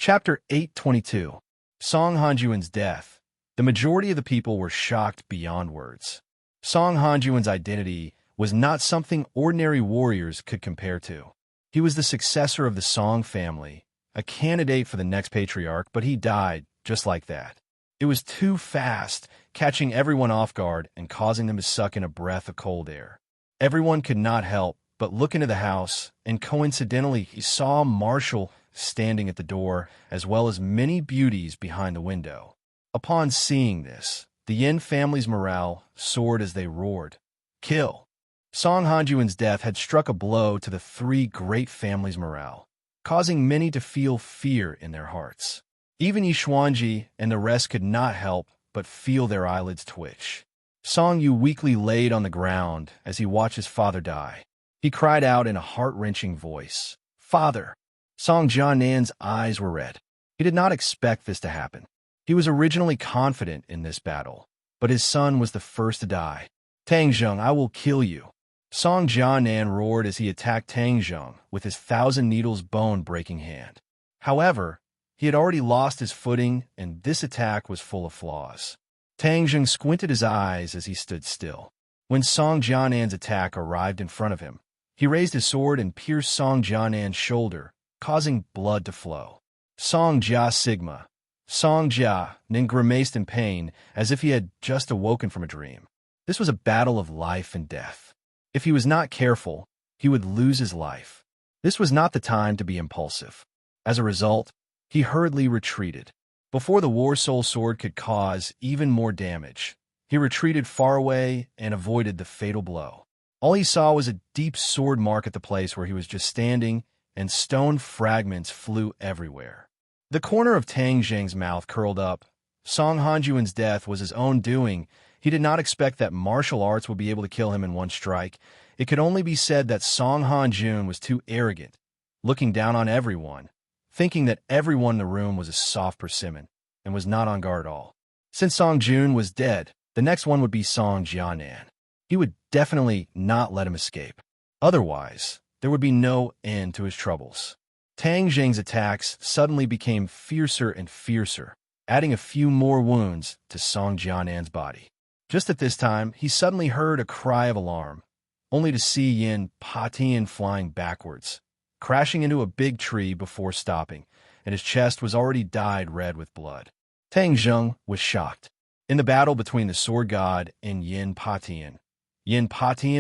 Chapter 822. Song Hanjuan's death. The majority of the people were shocked beyond words. Song Hanjuan's identity was not something ordinary warriors could compare to. He was the successor of the Song family, a candidate for the next patriarch, but he died just like that. It was too fast, catching everyone off guard and causing them to suck in a breath of cold air. Everyone could not help but look into the house, and coincidentally he saw Marshall standing at the door, as well as many beauties behind the window. Upon seeing this, the Yin family's morale soared as they roared, "Kill!" Song Hanjuan's death had struck a blow to the three great families' morale, causing many to feel fear in their hearts. Even Yishuanji and the rest could not help but feel their eyelids twitch. Song Yu weakly laid on the ground as he watched his father die. He cried out in a heart-wrenching voice, "Father!" Song Jiannan's eyes were red. He did not expect this to happen. He was originally confident in this battle, but his son was the first to die. "Tang Zheng, I will kill you!" Song Jiannan roared as he attacked Tang Zheng with his thousand-needles bone-breaking hand. However, he had already lost his footing, and this attack was full of flaws. Tang Zheng squinted his eyes as he stood still. When Song Jiannan's attack arrived in front of him, he raised his sword and pierced Song Jiannan's shoulder, causing blood to flow. Song Jia Sigma. Song Jia then grimaced in pain as if he had just awoken from a dream. This was a battle of life and death. If he was not careful, he would lose his life. This was not the time to be impulsive. As a result, he hurriedly retreated. Before the War Soul Sword could cause even more damage, he retreated far away and avoided the fatal blow. All he saw was a deep sword mark at the place where he was just standing, and stone fragments flew everywhere. The corner of Tang Zheng's mouth curled up. Song Hanjuan's death was his own doing. He did not expect that martial arts would be able to kill him in one strike. It could only be said that Song Hanjun was too arrogant, looking down on everyone, thinking that everyone in the room was a soft persimmon, and was not on guard at all. Since Song Jun was dead, the next one would be Song Jiannan. He would definitely not let him escape. Otherwise, there would be no end to his troubles. Tang Zheng's attacks suddenly became fiercer and fiercer, adding a few more wounds to Song Jiannan's body. Just at this time, he suddenly heard a cry of alarm, only to see Yin Patian flying backwards, crashing into a big tree before stopping, and his chest was already dyed red with blood. Tang Zheng was shocked. In the battle between the Sword God and Yin Patian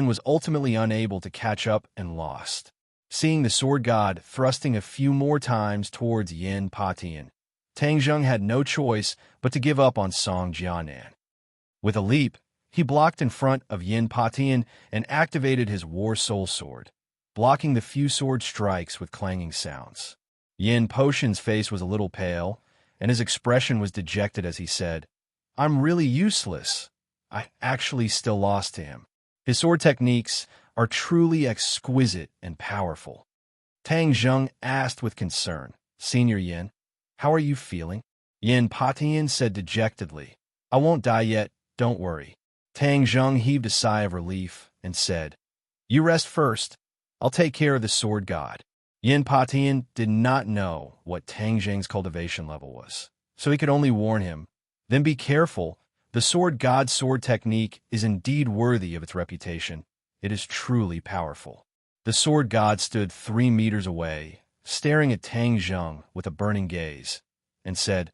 was ultimately unable to catch up and lost. Seeing the Sword God thrusting a few more times towards Yin Patian, Tang Zheng had no choice but to give up on Song Jiannan. With a leap, he blocked in front of Yin Patian and activated his War Soul Sword, blocking the few sword strikes with clanging sounds. Yin Potion's face was a little pale, and his expression was dejected as he said, "I'm really useless. I actually still lost to him. His sword techniques are truly exquisite and powerful." Tang Zheng asked with concern, "Senior Yin, how are you feeling?" Yin Patian said dejectedly, "I won't die yet, don't worry." Tang Zheng heaved a sigh of relief and said, "You rest first. I'll take care of the Sword God." Yin Patian did not know what Tang Zheng's cultivation level was, so he could only warn him, "Then be careful. The Sword God's sword technique is indeed worthy of its reputation. It is truly powerful." The Sword God stood 3 meters away, staring at Tang Zheng with a burning gaze, and said,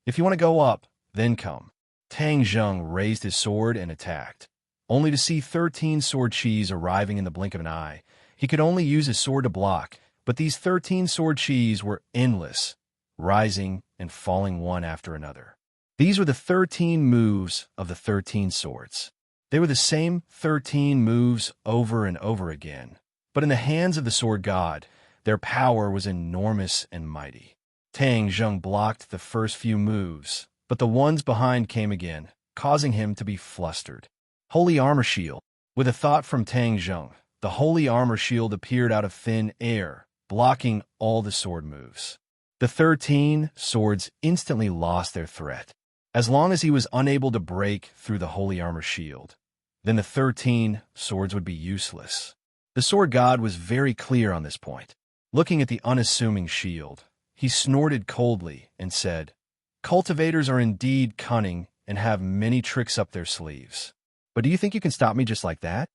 "If you want to go up, then come." Tang Zheng raised his sword and attacked, only to see 13 sword chis arriving in the blink of an eye. He could only use his sword to block, but these 13 sword chis were endless, rising and falling one after another. These were the 13 moves of the 13 swords. They were the same 13 moves over and over again, but in the hands of the Sword God, their power was enormous and mighty. Tang Zheng blocked the first few moves, but the ones behind came again, causing him to be flustered. Holy Armor Shield. With a thought from Tang Zheng, the Holy Armor Shield appeared out of thin air, blocking all the sword moves. The 13 swords instantly lost their threat. As long as he was unable to break through the Holy Armor Shield, then the 13 swords would be useless. The Sword God was very clear on this point. Looking at the unassuming shield, he snorted coldly and said, "Cultivators are indeed cunning and have many tricks up their sleeves. But do you think you can stop me just like that?"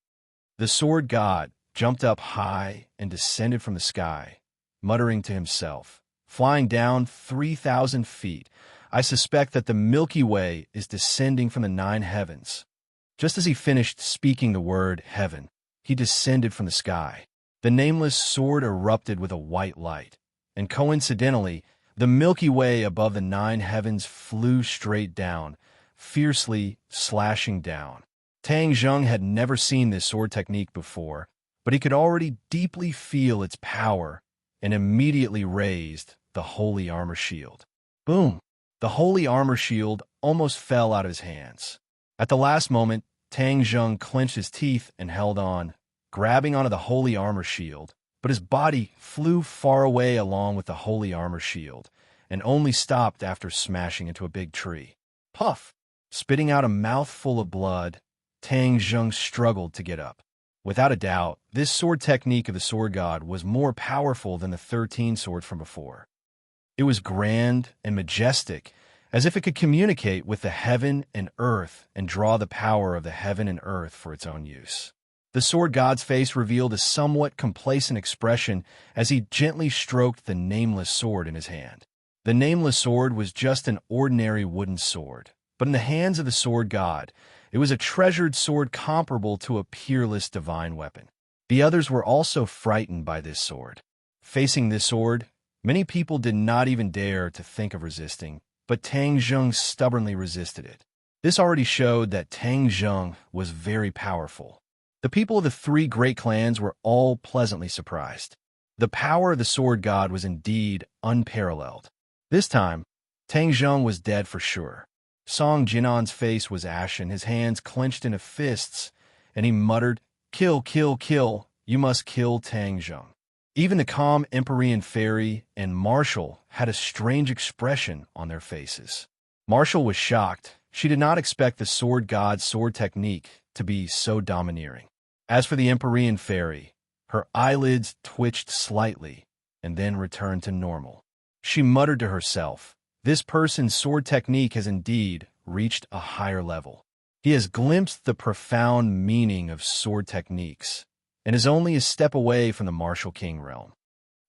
The sword god jumped up high and descended from the sky, muttering to himself, "Flying down 3,000 feet, I suspect that the Milky Way is descending from the 9 heavens." Just as he finished speaking the word heaven, he descended from the sky. The nameless sword erupted with a white light, and coincidentally, the Milky Way above the 9 heavens flew straight down, fiercely slashing down. Tang Zheng had never seen this sword technique before, but he could already deeply feel its power and immediately raised the holy armor shield. Boom! The holy armor shield almost fell out of his hands. At the last moment, Tang Zheng clenched his teeth and held on, grabbing onto the holy armor shield, but his body flew far away along with the holy armor shield, and only stopped after smashing into a big tree. Puff! Spitting out a mouthful of blood, Tang Zheng struggled to get up. Without a doubt, this sword technique of the sword god was more powerful than the 13 swords from before. It was grand and majestic, as if it could communicate with the heaven and earth and draw the power of the heaven and earth for its own use. The sword god's face revealed a somewhat complacent expression as he gently stroked the nameless sword in his hand. The nameless sword was just an ordinary wooden sword, but in the hands of the sword god, it was a treasured sword comparable to a peerless divine weapon. The others were also frightened by this sword. Facing this sword, many people did not even dare to think of resisting, but Tang Zheng stubbornly resisted it. This already showed that Tang Zheng was very powerful. The people of the 3 great clans were all pleasantly surprised. The power of the sword god was indeed unparalleled. This time, Tang Zheng was dead for sure. Song Jinan's face was ashen, his hands clenched into fists, and he muttered, "Kill, kill, kill, you must kill Tang Zheng." Even the calm Empyrean fairy and Marshall had a strange expression on their faces. Marshall was shocked. She did not expect the sword god's sword technique to be so domineering. As for the Empyrean fairy, her eyelids twitched slightly and then returned to normal. She muttered to herself, "This person's sword technique has indeed reached a higher level. He has glimpsed the profound meaning of sword techniques and is only a step away from the Martial King realm."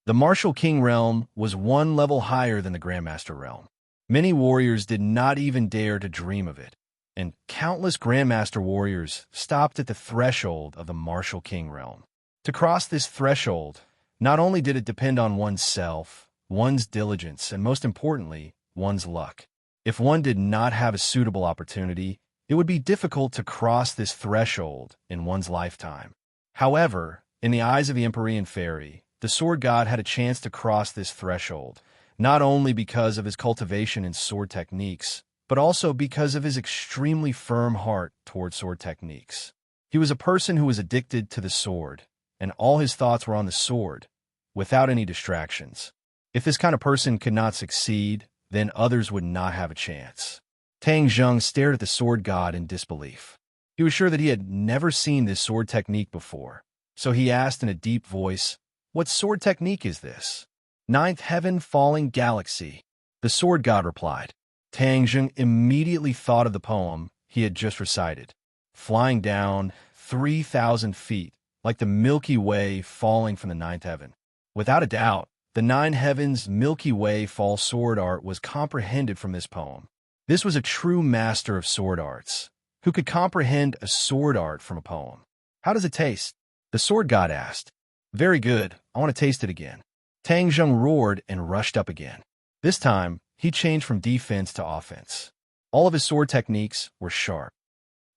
The Martial King realm was one level higher than the Grandmaster realm. Many warriors did not even dare to dream of it, and countless Grandmaster warriors stopped at the threshold of the Martial King realm. To cross this threshold, not only did it depend on oneself, one's diligence, and most importantly, one's luck. If one did not have a suitable opportunity, it would be difficult to cross this threshold in one's lifetime. However, in the eyes of the Empyrean fairy, the sword god had a chance to cross this threshold, not only because of his cultivation in sword techniques, but also because of his extremely firm heart toward sword techniques. He was a person who was addicted to the sword, and all his thoughts were on the sword, without any distractions. If this kind of person could not succeed, then others would not have a chance. Tang Zheng stared at the sword god in disbelief. He was sure that he had never seen this sword technique before, so he asked in a deep voice, "What sword technique is this?" "Ninth heaven falling galaxy," the sword god replied. Tang Zheng immediately thought of the poem he had just recited, "Flying down 3,000 feet, like the Milky Way falling from the 9th heaven." Without a doubt, the 9 heavens Milky Way fall sword art was comprehended from this poem. This was a true master of sword arts, who could comprehend a sword art from a poem. "How does it taste?" the sword god asked. "Very good, I want to taste it again." Tang Zheng roared and rushed up again. This time, he changed from defense to offense. All of his sword techniques were sharp.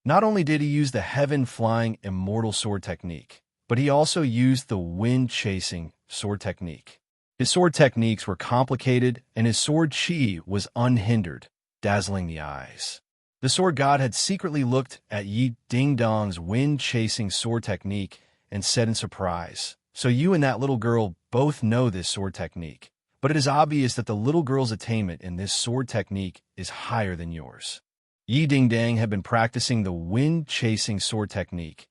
Not only did he use the heaven-flying immortal sword technique, but he also used the wind-chasing sword technique. His sword techniques were complicated, and his sword chi was unhindered, dazzling the eyes. The sword god had secretly looked at Yi Ding-dong's wind-chasing sword technique and said in surprise, "So you and that little girl both know this sword technique, but it is obvious that the little girl's attainment in this sword technique is higher than yours." Yi Ding-dang had been practicing the wind-chasing sword technique,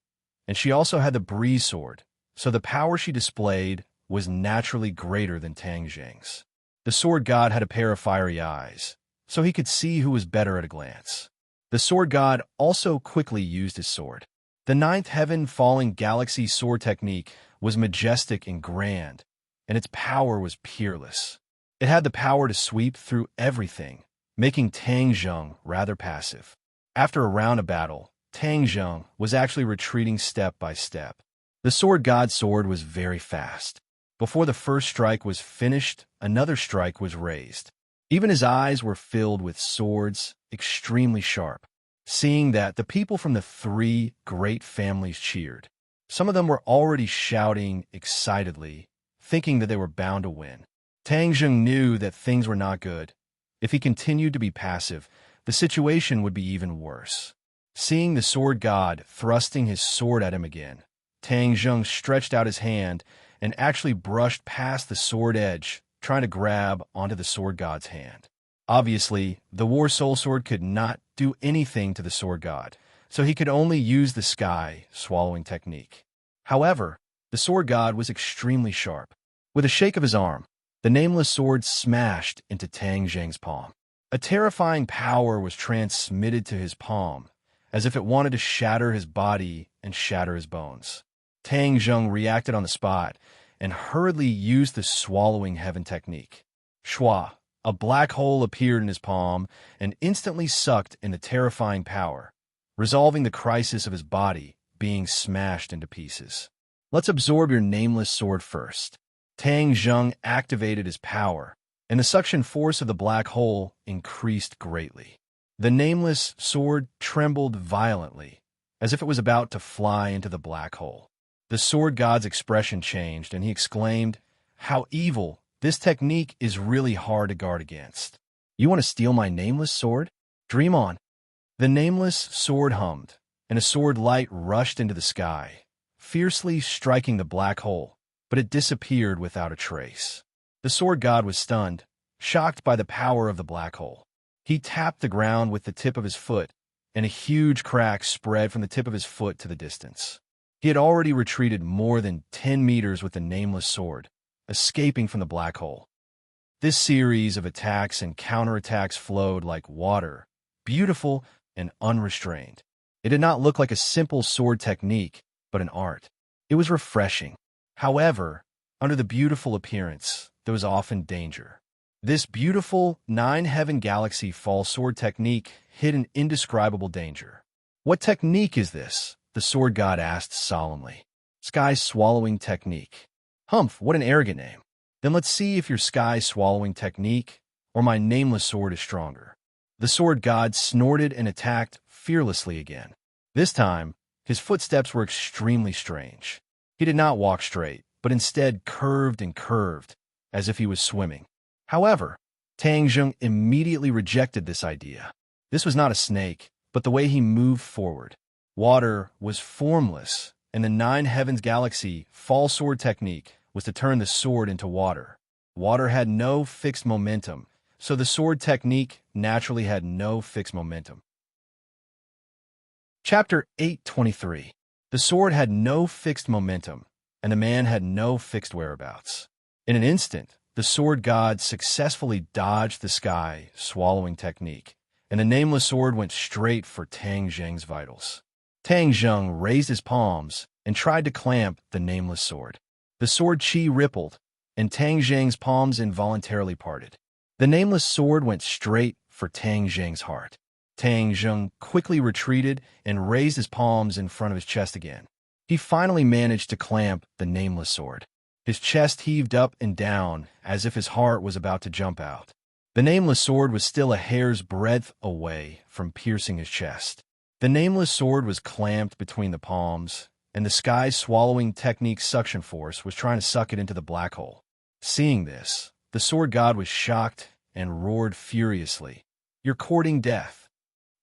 and she also had the breeze sword, so the power she displayed was naturally greater than Tang Zheng's. The sword god had a pair of fiery eyes, so he could see who was better at a glance. The sword god also quickly used his sword. The ninth heaven falling galaxy sword technique was majestic and grand, and its power was peerless. It had the power to sweep through everything, making Tang Zheng rather passive. After a round of battle, Tang Zheng was actually retreating step by step. The sword god's sword was very fast. Before the first strike was finished, another strike was raised. Even his eyes were filled with swords, extremely sharp. Seeing that, the people from the three great families cheered. Some of them were already shouting excitedly, thinking that they were bound to win. Tang Zheng knew that things were not good. If he continued to be passive, the situation would be even worse. Seeing the sword god thrusting his sword at him again, Tang Zheng stretched out his hand and actually brushed past the sword edge, trying to grab onto the sword god's hand. Obviously, the War Soul Sword could not do anything to the sword god, so he could only use the sky swallowing technique. However, the sword god was extremely sharp. With a shake of his arm, the nameless sword smashed into Tang Zheng's palm. A terrifying power was transmitted to his palm, as if it wanted to shatter his body and shatter his bones. Tang Zheng reacted on the spot and hurriedly used the swallowing heaven technique. Shwa, a black hole appeared in his palm and instantly sucked in the terrifying power, resolving the crisis of his body being smashed into pieces. Let's absorb your nameless sword first. Tang Zheng activated his power, and the suction force of the black hole increased greatly. The nameless sword trembled violently, as if it was about to fly into the black hole. The sword god's expression changed, and he exclaimed, "How evil! This technique is really hard to guard against. You want to steal my nameless sword? Dream on." The nameless sword hummed, and a sword light rushed into the sky, fiercely striking the black hole, but it disappeared without a trace. The sword god was stunned, shocked by the power of the black hole. He tapped the ground with the tip of his foot, and a huge crack spread from the tip of his foot to the distance. He had already retreated more than 10 meters with the nameless sword, escaping from the black hole. This series of attacks and counterattacks flowed like water, beautiful and unrestrained. It did not look like a simple sword technique, but an art. It was refreshing. However, under the beautiful appearance, there was often danger. This beautiful nine-heaven galaxy fall sword technique hid an indescribable danger. "What technique is this?" the sword god asked solemnly. "Sky-swallowing technique." "Humph, what an arrogant name. Then let's see if your sky-swallowing technique or my nameless sword is stronger." The sword god snorted and attacked fearlessly again. This time, his footsteps were extremely strange. He did not walk straight, but instead curved and curved, as if he was swimming. However, Tang Zheng immediately rejected this idea. This was not a snake, but the way he moved forward. Water was formless, and the nine heavens galaxy fall sword technique was to turn the sword into water. Water had no fixed momentum, so the sword technique naturally had no fixed momentum. Chapter 823. The sword had no fixed momentum, and the man had no fixed whereabouts. In an instant, the sword god successfully dodged the sky swallowing technique, and the nameless sword went straight for Tang Zheng's vitals. Tang Zheng raised his palms and tried to clamp the nameless sword. The sword chi rippled, and Tang Zheng's palms involuntarily parted. The nameless sword went straight for Tang Zheng's heart. Tang Zheng quickly retreated and raised his palms in front of his chest again. He finally managed to clamp the nameless sword. His chest heaved up and down as if his heart was about to jump out. The nameless sword was still a hair's breadth away from piercing his chest. The nameless sword was clamped between the palms, and the sky-swallowing technique suction force was trying to suck it into the black hole. Seeing this, the sword god was shocked and roared furiously, "You're courting death."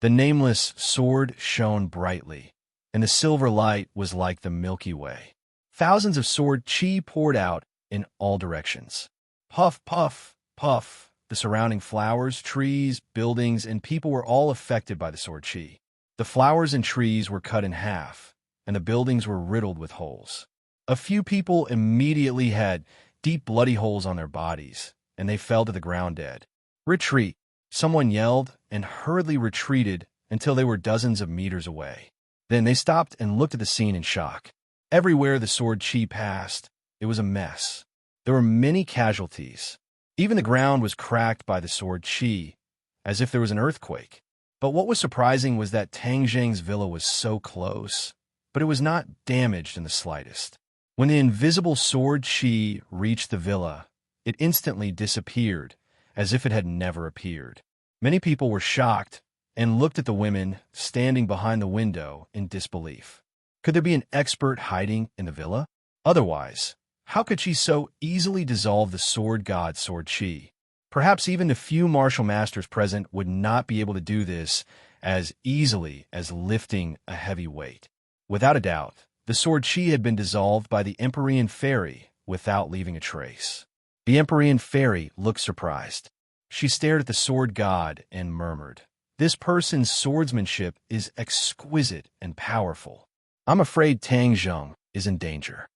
The nameless sword shone brightly, and the silver light was like the Milky Way. Thousands of sword chi poured out in all directions. Puff, puff, puff. The surrounding flowers, trees, buildings, and people were all affected by the sword chi. The flowers and trees were cut in half, and the buildings were riddled with holes. A few people immediately had deep bloody holes on their bodies, and they fell to the ground dead. Retreat! Someone yelled and hurriedly retreated until they were dozens of meters away. Then they stopped and looked at the scene in shock. Everywhere the sword chi passed, it was a mess. There were many casualties. Even the ground was cracked by the sword chi, as if there was an earthquake. But what was surprising was that Tang Zheng's villa was so close, but it was not damaged in the slightest. When the invisible sword chi reached the villa, it instantly disappeared, as if it had never appeared. Many people were shocked and looked at the women standing behind the window in disbelief. Could there be an expert hiding in the villa? Otherwise, how could she so easily dissolve the sword god's sword chi? Perhaps even the few martial masters present would not be able to do this as easily as lifting a heavy weight. Without a doubt, the sword chi had been dissolved by the Empyrean fairy without leaving a trace. The Empyrean fairy looked surprised. She stared at the sword god and murmured, "This person's swordsmanship is exquisite and powerful. I'm afraid Tang Zheng is in danger."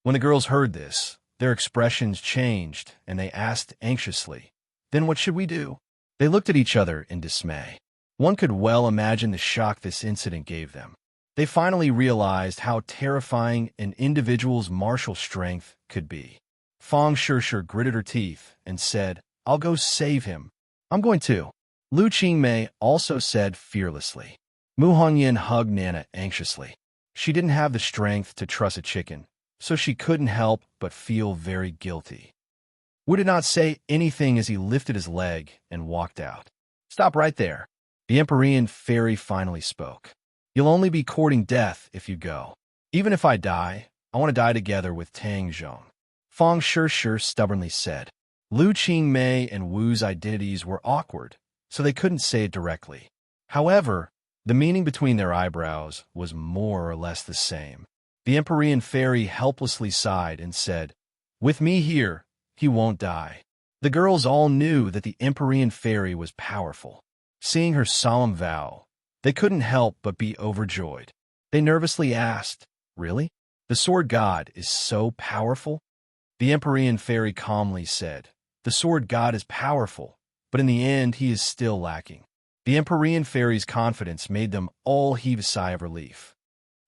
When the girls heard this, their expressions changed, and they asked anxiously, "Then what should we do?" They looked at each other in dismay. One could well imagine the shock this incident gave them. They finally realized how terrifying an individual's martial strength could be. Fang Shishir gritted her teeth and said, "I'll go save him." "I'm going to." Lu Qingmei also said fearlessly. Mu Hongyan hugged Nana anxiously. She didn't have the strength to truss a chicken, so she couldn't help but feel very guilty. Wu did not say anything as he lifted his leg and walked out. "Stop right there." The Empyrean fairy finally spoke. "You'll only be courting death if you go. Even if I die, I want to die together with Tang Zheng." Fang Shishir stubbornly said. Lu Qingmei and Wu's identities were awkward, so they couldn't say it directly. However, the meaning between their eyebrows was more or less the same. The Empyrean fairy helplessly sighed and said, "With me here, he won't die." The girls all knew that the Empyrean fairy was powerful. Seeing her solemn vow, they couldn't help but be overjoyed. They nervously asked, "Really? The sword god is so powerful?" The Empyrean fairy calmly said, "The sword god is powerful, but in the end he is still lacking." The Empyrean fairy's confidence made them all heave a sigh of relief.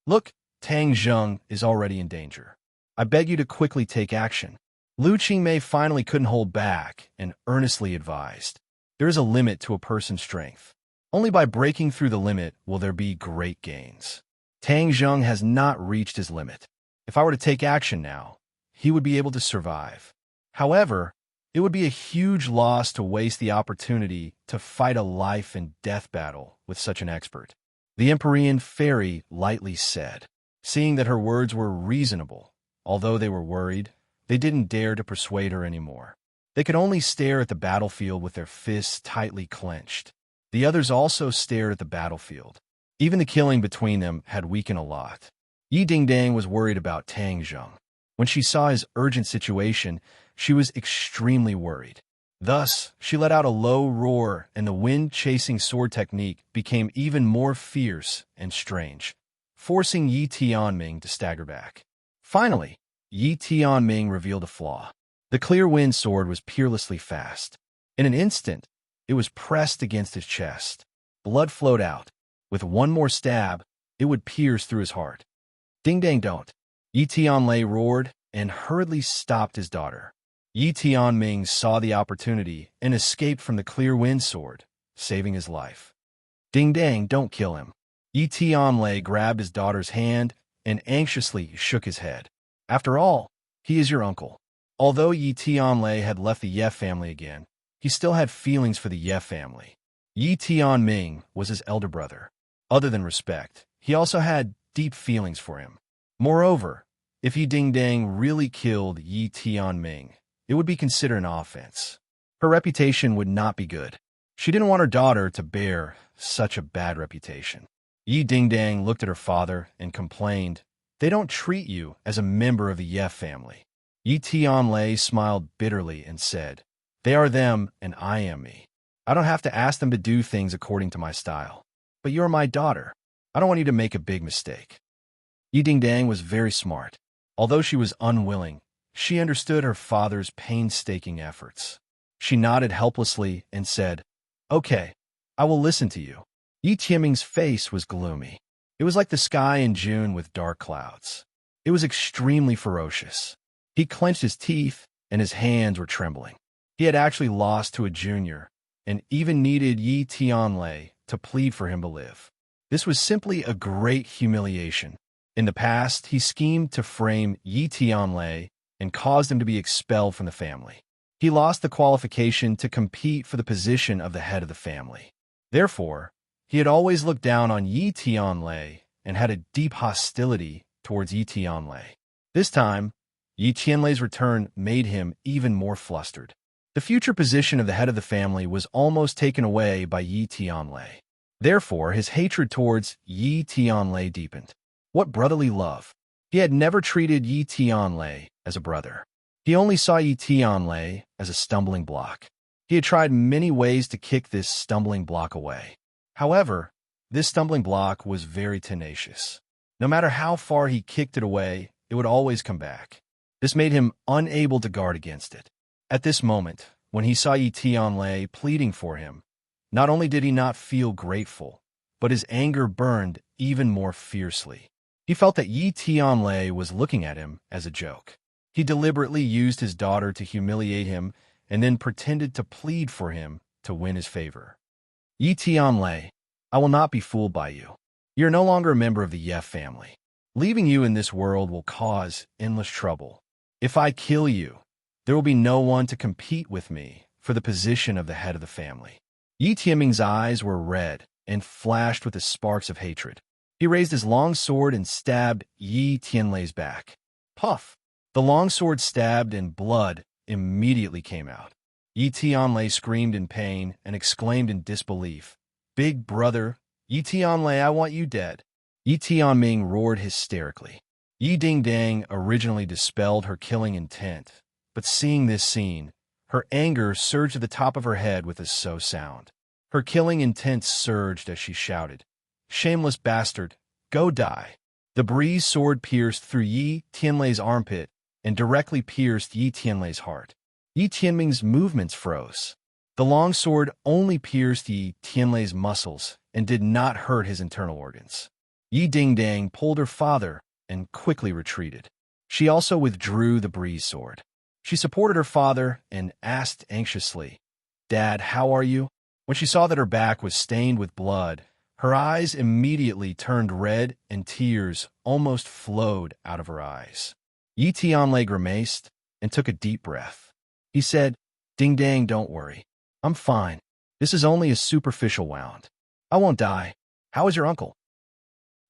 "Look, Tang Zheng is already in danger. I beg you to quickly take action." Lu Qingmei finally couldn't hold back and earnestly advised, "There is a limit to a person's strength. Only by breaking through the limit will there be great gains. Tang Zheng has not reached his limit. If I were to take action now, he would be able to survive. However, it would be a huge loss to waste the opportunity to fight a life and death battle with such an expert." The Empyrean fairy lightly said. Seeing that her words were reasonable, although they were worried, they didn't dare to persuade her anymore. They could only stare at the battlefield with their fists tightly clenched. The others also stared at the battlefield. Even the killing between them had weakened a lot. Yi Dingdang was worried about Tang Zheng. When she saw his urgent situation, she was extremely worried. Thus, she let out a low roar, and the wind-chasing sword technique became even more fierce and strange, forcing Yi Tianming to stagger back. Finally, Yi Tianming revealed a flaw. The clear wind sword was peerlessly fast. In an instant, it was pressed against his chest. Blood flowed out. With one more stab, it would pierce through his heart. "Ding dang don't!" Yi Tianlei roared and hurriedly stopped his daughter. Yi Tianming saw the opportunity and escaped from the clear wind sword, saving his life. "Ding dang, don't kill him." Yi Tianlei grabbed his daughter's hand and anxiously shook his head. "After all, he is your uncle." Although Yi Tianlei had left the Ye family again, he still had feelings for the Ye family. Yi Tianming was his elder brother. Other than respect, he also had deep feelings for him. Moreover, if Yi Dingdang really killed Yi Tianming, it would be considered an offense. Her reputation would not be good. She didn't want her daughter to bear such a bad reputation. Yi Dingdang looked at her father and complained, "They don't treat you as a member of the Ye family." Yi Tianlei smiled bitterly and said, "They are them and I am me. I don't have to ask them to do things according to my style. But you're my daughter. I don't want you to make a big mistake." Yi Dingdang was very smart. Although she was unwilling, she understood her father's painstaking efforts. She nodded helplessly and said, "Okay, I will listen to you." Yi Tianming's face was gloomy. It was like the sky in June with dark clouds. It was extremely ferocious. He clenched his teeth, and his hands were trembling. He had actually lost to a junior, and even needed Yi Tianlei to plead for him to live. This was simply a great humiliation. In the past, he schemed to frame Yi Tianlei and caused him to be expelled from the family. He lost the qualification to compete for the position of the head of the family. Therefore, he had always looked down on Yi Tianlei and had a deep hostility towards Yi Tianlei. This time, Yi Tianlei's return made him even more flustered. The future position of the head of the family was almost taken away by Yi Tianlei. Therefore, his hatred towards Yi Tianlei deepened. What brotherly love! He had never treated Yi Tianlei as a brother. He only saw Yi Tianlei as a stumbling block. He had tried many ways to kick this stumbling block away. However, this stumbling block was very tenacious. No matter how far he kicked it away, it would always come back. This made him unable to guard against it. At this moment, when he saw Yi Tianlei pleading for him, not only did he not feel grateful, but his anger burned even more fiercely. He felt that Yi Tianlei was looking at him as a joke. He deliberately used his daughter to humiliate him and then pretended to plead for him to win his favor. Yi Tianlei, I will not be fooled by you. You are no longer a member of the Ye family. Leaving you in this world will cause endless trouble. If I kill you, there will be no one to compete with me for the position of the head of the family. Yi Tianming's eyes were red and flashed with the sparks of hatred. He raised his long sword and stabbed Yi Tianlei's back. Puff! The long sword stabbed and blood immediately came out. Yi Tianlei screamed in pain and exclaimed in disbelief, "Big brother, Yi Tianlei, I want you dead." Yi Tianming roared hysterically. Yi Dingdang originally dispelled her killing intent, but seeing this scene, her anger surged to the top of her head with a so sound. Her killing intent surged as she shouted, "Shameless bastard, go die." The breeze sword pierced through Yi Tianlei's armpit and directly pierced Yi Tianlei's heart. Yi Tianming's movements froze. The long sword only pierced Yi Tianlei's muscles and did not hurt his internal organs. Yi Dingdang pulled her father and quickly retreated. She also withdrew the breeze sword. She supported her father and asked anxiously, "Dad, how are you?" When she saw that her back was stained with blood, her eyes immediately turned red and tears almost flowed out of her eyes. Yi Tianlei grimaced and took a deep breath. He said, "Dingdang, don't worry. I'm fine. This is only a superficial wound. I won't die. How is your uncle?"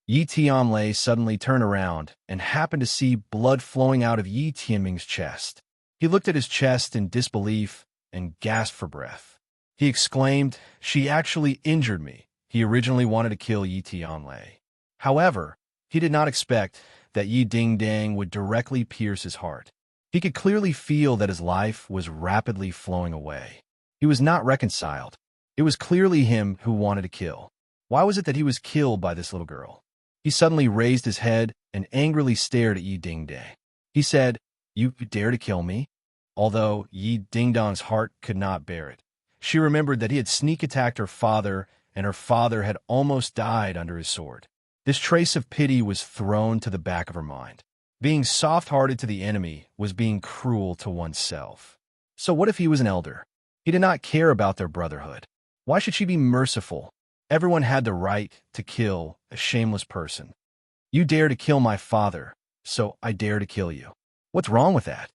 Yi Tianlei suddenly turned around and happened to see blood flowing out of Yi Tianming's chest. He looked at his chest in disbelief and gasped for breath. He exclaimed, "She actually injured me." He originally wanted to kill Yi Tianlei. However, he did not expect that Yi Dingdang would directly pierce his heart. He could clearly feel that his life was rapidly flowing away. He was not reconciled. It was clearly him who wanted to kill. Why was it that he was killed by this little girl? He suddenly raised his head and angrily stared at Yi Dingdang. He said, "You dare to kill me?" Although Yi Dingdang's heart could not bear it. She remembered that he had sneak attacked her father, and her father had almost died under his sword. This trace of pity was thrown to the back of her mind. Being soft-hearted to the enemy was being cruel to oneself. So what if he was an elder? He did not care about their brotherhood. Why should she be merciful? Everyone had the right to kill a shameless person. You dare to kill my father, so I dare to kill you. What's wrong with that?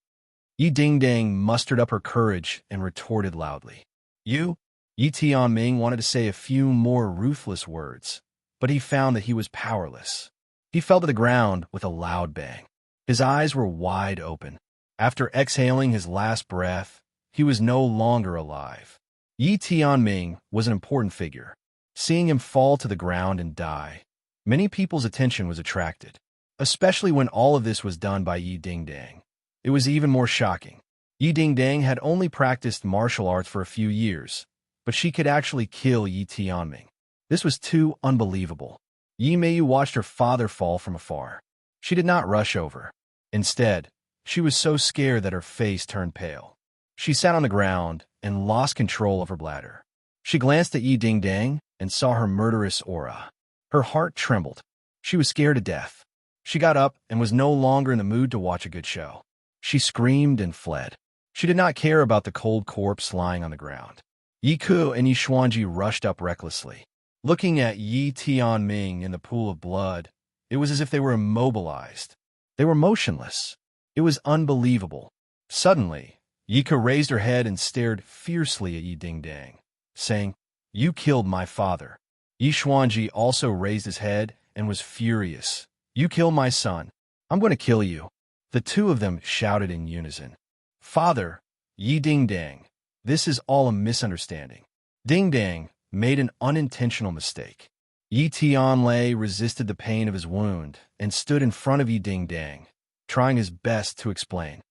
Yi Dingdang mustered up her courage and retorted loudly. You? Yi Tianming wanted to say a few more ruthless words, but he found that he was powerless. He fell to the ground with a loud bang. His eyes were wide open. After exhaling his last breath, he was no longer alive. Yi Tianming was an important figure. Seeing him fall to the ground and die, many people's attention was attracted, especially when all of this was done by Yi Dingdang. It was even more shocking. Yi Dingdang had only practiced martial arts for a few years, but she could actually kill Yi Tianming. This was too unbelievable. Yi Meiyu watched her father fall from afar. She did not rush over. Instead, she was so scared that her face turned pale. She sat on the ground and lost control of her bladder. She glanced at Yi Ding Dang and saw her murderous aura. Her heart trembled. She was scared to death. She got up and was no longer in the mood to watch a good show. She screamed and fled. She did not care about the cold corpse lying on the ground. Yi Ku and Yi Xuanji rushed up recklessly. Looking at Yi Tianming in the pool of blood, it was as if they were immobilized. They were motionless. It was unbelievable. Suddenly, Yi Ku raised her head and stared fiercely at Yi Ding Dang, saying, "You killed my father." Yi Xuanji also raised his head and was furious. "You killed my son. I'm going to kill you." The two of them shouted in unison. "Father, Yi Ding Dang, this is all a misunderstanding." Ding Dang made an unintentional mistake. Yi Tianlei resisted the pain of his wound and stood in front of Yi Ding Dang, trying his best to explain.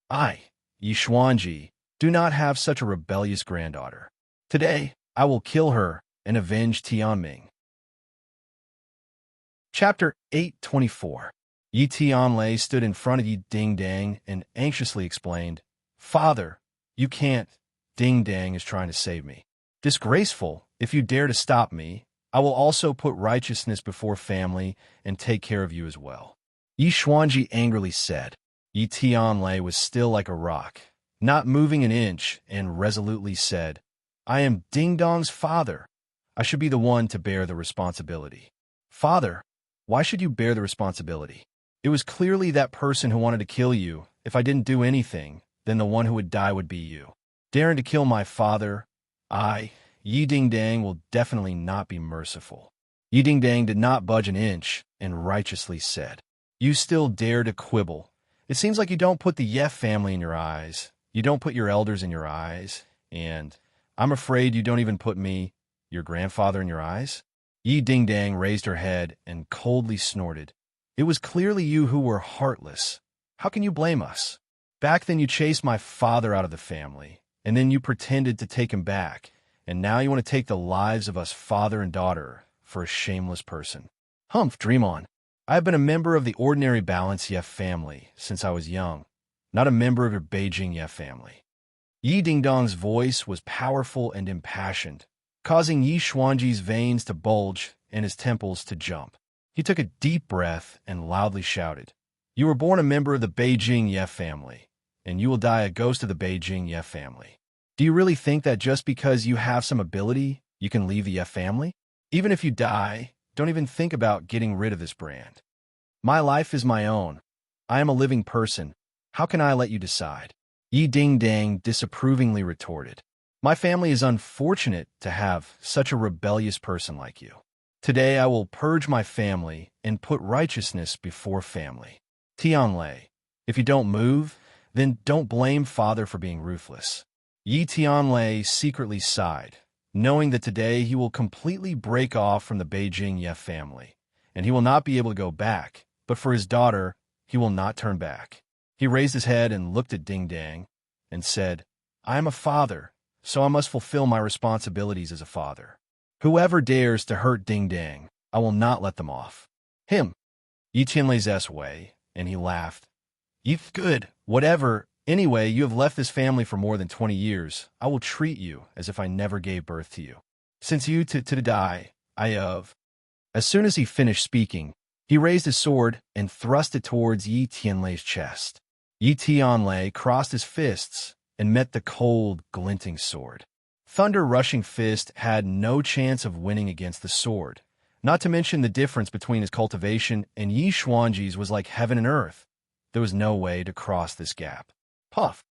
"I, Yi Xuanji, do not have such a rebellious granddaughter. Today, I will kill her and avenge Tianming." Chapter 824. Yi Tianlei stood in front of Yi Ding Dang and anxiously explained, "Father, you can't. Ding Dang is trying to save me. Disgraceful, if you dare to stop me, I will also put righteousness before family and take care of you as well." Yi Xuanji angrily said. Yi Tianlei was still like a rock, not moving an inch, and resolutely said, "I am Ding Dong's father. I should be the one to bear the responsibility." "Father, why should you bear the responsibility? It was clearly that person who wanted to kill you. If I didn't do anything, then the one who would die would be you. Daring to kill my father, I, Yi Ding Dang, will definitely not be merciful." Yi Ding Dang did not budge an inch and righteously said, "You still dare to quibble. It seems like you don't put the Yef family in your eyes. You don't put your elders in your eyes. And I'm afraid you don't even put me, your grandfather, in your eyes." Yi Ding Dang raised her head and coldly snorted. "It was clearly you who were heartless. How can you blame us? Back then you chased my father out of the family, and then you pretended to take him back, and now you want to take the lives of us father and daughter for a shameless person. Humph, dream on. I have been a member of the ordinary Balance Yef family since I was young, not a member of your Beijing Yef family." Yi Ding Dong's voice was powerful and impassioned, causing Yi Xuanji's veins to bulge and his temples to jump. He took a deep breath and loudly shouted, "You were born a member of the Beijing Yef family, and you will die a ghost of the Beijing Yef family. Do you really think that just because you have some ability, you can leave the Yef family? Even if you die, don't even think about getting rid of this brand. My life is my own. I am a living person. How can I let you decide?" Yi Ding Dang disapprovingly retorted, "My family is unfortunate to have such a rebellious person like you. Today I will purge my family and put righteousness before family. Tianlei, if you don't move, then don't blame father for being ruthless." Yi Tianlei secretly sighed, knowing that today he will completely break off from the Beijing Yef family, and he will not be able to go back, but for his daughter, he will not turn back. He raised his head and looked at Ding Dang and said, "I am a father, so I must fulfill my responsibilities as a father. Whoever dares to hurt Ding Dang, I will not let them off." "Him." Yi Tianlei's way, and he laughed. Good, whatever. Anyway, you have left this family for more than 20 years. I will treat you as if I never gave birth to you. Since you to die, I have." As soon as he finished speaking, he raised his sword and thrust it towards Yi Tianlei's chest. Yi Tianlei crossed his fists and met the cold, glinting sword. Thunder-rushing fist had no chance of winning against the sword. Not to mention the difference between his cultivation and Yi Xuanji's was like heaven and earth. There was no way to cross this gap. Puff!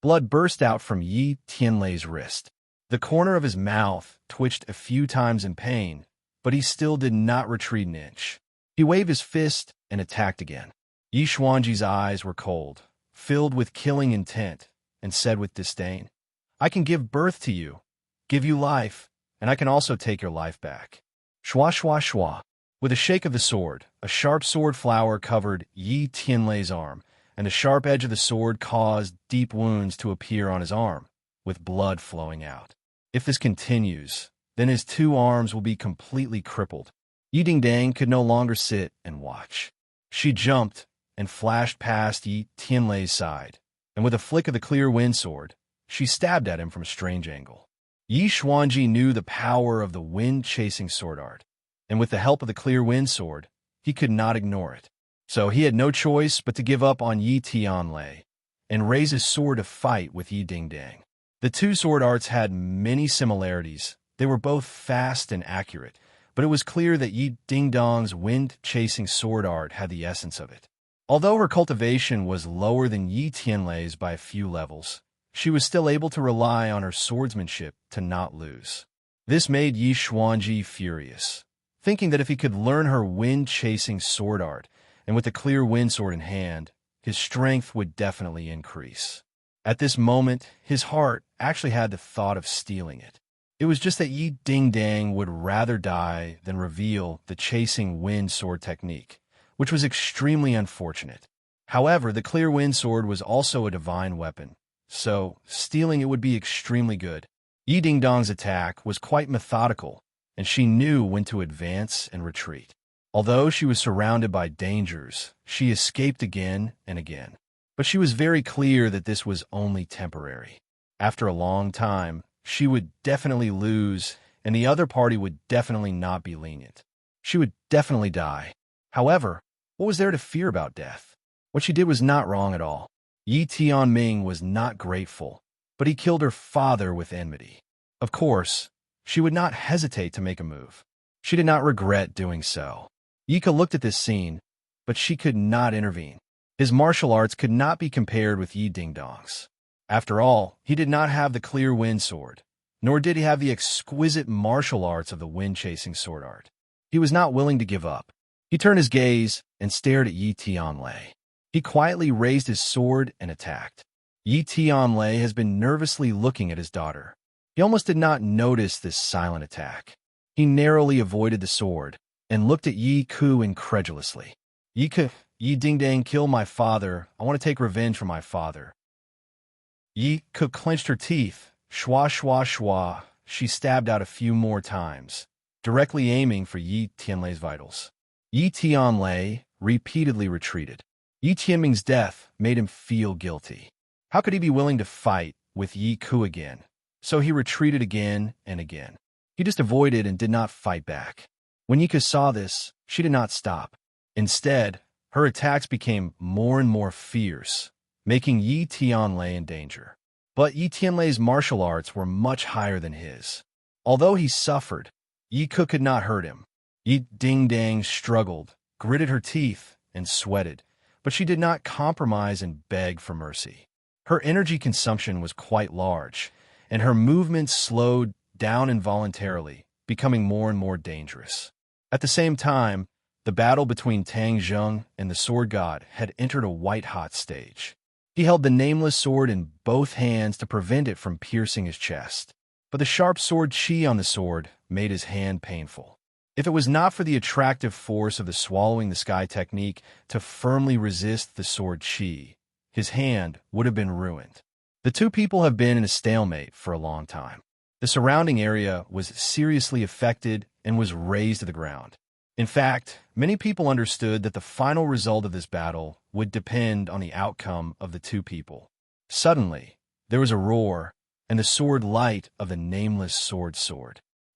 Blood burst out from Yi Tianlei's wrist. The corner of his mouth twitched a few times in pain, but he still did not retreat an inch. He waved his fist and attacked again. Yi Xuanji's eyes were cold, filled with killing intent, and said with disdain, "I can give birth to you, give you life, and I can also take your life back." Shwa shwa shwa. With a shake of the sword, a sharp sword flower covered Yi Tianlei's arm, and the sharp edge of the sword caused deep wounds to appear on his arm, with blood flowing out. If this continues, then his two arms will be completely crippled. Yi Ding Dang could no longer sit and watch. She jumped and flashed past Yi Tianlei's side, and with a flick of the clear wind sword, she stabbed at him from a strange angle. Yi Xuanji knew the power of the wind-chasing sword art, and with the help of the clear wind sword, he could not ignore it. So he had no choice but to give up on Yi Tianlei and raise his sword to fight with Yi Dingdang. The two sword arts had many similarities. They were both fast and accurate, but it was clear that Yi Dingdong's wind-chasing sword art had the essence of it. Although her cultivation was lower than Yi Tianlei's by a few levels, she was still able to rely on her swordsmanship to not lose. This made Yi Xuanji furious, thinking that if he could learn her wind-chasing sword art, and with the clear wind sword in hand, his strength would definitely increase. At this moment, his heart actually had the thought of stealing it. It was just that Yi Dingdang would rather die than reveal the chasing wind sword technique, which was extremely unfortunate. However, the clear wind sword was also a divine weapon, so stealing it would be extremely good. Yi Dingdong's attack was quite methodical, and she knew when to advance and retreat. Although she was surrounded by dangers, she escaped again and again. But she was very clear that this was only temporary. After a long time, she would definitely lose, and the other party would definitely not be lenient. She would definitely die. However, what was there to fear about death? What she did was not wrong at all. Yi Tianming was not grateful, but he killed her father with enmity. Of course, she would not hesitate to make a move. She did not regret doing so. Yika looked at this scene, but she could not intervene. His martial arts could not be compared with Yi Dingdong's. After all, he did not have the clear wind sword, nor did he have the exquisite martial arts of the wind-chasing sword art. He was not willing to give up. He turned his gaze and stared at Yi Tianlei. He quietly raised his sword and attacked. Yi Tianlei has been nervously looking at his daughter. He almost did not notice this silent attack. He narrowly avoided the sword and looked at Yi Ku incredulously. Yi Dingdang killed my father. I want to take revenge for my father. Yi Ku clenched her teeth. Schwa, schwa, schwa. She stabbed out a few more times, directly aiming for Yi Tianlei's vitals. Yi Tianlei repeatedly retreated. Yi Tianming's death made him feel guilty. How could he be willing to fight with Yi Ku again? So he retreated again and again. He just avoided and did not fight back. When Yi Ku saw this, she did not stop. Instead, her attacks became more and more fierce, making Yi Tianlei in danger. But Yi Tianlei's martial arts were much higher than his. Although he suffered, Yi Ku could not hurt him. Yi Dingdang struggled, gritted her teeth, and sweated, but she did not compromise and beg for mercy. Her energy consumption was quite large, and her movements slowed down involuntarily, becoming more and more dangerous. At the same time, the battle between Tang Zheng and the sword god had entered a white-hot stage. He held the nameless sword in both hands to prevent it from piercing his chest, but the sharp sword chi on the sword made his hand painful. If it was not for the attractive force of the swallowing the sky technique to firmly resist the sword chi, his hand would have been ruined. The two people have been in a stalemate for a long time. The surrounding area was seriously affected and was razed to the ground. In fact, many people understood that the final result of this battle would depend on the outcome of the two people. Suddenly, there was a roar, and the sword light of the nameless sword.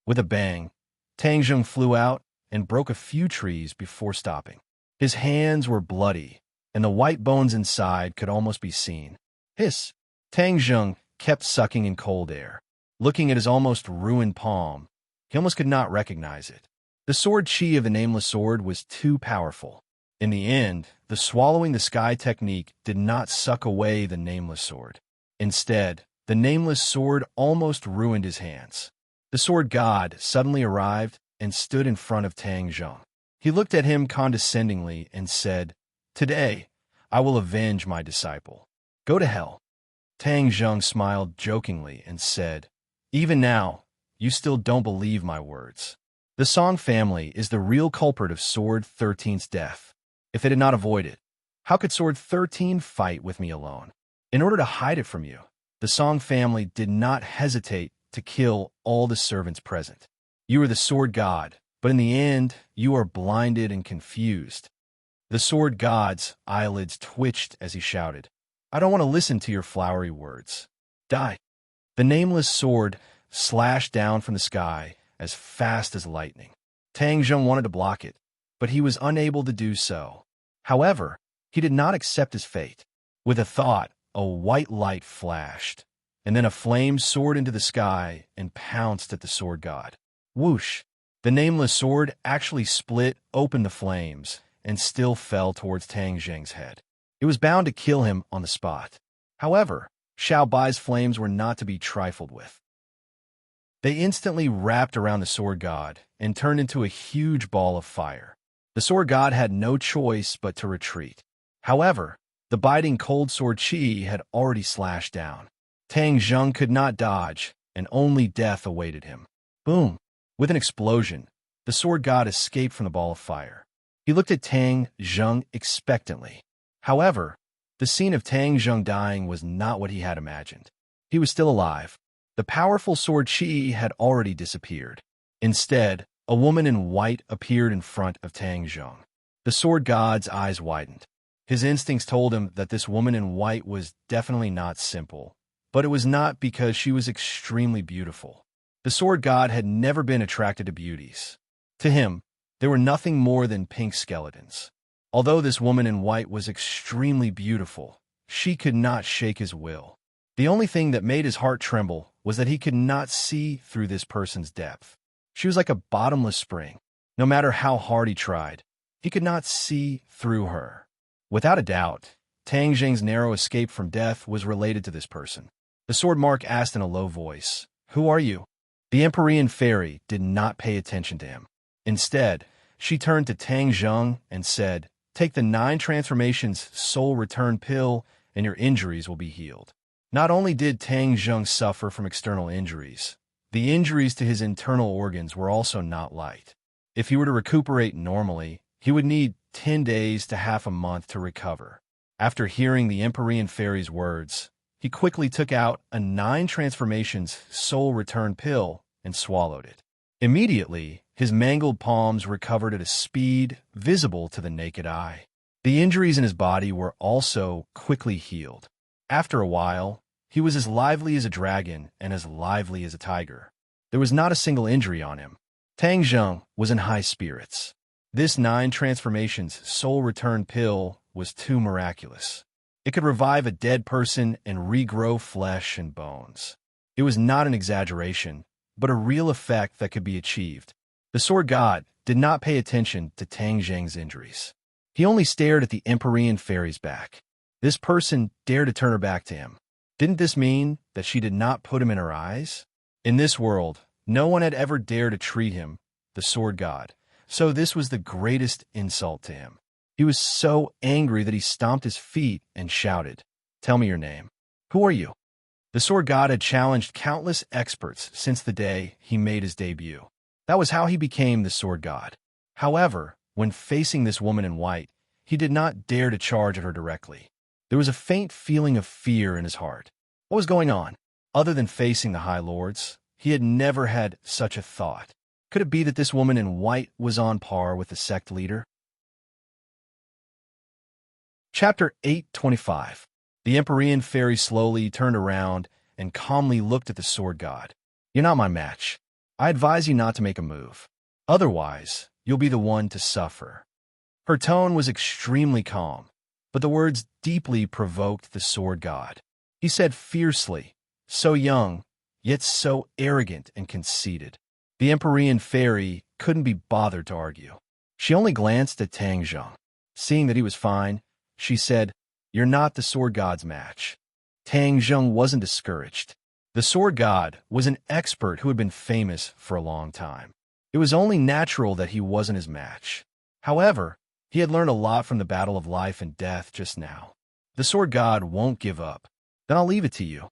With a bang, Tang Zheng flew out and broke a few trees before stopping. His hands were bloody, and the white bones inside could almost be seen. Hiss! Tang Zheng kept sucking in cold air. Looking at his almost ruined palm, he almost could not recognize it. The sword chi of the nameless sword was too powerful. In the end, the swallowing the sky technique did not suck away the nameless sword. Instead, the nameless sword almost ruined his hands. The sword god suddenly arrived and stood in front of Tang Zheng. He looked at him condescendingly and said, "Today, I will avenge my disciple. Go to hell." Tang Zheng smiled jokingly and said, "Even now, you still don't believe my words. The Song family is the real culprit of Sword 13's death. If they did not avoid it, how could Sword 13 fight with me alone? In order to hide it from you, the Song family did not hesitate to kill all the servants present. You are the sword god, but in the end, you are blinded and confused." The sword god's eyelids twitched as he shouted, I don't want to listen to your flowery words. Die. The nameless sword slashed down from the sky as fast as lightning. Tang Zheng wanted to block it, but he was unable to do so. However, he did not accept his fate. With a thought, a white light flashed, and then a flame soared into the sky and pounced at the sword god. Whoosh! The nameless sword actually split open the flames and still fell towards Tang Zheng's head. It was bound to kill him on the spot. However, Xiao Bai's flames were not to be trifled with. They instantly wrapped around the sword god and turned into a huge ball of fire. The sword god had no choice but to retreat. However, the biting cold sword qi had already slashed down. Tang Zheng could not dodge, and only death awaited him. Boom! With an explosion, the sword god escaped from the ball of fire. He looked at Tang Zheng expectantly. However, the scene of Tang Zheng dying was not what he had imagined. He was still alive. The powerful sword qi had already disappeared. Instead, a woman in white appeared in front of Tang Zheng. The sword god's eyes widened. His instincts told him that this woman in white was definitely not simple, but it was not because she was extremely beautiful. The sword god had never been attracted to beauties. To him, they were nothing more than pink skeletons. Although this woman in white was extremely beautiful, she could not shake his will. The only thing that made his heart tremble was that he could not see through this person's depth. She was like a bottomless spring. No matter how hard he tried, he could not see through her. Without a doubt, Tang Zheng's narrow escape from death was related to this person. The sword mark asked in a low voice, "Who are you?" The Empyrean fairy did not pay attention to him. Instead, she turned to Tang Zheng and said, "Take the 9 transformations soul return pill and your injuries will be healed." Not only did Tang Zheng suffer from external injuries, the injuries to his internal organs were also not light. If he were to recuperate normally, he would need 10 days to half a month to recover. After hearing the Empyrean fairy's words, he quickly took out a 9 transformations soul return pill and swallowed it. Immediately, his mangled palms recovered at a speed visible to the naked eye. The injuries in his body were also quickly healed. After a while, he was as lively as a dragon and as lively as a tiger. There was not a single injury on him. Tang Zheng was in high spirits. This 9 transformations soul return pill was too miraculous. It could revive a dead person and regrow flesh and bones. It was not an exaggeration, but a real effect that could be achieved. The sword god did not pay attention to Tang Zheng's injuries. He only stared at the Empyrean fairy's back. This person dared to turn her back to him. Didn't this mean that she did not put him in her eyes? In this world, no one had ever dared to treat him, the sword god, so this was the greatest insult to him. He was so angry that he stomped his feet and shouted, "Tell me your name. Who are you?" The sword god had challenged countless experts since the day he made his debut. That was how he became the sword god. However, when facing this woman in white, he did not dare to charge at her directly. There was a faint feeling of fear in his heart. What was going on? Other than facing the High Lords, he had never had such a thought. Could it be that this woman in white was on par with the sect leader? Chapter 825. The Empyrean fairy slowly turned around and calmly looked at the sword god. "You're not my match. I advise you not to make a move. Otherwise, you'll be the one to suffer." Her tone was extremely calm, but the words deeply provoked the sword god. He said fiercely, so young, yet so arrogant and conceited. The Empyrean fairy couldn't be bothered to argue. She only glanced at Tang Zheng. Seeing that he was fine, she said, "You're not the sword god's match." Tang Zheng wasn't discouraged. The sword god was an expert who had been famous for a long time. It was only natural that he wasn't his match. However, he had learned a lot from the battle of life and death just now. The sword god won't give up. Then I'll leave it to you,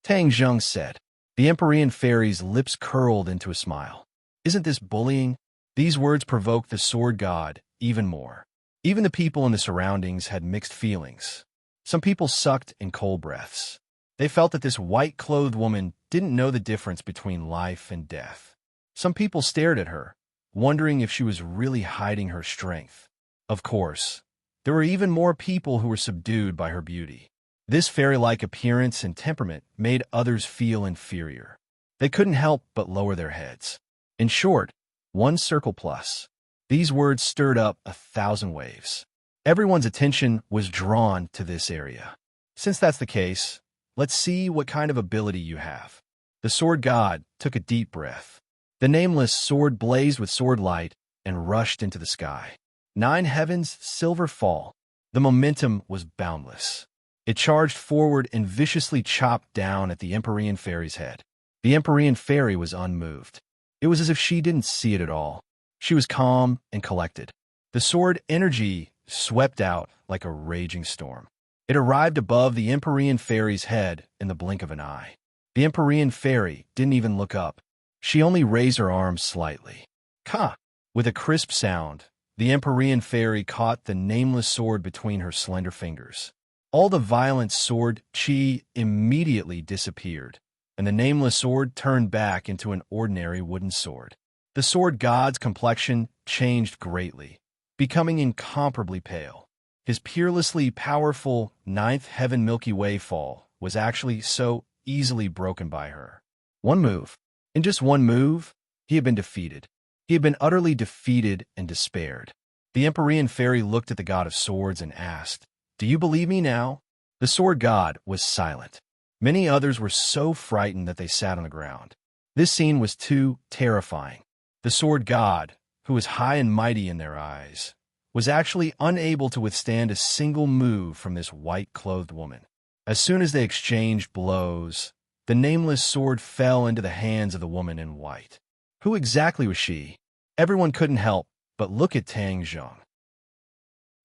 Tang Zheng said. The Empyrean fairy's lips curled into a smile. Isn't this bullying? These words provoked the sword god even more. Even the people in the surroundings had mixed feelings. Some people sucked in cold breaths. They felt that this white-clothed woman didn't know the difference between life and death. Some people stared at her, wondering if she was really hiding her strength. Of course, there were even more people who were subdued by her beauty. This fairy-like appearance and temperament made others feel inferior. They couldn't help but lower their heads. In short, one circle plus. These words stirred up 1,000 waves. Everyone's attention was drawn to this area. Since that's the case, let's see what kind of ability you have. The sword god took a deep breath. The nameless sword blazed with sword light and rushed into the sky. 9 heavens, silver fall. The momentum was boundless. It charged forward and viciously chopped down at the Empyrean fairy's head. The Empyrean fairy was unmoved. It was as if she didn't see it at all. She was calm and collected. The sword energy swept out like a raging storm. It arrived above the Empyrean fairy's head in the blink of an eye. The Empyrean fairy didn't even look up. She only raised her arms slightly. Ka! With a crisp sound, the Empyrean fairy caught the nameless sword between her slender fingers. All the violent sword chi immediately disappeared, and the nameless sword turned back into an ordinary wooden sword. The sword god's complexion changed greatly, becoming incomparably pale. His peerlessly powerful 9th heaven Milky Way fall was actually so easily broken by her. One move. In just one move, he had been defeated. He had been utterly defeated and despaired. The Empyrean fairy looked at the god of swords and asked, "Do you believe me now?" The sword god was silent. Many others were so frightened that they sat on the ground. This scene was too terrifying. The sword god, who was high and mighty in their eyes, was actually unable to withstand a single move from this white-clothed woman. As soon as they exchanged blows, the nameless sword fell into the hands of the woman in white. Who exactly was she? Everyone couldn't help but look at Tang Zheng.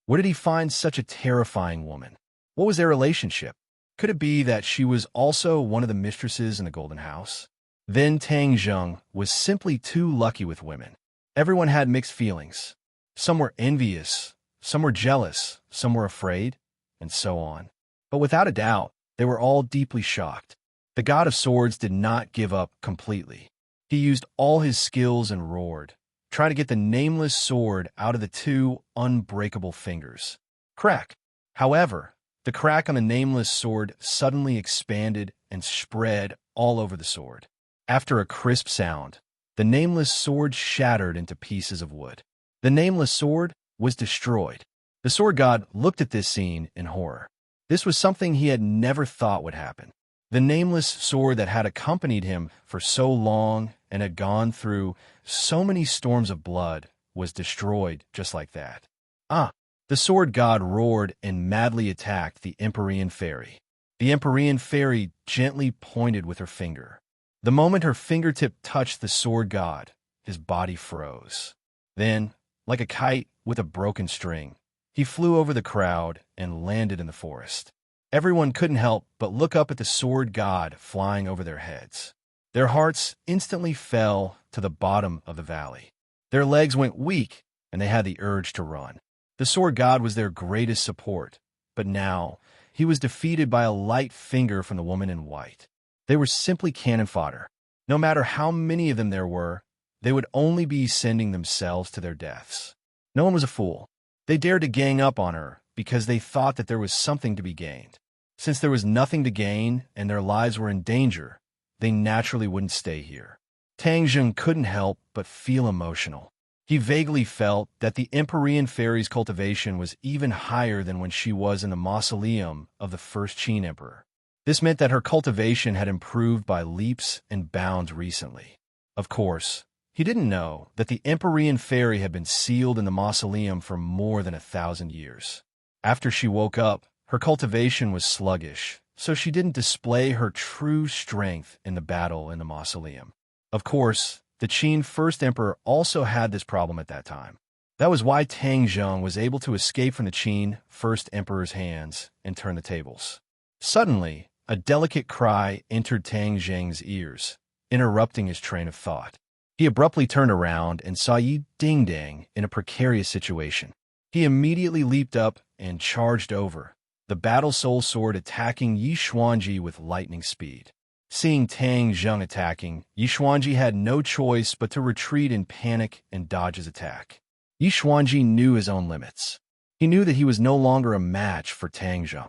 Where did he find such a terrifying woman? What was their relationship? Could it be that she was also one of the mistresses in the Golden House? Then Tang Zheng was simply too lucky with women. Everyone had mixed feelings. Some were envious, some were jealous, some were afraid, and so on. But without a doubt, they were all deeply shocked. The god of swords did not give up completely. He used all his skills and roared, trying to get the nameless sword out of the 2 unbreakable fingers. Crack! However, the crack on the nameless sword suddenly expanded and spread all over the sword. After a crisp sound, the nameless sword shattered into pieces of wood. The nameless sword was destroyed. The sword god looked at this scene in horror. This was something he had never thought would happen. The nameless sword that had accompanied him for so long and had gone through so many storms of blood was destroyed just like that. The sword god roared and madly attacked the Empyrean fairy. The Empyrean fairy gently pointed with her finger. The moment her fingertip touched the sword god, his body froze. Then, like a kite with a broken string, he flew over the crowd and landed in the forest. Everyone couldn't help but look up at the sword god flying over their heads. Their hearts instantly fell to the bottom of the valley. Their legs went weak, and they had the urge to run. The sword god was their greatest support, but now he was defeated by a light finger from the woman in white. They were simply cannon fodder. No matter how many of them there were, they would only be sending themselves to their deaths. No one was a fool. They dared to gang up on her because they thought that there was something to be gained. Since there was nothing to gain and their lives were in danger, they naturally wouldn't stay here. Tang Zheng couldn't help but feel emotional. He vaguely felt that the Empyrean fairy's cultivation was even higher than when she was in the mausoleum of the first Qin emperor. This meant that her cultivation had improved by leaps and bounds recently. Of course, he didn't know that the Empyrean fairy had been sealed in the mausoleum for more than 1,000 years. After she woke up, her cultivation was sluggish, so she didn't display her true strength in the battle in the mausoleum. Of course, the Qin first emperor also had this problem at that time. That was why Tang Zheng was able to escape from the Qin first emperor's hands and turn the tables. Suddenly, a delicate cry entered Tang Zheng's ears, interrupting his train of thought. He abruptly turned around and saw Yi Dingdang in a precarious situation. He immediately leaped up and charged over, the battle soul sword attacking Yi Xuanji with lightning speed. Seeing Tang Zheng attacking, Yi Xuanji had no choice but to retreat in panic and dodge his attack. Yi Xuanji knew his own limits. He knew that he was no longer a match for Tang Zheng.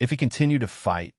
If he continued to fight,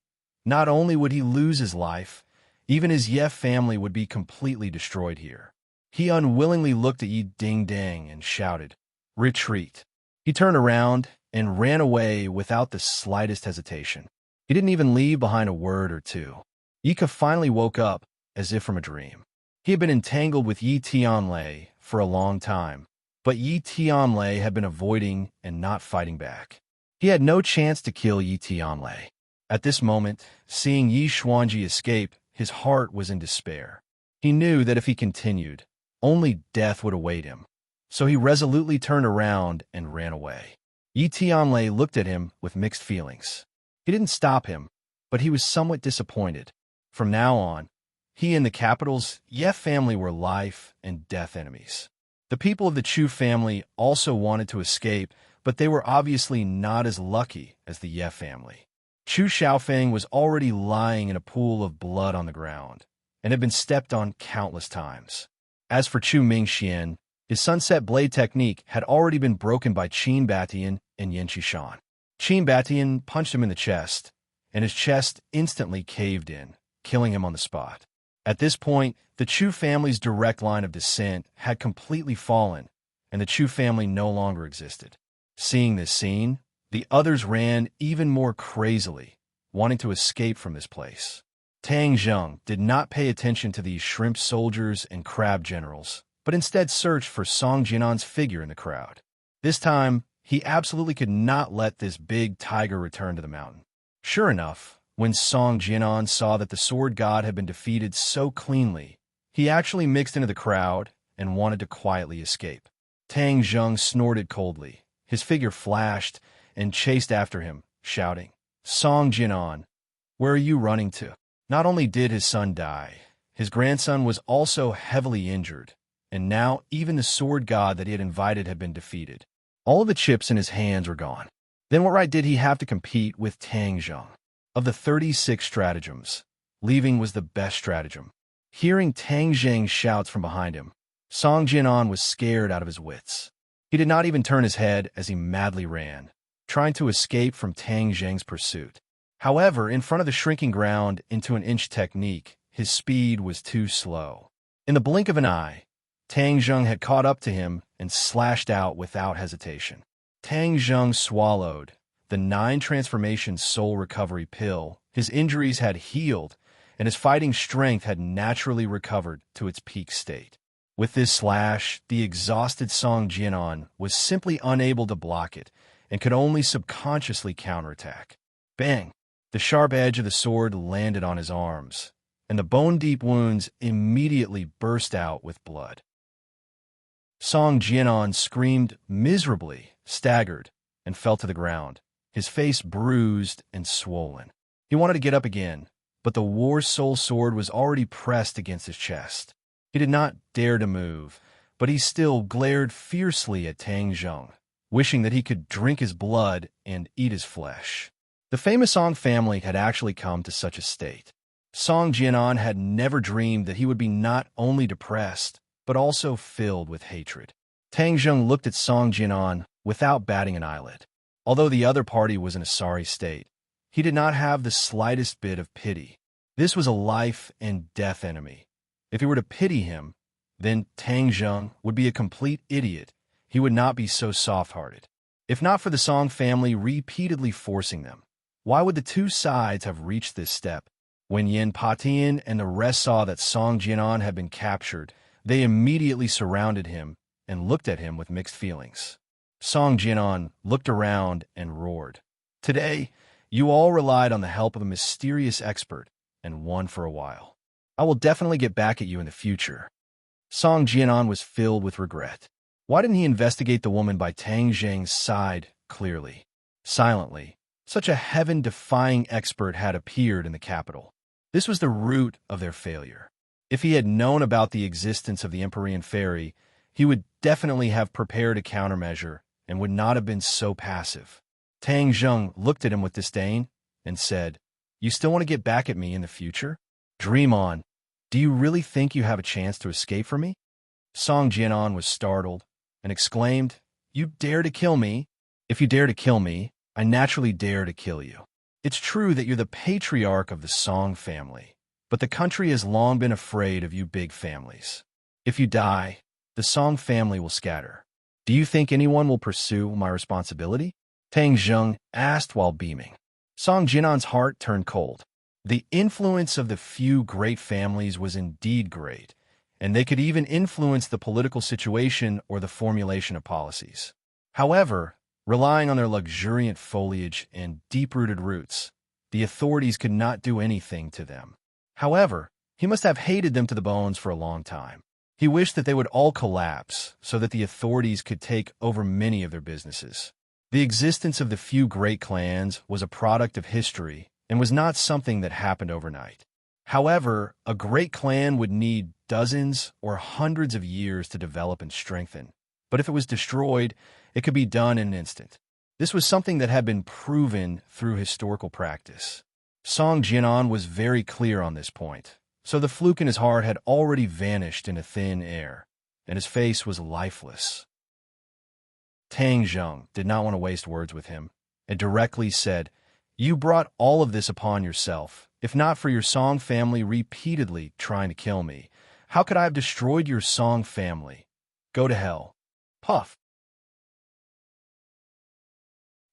not only would he lose his life, even his Yef family would be completely destroyed here. He unwillingly looked at Yi Ding Dang and shouted, "Retreat." He turned around and ran away without the slightest hesitation. He didn't even leave behind a word or two. Yika finally woke up as if from a dream. He had been entangled with Yi Tianlei for a long time, but Yi Tianlei had been avoiding and not fighting back. He had no chance to kill Yi Tianlei. At this moment, seeing Yi Xuanji escape, his heart was in despair. He knew that if he continued, only death would await him. So he resolutely turned around and ran away. Yi Tianlei looked at him with mixed feelings. He didn't stop him, but he was somewhat disappointed. From now on, he and the capital's Yef family were life and death enemies. The people of the Chu family also wanted to escape, but they were obviously not as lucky as the Yef family. Chu Xiaofeng was already lying in a pool of blood on the ground, and had been stepped on countless times. As for Chu Mingxian, his sunset blade technique had already been broken by Qin Batian and Yin Qishan. Qin Batian punched him in the chest, and his chest instantly caved in, killing him on the spot. At this point, the Chu family's direct line of descent had completely fallen, and the Chu family no longer existed. Seeing this scene, the others ran even more crazily, wanting to escape from this place. Tang Zheng did not pay attention to these shrimp soldiers and crab generals, but instead searched for Song Jianan's figure in the crowd. This time, he absolutely could not let this big tiger return to the mountain. Sure enough, when Song Jianan saw that the sword god had been defeated so cleanly, he actually mixed into the crowd and wanted to quietly escape. Tang Zheng snorted coldly. His figure flashed and chased after him, shouting, "Song Jianan, where are you running to?" Not only did his son die, his grandson was also heavily injured, and now even the sword god that he had invited had been defeated. All of the chips in his hands were gone. Then what right did he have to compete with Tang Zheng? Of the 36 stratagems, leaving was the best stratagem. Hearing Tang Zheng's shouts from behind him, Song Jianan was scared out of his wits. He did not even turn his head as he madly ran, trying to escape from Tang Zheng's pursuit. However, in front of the shrinking ground into an inch technique, his speed was too slow. In the blink of an eye, Tang Zheng had caught up to him and slashed out without hesitation. Tang Zheng swallowed the 9 transformation soul recovery pill. His injuries had healed, and his fighting strength had naturally recovered to its peak state. With this slash, the exhausted Song Jianan was simply unable to block it and could only subconsciously counterattack. Bang! The sharp edge of the sword landed on his arms, and the bone-deep wounds immediately burst out with blood. Song Jianan screamed miserably, staggered, and fell to the ground, his face bruised and swollen. He wanted to get up again, but the war soul sword was already pressed against his chest. He did not dare to move, but he still glared fiercely at Tang Zheng, wishing that he could drink his blood and eat his flesh. The famous Song family had actually come to such a state. Song Jianan had never dreamed that he would be not only depressed, but also filled with hatred. Tang Zheng looked at Song Jianan without batting an eyelid. Although the other party was in a sorry state, he did not have the slightest bit of pity. This was a life and death enemy. If he were to pity him, then Tang Zheng would be a complete idiot. He would not be so soft-hearted. If not for the Song family repeatedly forcing them, why would the two sides have reached this step? When Yin Patian and the rest saw that Song Jianan had been captured, they immediately surrounded him and looked at him with mixed feelings. Song Jianan looked around and roared, "Today, you all relied on the help of a mysterious expert and won for a while. I will definitely get back at you in the future." Song Jianan was filled with regret. Why didn't he investigate the woman by Tang Zheng's side clearly? Silently, such a heaven-defying expert had appeared in the capital. This was the root of their failure. If he had known about the existence of the Empyrean Fairy, he would definitely have prepared a countermeasure and would not have been so passive. Tang Zheng looked at him with disdain and said, "You still want to get back at me in the future? Dream on. Do you really think you have a chance to escape from me?" Song Jianan was startled and exclaimed, "You dare to kill me? If you dare to kill me, I naturally dare to kill you." It's true that you're the patriarch of the Song family, but the country has long been afraid of you big families. If you die, the Song family will scatter. Do you think anyone will pursue my responsibility? Tang Zheng asked while beaming. Song Jianan's heart turned cold. The influence of the few great families was indeed great, and they could even influence the political situation or the formulation of policies. However, relying on their luxuriant foliage and deep-rooted roots, the authorities could not do anything to them. However, he must have hated them to the bones for a long time. He wished that they would all collapse so that the authorities could take over many of their businesses. The existence of the few great clans was a product of history and was not something that happened overnight. However, a great clan would need dozens or hundreds of years to develop and strengthen. But if it was destroyed, it could be done in an instant. This was something that had been proven through historical practice. Song Jianan was very clear on this point, so the fluke in his heart had already vanished into thin air, and his face was lifeless. Tang Zheng did not want to waste words with him, and directly said, "You brought all of this upon yourself. If not for your Song family repeatedly trying to kill me, how could I have destroyed your Song family? Go to hell." Puff.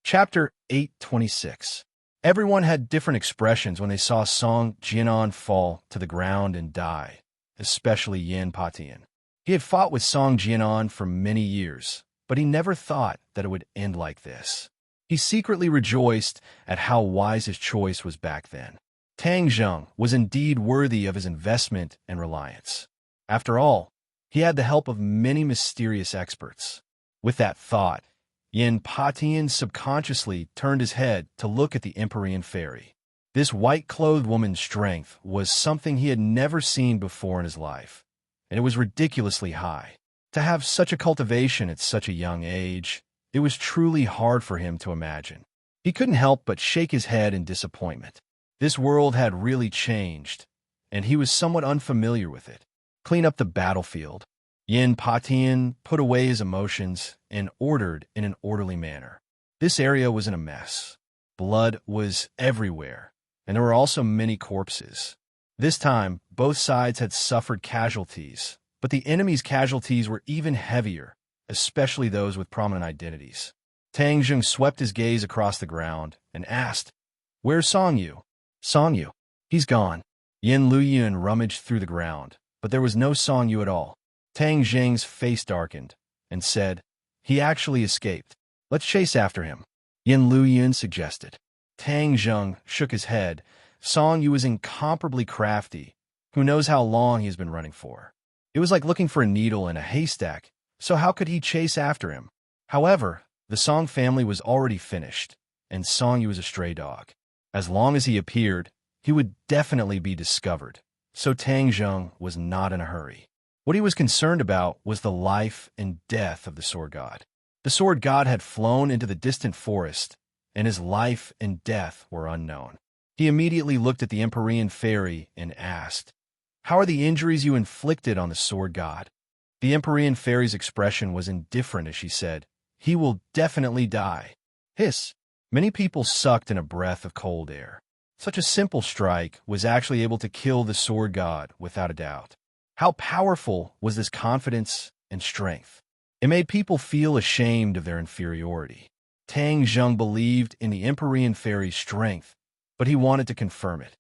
Chapter 826. Everyone had different expressions when they saw Song Jianan fall to the ground and die, especially Yin Patian. He had fought with Song Jianan for many years, but he never thought that it would end like this. He secretly rejoiced at how wise his choice was back then. Tang Zheng was indeed worthy of his investment and reliance. After all, he had the help of many mysterious experts. With that thought, Yin Patian subconsciously turned his head to look at the Empyrean fairy. This white-clothed woman's strength was something he had never seen before in his life, and it was ridiculously high. To have such a cultivation at such a young age, it was truly hard for him to imagine. He couldn't help but shake his head in disappointment. This world had really changed, and he was somewhat unfamiliar with it. Clean up the battlefield. Yin Patian put away his emotions and ordered in an orderly manner. This area was in a mess. Blood was everywhere, and there were also many corpses. This time, both sides had suffered casualties, but the enemy's casualties were even heavier, especially those with prominent identities. Tang Zheng swept his gaze across the ground and asked, "Where's Song Yu?" "Song Yu? He's gone." Yin Luyun rummaged through the ground, but there was no Song Yu at all. Tang Zheng's face darkened and said, "He actually escaped. Let's chase after him," Yin Luyun suggested. Tang Zheng shook his head. Song Yu was incomparably crafty. Who knows how long he has been running for? It was like looking for a needle in a haystack, so how could he chase after him? However, the Song family was already finished, and Song Yu was a stray dog. As long as he appeared, he would definitely be discovered, so Tang Zheng was not in a hurry. What he was concerned about was the life and death of the sword god. The sword god had flown into the distant forest, and his life and death were unknown. He immediately looked at the Empyrean fairy and asked, "How are the injuries you inflicted on the sword god?" The Empyrean fairy's expression was indifferent as she said, "He will definitely die." Hiss! Many people sucked in a breath of cold air. Such a simple strike was actually able to kill the sword god without a doubt. How powerful was this confidence and strength? It made people feel ashamed of their inferiority. Tang Zheng believed in the Empyrean fairy's strength, but he wanted to confirm it.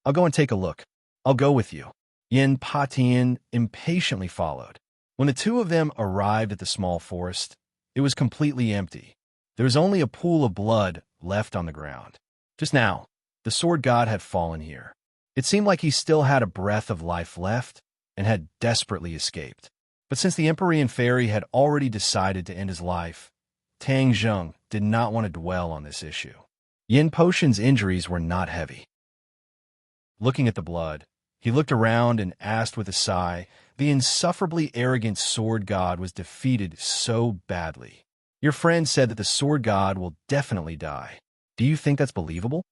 "I'll go and take a look. I'll go with you." Yin Patian impatiently followed. When the two of them arrived at the small forest, it was completely empty. There was only a pool of blood left on the ground. Just now, the sword god had fallen here. It seemed like he still had a breath of life left and had desperately escaped. But since the Empyrean fairy had already decided to end his life, Tang Zheng did not want to dwell on this issue. Yin Potion's injuries were not heavy. Looking at the blood, he looked around and asked with a sigh, the insufferably arrogant sword god was defeated so badly. "Your friend said that the sword god will definitely die. Do you think that's believable?"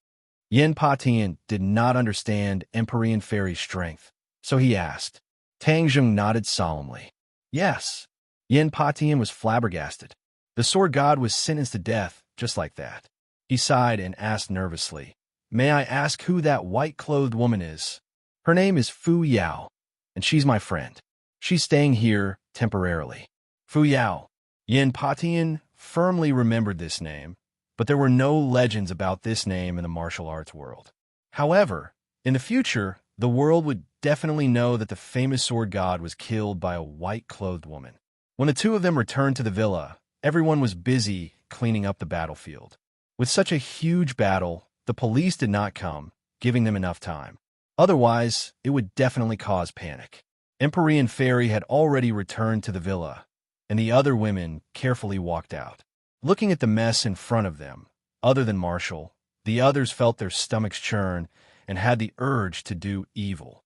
Yin Patian did not understand Empyrean fairy's strength, so he asked. Tang Zheng nodded solemnly. Yes. Yin Patian was flabbergasted. The sword god was sentenced to death just like that. He sighed and asked nervously, "May I ask who that white-clothed woman is?" "Her name is Fu Yao, and she's my friend. She's staying here temporarily." Fu Yao. Yin Patian firmly remembered this name, but there were no legends about this name in the martial arts world. However, in the future, the world would definitely know that the famous sword god was killed by a white-clothed woman. When the two of them returned to the villa, everyone was busy cleaning up the battlefield. With such a huge battle, the police did not come, giving them enough time. Otherwise, it would definitely cause panic. Empyrean Fairy had already returned to the villa, and the other women carefully walked out. Looking at the mess in front of them, other than Marshall, the others felt their stomachs churn and had the urge to do evil.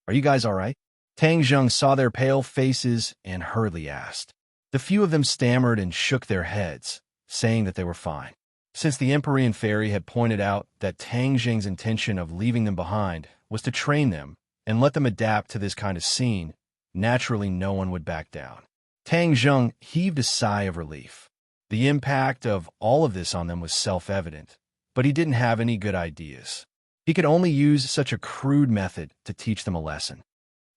"Are you guys all right?" Tang Zheng saw their pale faces and hurriedly asked. The few of them stammered and shook their heads, saying that they were fine. Since the Empyrean Fairy had pointed out that Tang Zheng's intention of leaving them behind was to train them and let them adapt to this kind of scene, naturally no one would back down. Tang Zheng heaved a sigh of relief. The impact of all of this on them was self-evident, but he didn't have any good ideas. He could only use such a crude method to teach them a lesson.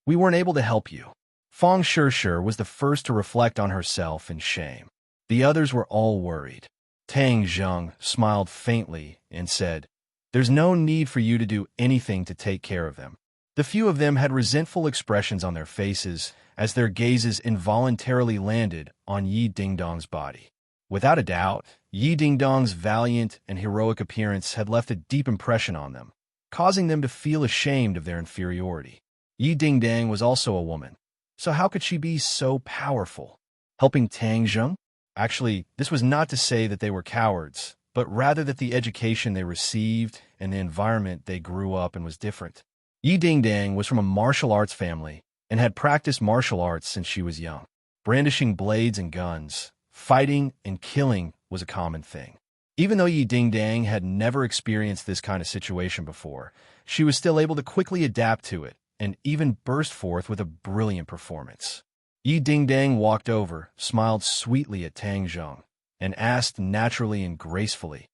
"We weren't able to help you." Feng Shishir was the first to reflect on herself in shame. The others were all worried. Tang Zheng smiled faintly and said, "There's no need for you to do anything to take care of them." The few of them had resentful expressions on their faces as their gazes involuntarily landed on Yi Dingdong's body. Without a doubt, Yi Dingdong's valiant and heroic appearance had left a deep impression on them, causing them to feel ashamed of their inferiority. Yi Dingdang was also a woman, so how could she be so powerful? Helping Tang Zheng? Actually, this was not to say that they were cowards, but rather that the education they received and the environment they grew up in was different. Yi Dingdang was from a martial arts family and had practiced martial arts since she was young. Brandishing blades and guns, fighting and killing was a common thing. Even though Yi Dingdang had never experienced this kind of situation before, she was still able to quickly adapt to it and even burst forth with a brilliant performance. Yi Dingdang walked over, smiled sweetly at Tang Zheng, and asked naturally and gracefully,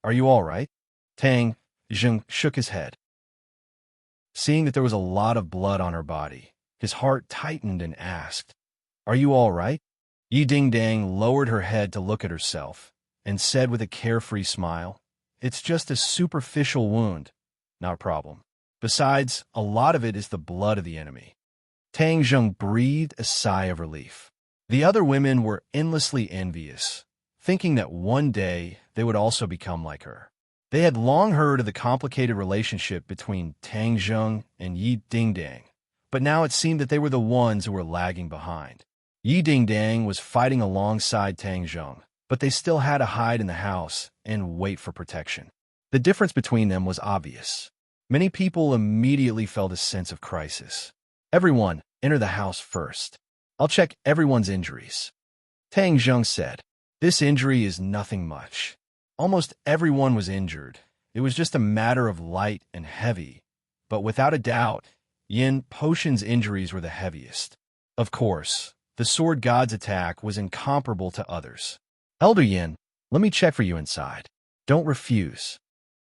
"Are you all right?" Tang Zheng shook his head. Seeing that there was a lot of blood on her body, his heart tightened and asked, "Are you all right?" Yi Dingdang lowered her head to look at herself and said with a carefree smile, "It's just a superficial wound, not a problem. Besides, a lot of it is the blood of the enemy." Tang Zheng breathed a sigh of relief. The other women were endlessly envious, thinking that one day they would also become like her. They had long heard of the complicated relationship between Tang Zheng and Yi Dingdang, but now it seemed that they were the ones who were lagging behind. Yi Dingdang was fighting alongside Tang Zheng, but they still had to hide in the house and wait for protection. The difference between them was obvious. Many people immediately felt a sense of crisis. "Everyone, enter the house first. I'll check everyone's injuries," Tang Zheng said. "This injury is nothing much. Almost everyone was injured. It was just a matter of light and heavy. But without a doubt, Yin Potion's injuries were the heaviest. Of course, the sword god's attack was incomparable to others. Elder Yin, let me check for you inside. Don't refuse,"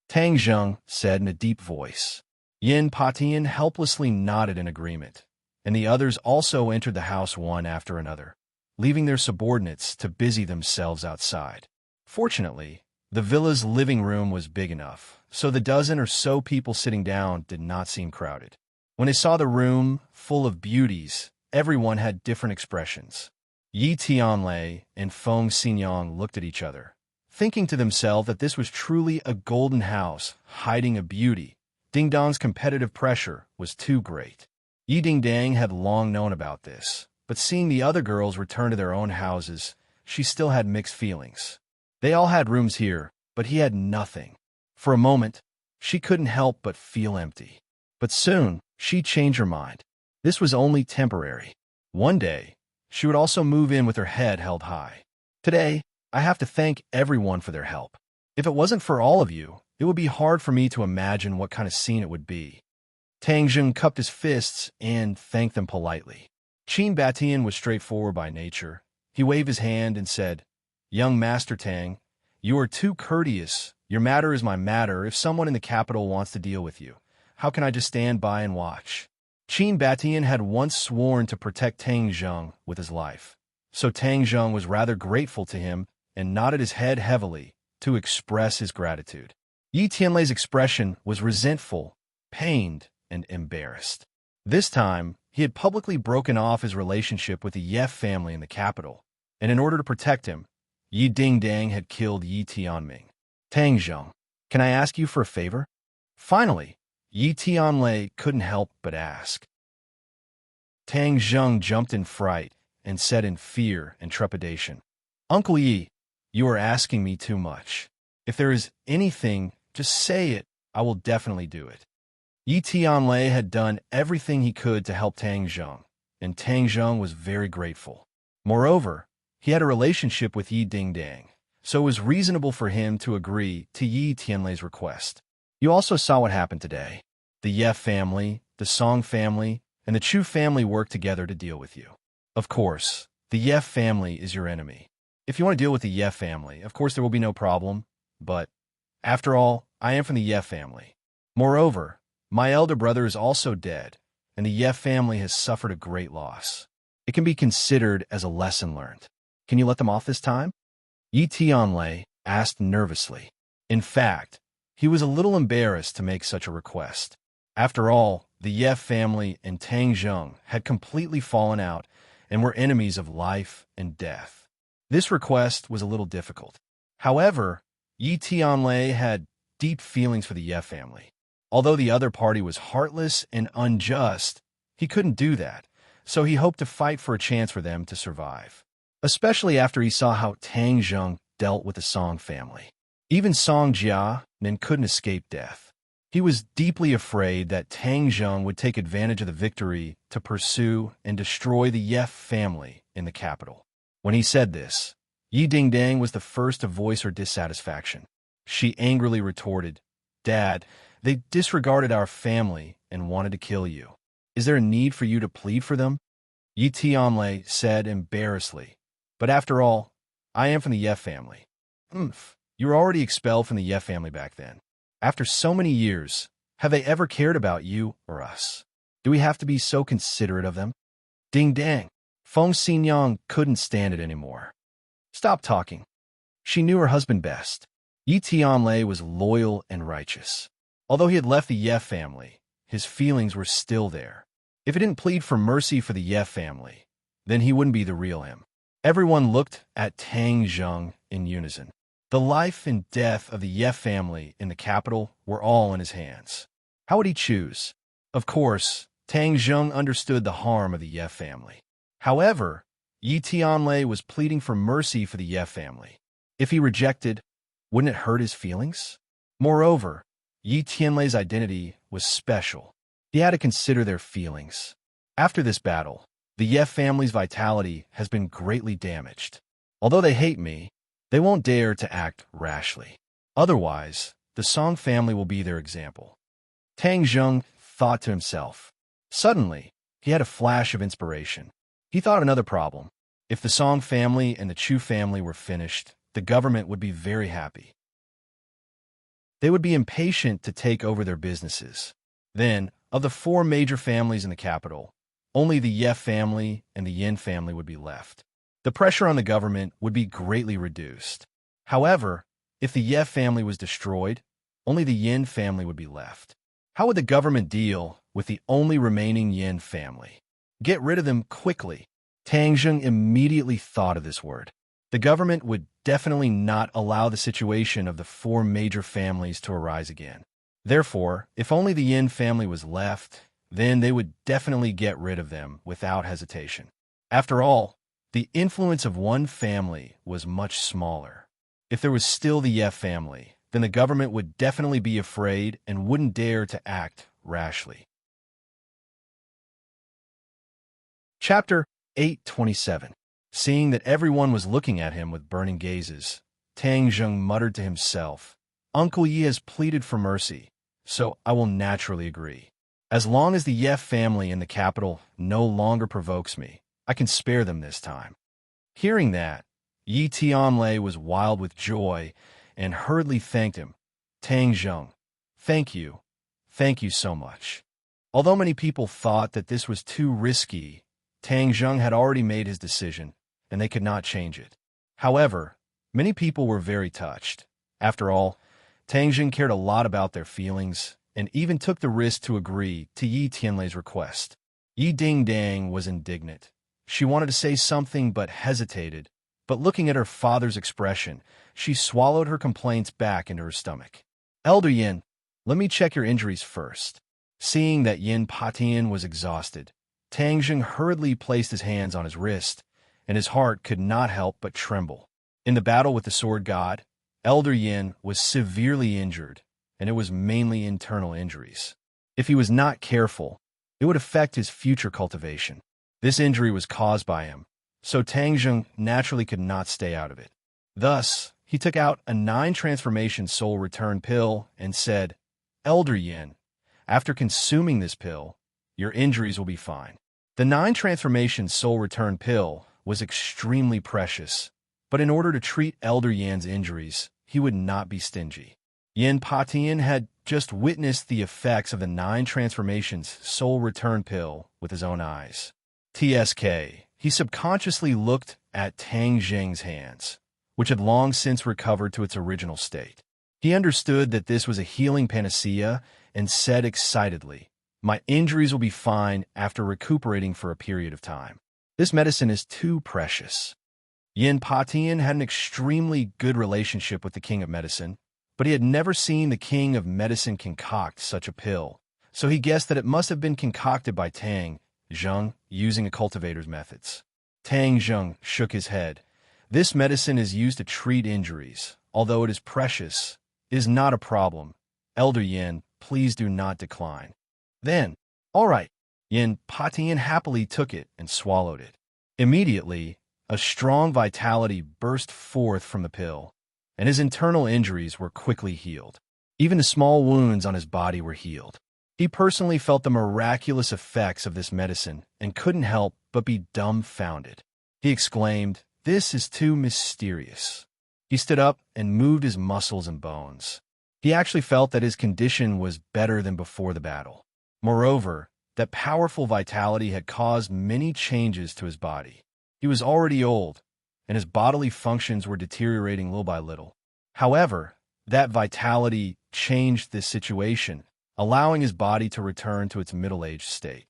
Tang Zheng said in a deep voice. Yin Patian helplessly nodded in agreement, and the others also entered the house one after another, leaving their subordinates to busy themselves outside. Fortunately, the villa's living room was big enough, so the dozen or so people sitting down did not seem crowded. When they saw the room full of beauties, everyone had different expressions. Yi Tianlei and Feng Xinyang looked at each other, thinking to themselves that this was truly a golden house hiding a beauty. Dingdong's competitive pressure was too great. Yi Dingdang had long known about this, but seeing the other girls return to their own houses, she still had mixed feelings. They all had rooms here, but he had nothing. For a moment, she couldn't help but feel empty. But soon, she changed her mind. This was only temporary. One day, she would also move in with her head held high. "Today, I have to thank everyone for their help. If it wasn't for all of you, it would be hard for me to imagine what kind of scene it would be." Tang Zheng cupped his fists and thanked them politely. Qin Batian was straightforward by nature. He waved his hand and said, "Young Master Tang, You are too courteous. Your matter is my matter. If someone in the capital wants to deal with you, how can I just stand by and watch? Qin Batian had once sworn to protect Tang Zheng with his life, so Tang Zheng was rather grateful to him and nodded his head heavily to express his gratitude. Yi Tianlei's expression was resentful, pained, and embarrassed. This time, he had publicly broken off his relationship with the Ye family in the capital, and in order to protect him, Yi Dingdang had killed Yi Tianming. Tang Zheng, can I ask you for a favor? Finally, Yi Tianlei couldn't help but ask. Tang Zheng jumped in fright and said in fear and trepidation, Uncle Yi, you are asking me too much. If there is anything, just say it. I will definitely do it. Yi Tianlei had done everything he could to help Tang Zheng, and Tang Zheng was very grateful. Moreover, he had a relationship with Yi Dingdang, so it was reasonable for him to agree to Yi Tianlei's request. You also saw what happened today. The Ye family, the Song family, and the Chu family worked together to deal with you. Of course, the Ye family is your enemy. If you want to deal with the Ye family, of course there will be no problem, but, after all, I am from the Ye family. Moreover, my elder brother is also dead, and the Ye family has suffered a great loss. It can be considered as a lesson learned. Can you let them off this time? Yi Tianlei asked nervously. In fact, he was a little embarrassed to make such a request. After all, the Ye family and Tang Zheng had completely fallen out and were enemies of life and death. This request was a little difficult. However, Yi Tianlei had deep feelings for the Ye family. Although the other party was heartless and unjust, he couldn't do that, so he hoped to fight for a chance for them to survive. Especially after he saw how Tang Zheng dealt with the Song family. Even Song Jianan couldn't escape death. He was deeply afraid that Tang Zheng would take advantage of the victory to pursue and destroy the Ye family in the capital. When he said this, Yi Dingdang was the first to voice her dissatisfaction. She angrily retorted, Dad, they disregarded our family and wanted to kill you. Is there a need for you to plead for them? Yi Tianlei said embarrassedly, but after all, I am from the Ye family. You were already expelled from the Ye family back then. After so many years, have they ever cared about you or us? Do we have to be so considerate of them? Ding dang. Feng Xinyang couldn't stand it anymore. Stop talking. She knew her husband best. Yi Tianlei was loyal and righteous. Although he had left the Ye family, his feelings were still there. If he didn't plead for mercy for the Ye family, then he wouldn't be the real him. Everyone looked at Tang Zheng in unison. The life and death of the Ye family in the capital were all in his hands. How would he choose? Of course, Tang Zheng understood the harm of the Ye family. However, Yi Tianlei was pleading for mercy for the Ye family. If he rejected, wouldn't it hurt his feelings? Moreover, Yi Tianlei's identity was special. He had to consider their feelings. After this battle, the Ye family's vitality has been greatly damaged. Although they hate me, they won't dare to act rashly. Otherwise, the Song family will be their example. Tang Zheng thought to himself. Suddenly, he had a flash of inspiration. He thought of another problem. If the Song family and the Chu family were finished, the government would be very happy. They would be impatient to take over their businesses. Then, of the 4 major families in the capital, only the Ye family and the Yin family would be left. The pressure on the government would be greatly reduced. However, if the Ye family was destroyed, only the Yin family would be left. How would the government deal with the only remaining Yin family? Get rid of them quickly. Tang Zheng immediately thought of this word. The government would definitely not allow the situation of the 4 major families to arise again. Therefore, if only the Yin family was left, then they would definitely get rid of them without hesitation. After all, the influence of one family was much smaller. If there was still the Ye family, then the government would definitely be afraid and wouldn't dare to act rashly. Chapter 8:27. Seeing that everyone was looking at him with burning gazes, Tang Zheng muttered to himself, Uncle Yi has pleaded for mercy, so I will naturally agree. As long as the Ye family in the capital no longer provokes me, I can spare them this time. Hearing that, Yi Tianlei was wild with joy and hurriedly thanked him. Tang Zheng, thank you. Thank you so much. Although many people thought that this was too risky, Tang Zheng had already made his decision, and they could not change it. However, many people were very touched. After all, Tang Zheng cared a lot about their feelings, and even took the risk to agree to Yi Tianlei's request. Yi Dingdang was indignant. She wanted to say something but hesitated, but looking at her father's expression, she swallowed her complaints back into her stomach. Elder Yin, let me check your injuries first. Seeing that Yin Patian was exhausted, Tang Zheng hurriedly placed his hands on his wrist, and his heart could not help but tremble. In the battle with the sword god, Elder Yin was severely injured, and it was mainly internal injuries. If he was not careful, it would affect his future cultivation. This injury was caused by him, so Tang Zheng naturally could not stay out of it. Thus, he took out a 9-transformation soul return pill and said, Elder Yin, after consuming this pill, your injuries will be fine. The 9-transformation soul return pill was extremely precious, but in order to treat Elder Yan's injuries, he would not be stingy. Yin Patian had just witnessed the effects of the 9 transformations soul return pill with his own eyes. TSK, he subconsciously looked at Tang Zheng's hands, which had long since recovered to its original state. He understood that this was a healing panacea and said excitedly, my injuries will be fine after recuperating for a period of time. This medicine is too precious. Yin Patian had an extremely good relationship with the King of Medicine, but he had never seen the King of Medicine concoct such a pill, so he guessed that it must have been concocted by Tang Zheng using a cultivator's methods. Tang Zheng shook his head. This medicine is used to treat injuries. Although it is precious, it is not a problem. Elder Yin, please do not decline. Then, all right, Yin Patian happily took it and swallowed it. Immediately, a strong vitality burst forth from the pill, and his internal injuries were quickly healed. Even the small wounds on his body were healed. He personally felt the miraculous effects of this medicine and couldn't help but be dumbfounded. He exclaimed, this is too mysterious. He stood up and moved his muscles and bones. He actually felt that his condition was better than before the battle. Moreover, that powerful vitality had caused many changes to his body. He was already old, and his bodily functions were deteriorating little by little. However, that vitality changed this situation, allowing his body to return to its middle-aged state.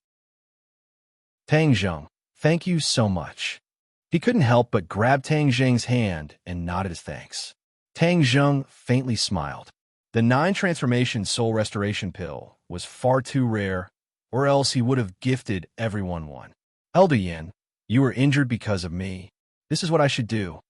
Tang Zheng, thank you so much. He couldn't help but grab Tang Zheng's hand and nodded his thanks. Tang Zheng faintly smiled. The 9-transformation soul restoration pill was far too rare, or else he would have gifted everyone one. Elder Yin, you were injured because of me. This is what I should do.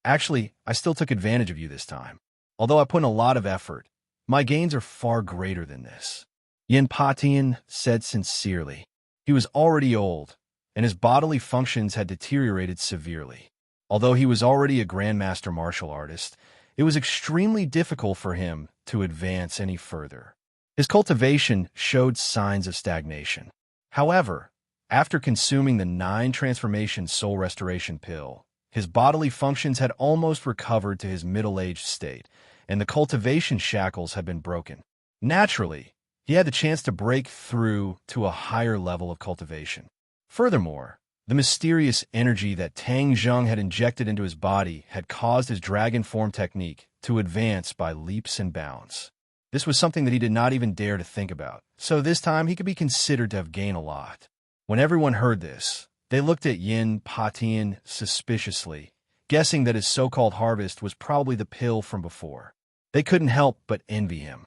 Actually, I still took advantage of you this time. Although I put in a lot of effort, my gains are far greater than this. Yin Patian said sincerely. He was already old, and his bodily functions had deteriorated severely. Although he was already a grandmaster martial artist, it was extremely difficult for him to advance any further. His cultivation showed signs of stagnation. However, after consuming the 9-transformation soul restoration pill, his bodily functions had almost recovered to his middle-aged state, and the cultivation shackles had been broken. Naturally, he had the chance to break through to a higher level of cultivation. Furthermore, the mysterious energy that Tang Zheng had injected into his body had caused his dragon form technique to advance by leaps and bounds. This was something that he did not even dare to think about, so this time he could be considered to have gained a lot. When everyone heard this, they looked at Yin Patian suspiciously, guessing that his so-called harvest was probably the pill from before. They couldn't help but envy him.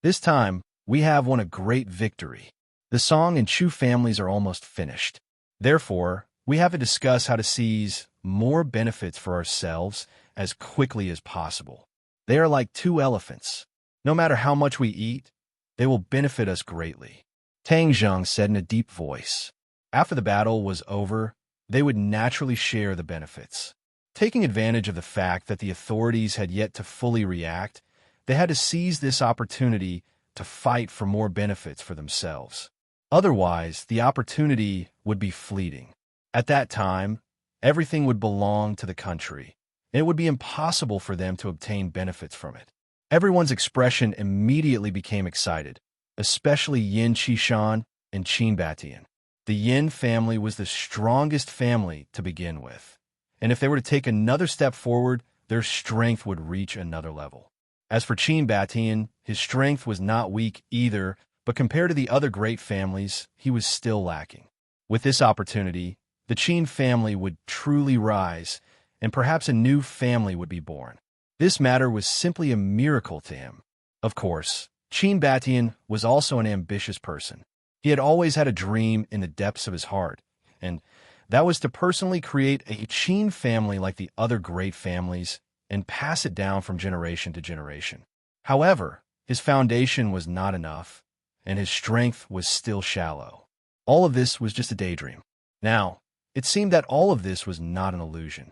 This time, we have won a great victory. The Song and Chu families are almost finished. Therefore, we have to discuss how to seize more benefits for ourselves as quickly as possible. They are like 2 elephants. No matter how much we eat, they will benefit us greatly. Tang Zheng said in a deep voice. After the battle was over, they would naturally share the benefits. Taking advantage of the fact that the authorities had yet to fully react, they had to seize this opportunity to fight for more benefits for themselves. Otherwise, the opportunity would be fleeting. At that time, everything would belong to the country, and it would be impossible for them to obtain benefits from it. Everyone's expression immediately became excited, especially Yin Qishan and Qin Batian. The Yin family was the strongest family to begin with, and if they were to take another step forward, their strength would reach another level. As for Qin Batian, his strength was not weak either, but compared to the other great families, he was still lacking. With this opportunity, the Qin family would truly rise, and perhaps a new family would be born. This matter was simply a miracle to him. Of course, Qin Batian was also an ambitious person. He had always had a dream in the depths of his heart, and that was to personally create a Qin family like the other great families and pass it down from generation to generation. However, his foundation was not enough, and his strength was still shallow. All of this was just a daydream. Now, it seemed that all of this was not an illusion.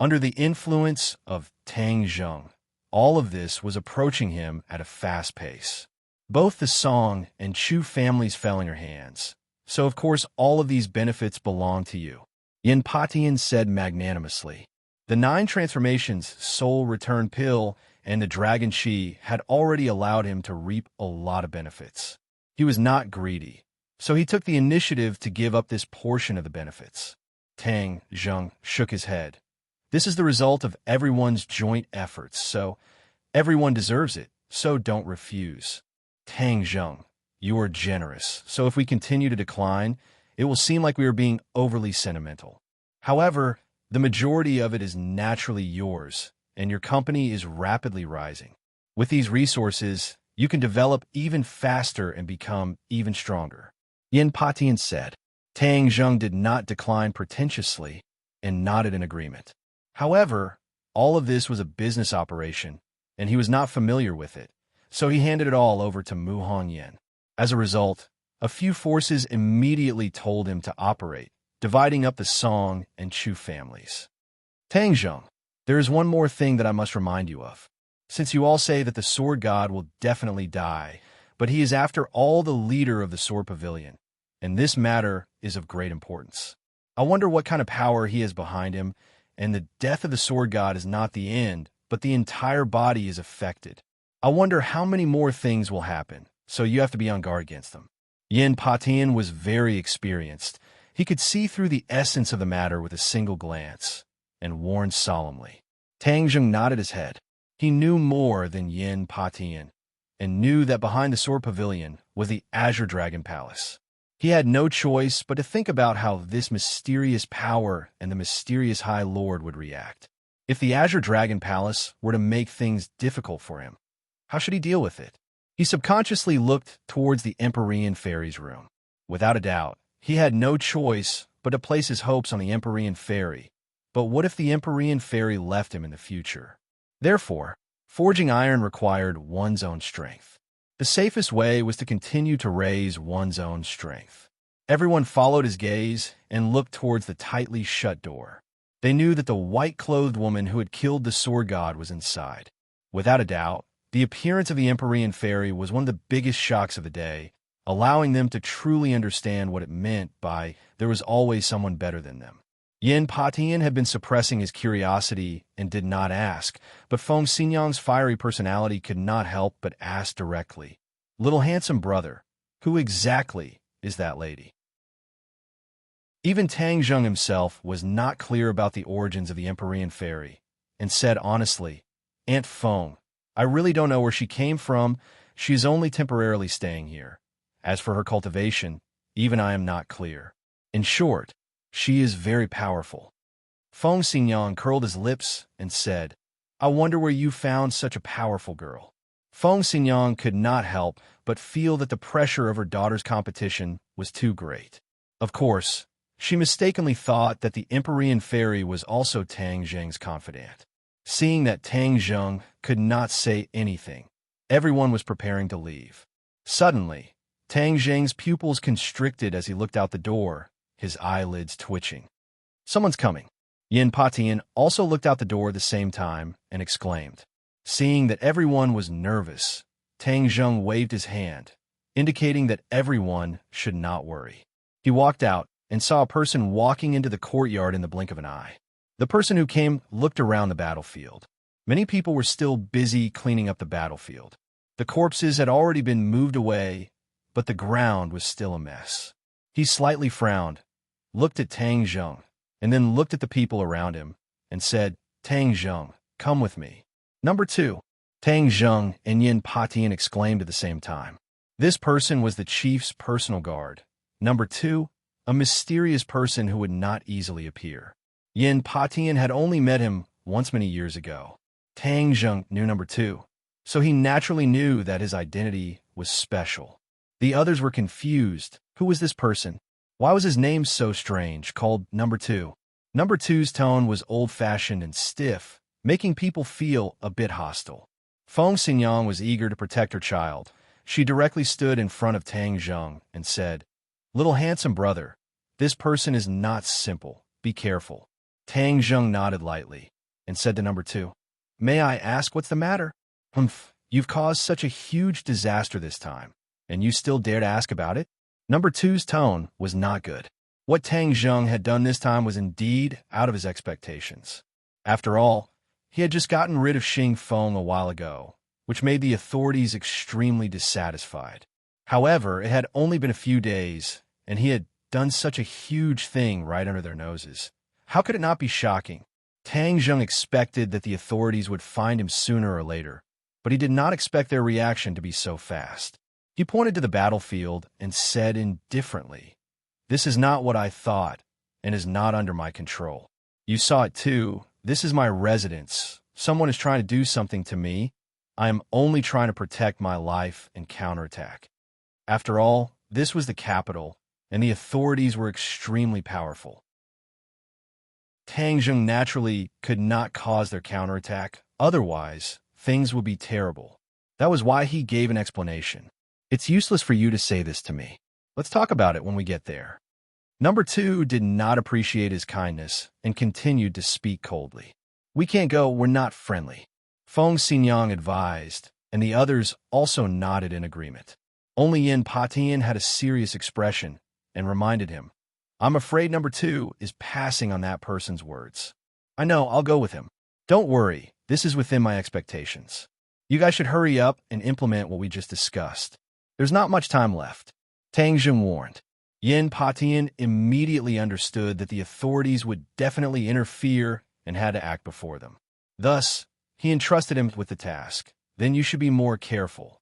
Under the influence of Tang Zheng, all of this was approaching him at a fast pace. Both the Song and Chu families fell in your hands, so of course all of these benefits belong to you. Yin Patian said magnanimously. The 9 transformations, Soul Return Pill, and the Dragon Chi had already allowed him to reap a lot of benefits. He was not greedy, so he took the initiative to give up this portion of the benefits. Tang Zheng shook his head. This is the result of everyone's joint efforts, so everyone deserves it, so don't refuse. Tang Zheng, you are generous, so if we continue to decline, it will seem like we are being overly sentimental. However, the majority of it is naturally yours, and your company is rapidly rising. With these resources, you can develop even faster and become even stronger. Yin Patian said. Tang Zheng did not decline pretentiously and nodded in agreement. However, all of this was a business operation, and he was not familiar with it, so he handed it all over to Mu Hongyan. As a result, a few forces immediately told him to operate, dividing up the Song and Chu families. Tang Zheng, there is one more thing that I must remind you of. Since you all say that the Sword God will definitely die, but he is after all the leader of the Sword Pavilion, and this matter is of great importance. I wonder what kind of power he has behind him, and the death of the Sword God is not the end, but the entire body is affected. I wonder how many more things will happen, so you have to be on guard against them. Yin Patian was very experienced. He could see through the essence of the matter with a single glance, and warned solemnly. Tang Zheng nodded his head. He knew more than Yin Patian, and knew that behind the Sword Pavilion was the Azure Dragon Palace. He had no choice but to think about how this mysterious power and the mysterious High Lord would react. If the Azure Dragon Palace were to make things difficult for him, how should he deal with it? He subconsciously looked towards the Empyrean Fairy's room. Without a doubt, he had no choice but to place his hopes on the Empyrean Fairy. But what if the Empyrean Fairy left him in the future? Therefore, forging iron required one's own strength. The safest way was to continue to raise one's own strength. Everyone followed his gaze and looked towards the tightly shut door. They knew that the white-clothed woman who had killed the Sword God was inside. Without a doubt, the appearance of the Empyrean Fairy was one of the biggest shocks of the day, allowing them to truly understand what it meant by there was always someone better than them. Yin Patian had been suppressing his curiosity and did not ask, but Feng Xinyang's fiery personality could not help but ask directly, "Little handsome brother, who exactly is that lady?" Even Tang Zheng himself was not clear about the origins of the Empyrean Fairy, and said honestly, "Aunt Feng, I really don't know where she came from. She is only temporarily staying here. As for her cultivation, even I am not clear. In short, she is very powerful." Feng Xinyang curled his lips and said, "I wonder where you found such a powerful girl." Feng Xinyang could not help but feel that the pressure of her daughter's competition was too great. Of course, she mistakenly thought that the Empyrean Fairy was also Tang Zheng's confidant. Seeing that Tang Zheng could not say anything, everyone was preparing to leave. Suddenly, Tang Zheng's pupils constricted as he looked out the door, his eyelids twitching. "Someone's coming." Yin Patian also looked out the door at the same time and exclaimed. Seeing that everyone was nervous, Tang Zheng waved his hand, indicating that everyone should not worry. He walked out, and saw a person walking into the courtyard in the blink of an eye. The person who came looked around the battlefield. Many people were still busy cleaning up the battlefield. The corpses had already been moved away, but the ground was still a mess. He slightly frowned, looked at Tang Zheng, and then looked at the people around him and said, "Tang Zheng, come with me." Number 2. Tang Zheng and Yin Patian exclaimed at the same time. This person was the chief's personal guard. Number 2, a mysterious person who would not easily appear. Yin Patian had only met him once many years ago. Tang Zheng knew Number 2, so he naturally knew that his identity was special. The others were confused. Who was this person? Why was his name so strange, called Number 2? Number 2's tone was old-fashioned and stiff, making people feel a bit hostile. Feng Xingyang was eager to protect her child. She directly stood in front of Tang Zheng and said, "Little handsome brother, this person is not simple. Be careful." Tang Zheng nodded lightly and said to Number 2, "May I ask what's the matter?" "Humph, you've caused such a huge disaster this time, and you still dare to ask about it?" Number 2's tone was not good. What Tang Zheng had done this time was indeed out of his expectations. After all, he had just gotten rid of Xing Feng a while ago, which made the authorities extremely dissatisfied. However, it had only been a few days, and he had done such a huge thing right under their noses. How could it not be shocking? Tang Zheng expected that the authorities would find him sooner or later, but he did not expect their reaction to be so fast. He pointed to the battlefield and said indifferently, "This is not what I thought, and is not under my control. You saw it too. This is my residence. Someone is trying to do something to me. I am only trying to protect my life and counterattack." After all, this was the capital, and the authorities were extremely powerful. Tang Zheng naturally could not cause their counterattack, otherwise, things would be terrible. That was why he gave an explanation. "It's useless for you to say this to me. Let's talk about it when we get there." Number 2 did not appreciate his kindness and continued to speak coldly. "We can't go, we're not friendly," Feng Xingyang advised, and the others also nodded in agreement. Only Yin Patian had a serious expression and reminded him, "I'm afraid Number 2 is passing on that person's words." "I know, I'll go with him. Don't worry, this is within my expectations. You guys should hurry up and implement what we just discussed. There's not much time left," Tang Zheng warned. Yin Patian immediately understood that the authorities would definitely interfere and had to act before them. Thus, he entrusted him with the task. "Then you should be more careful."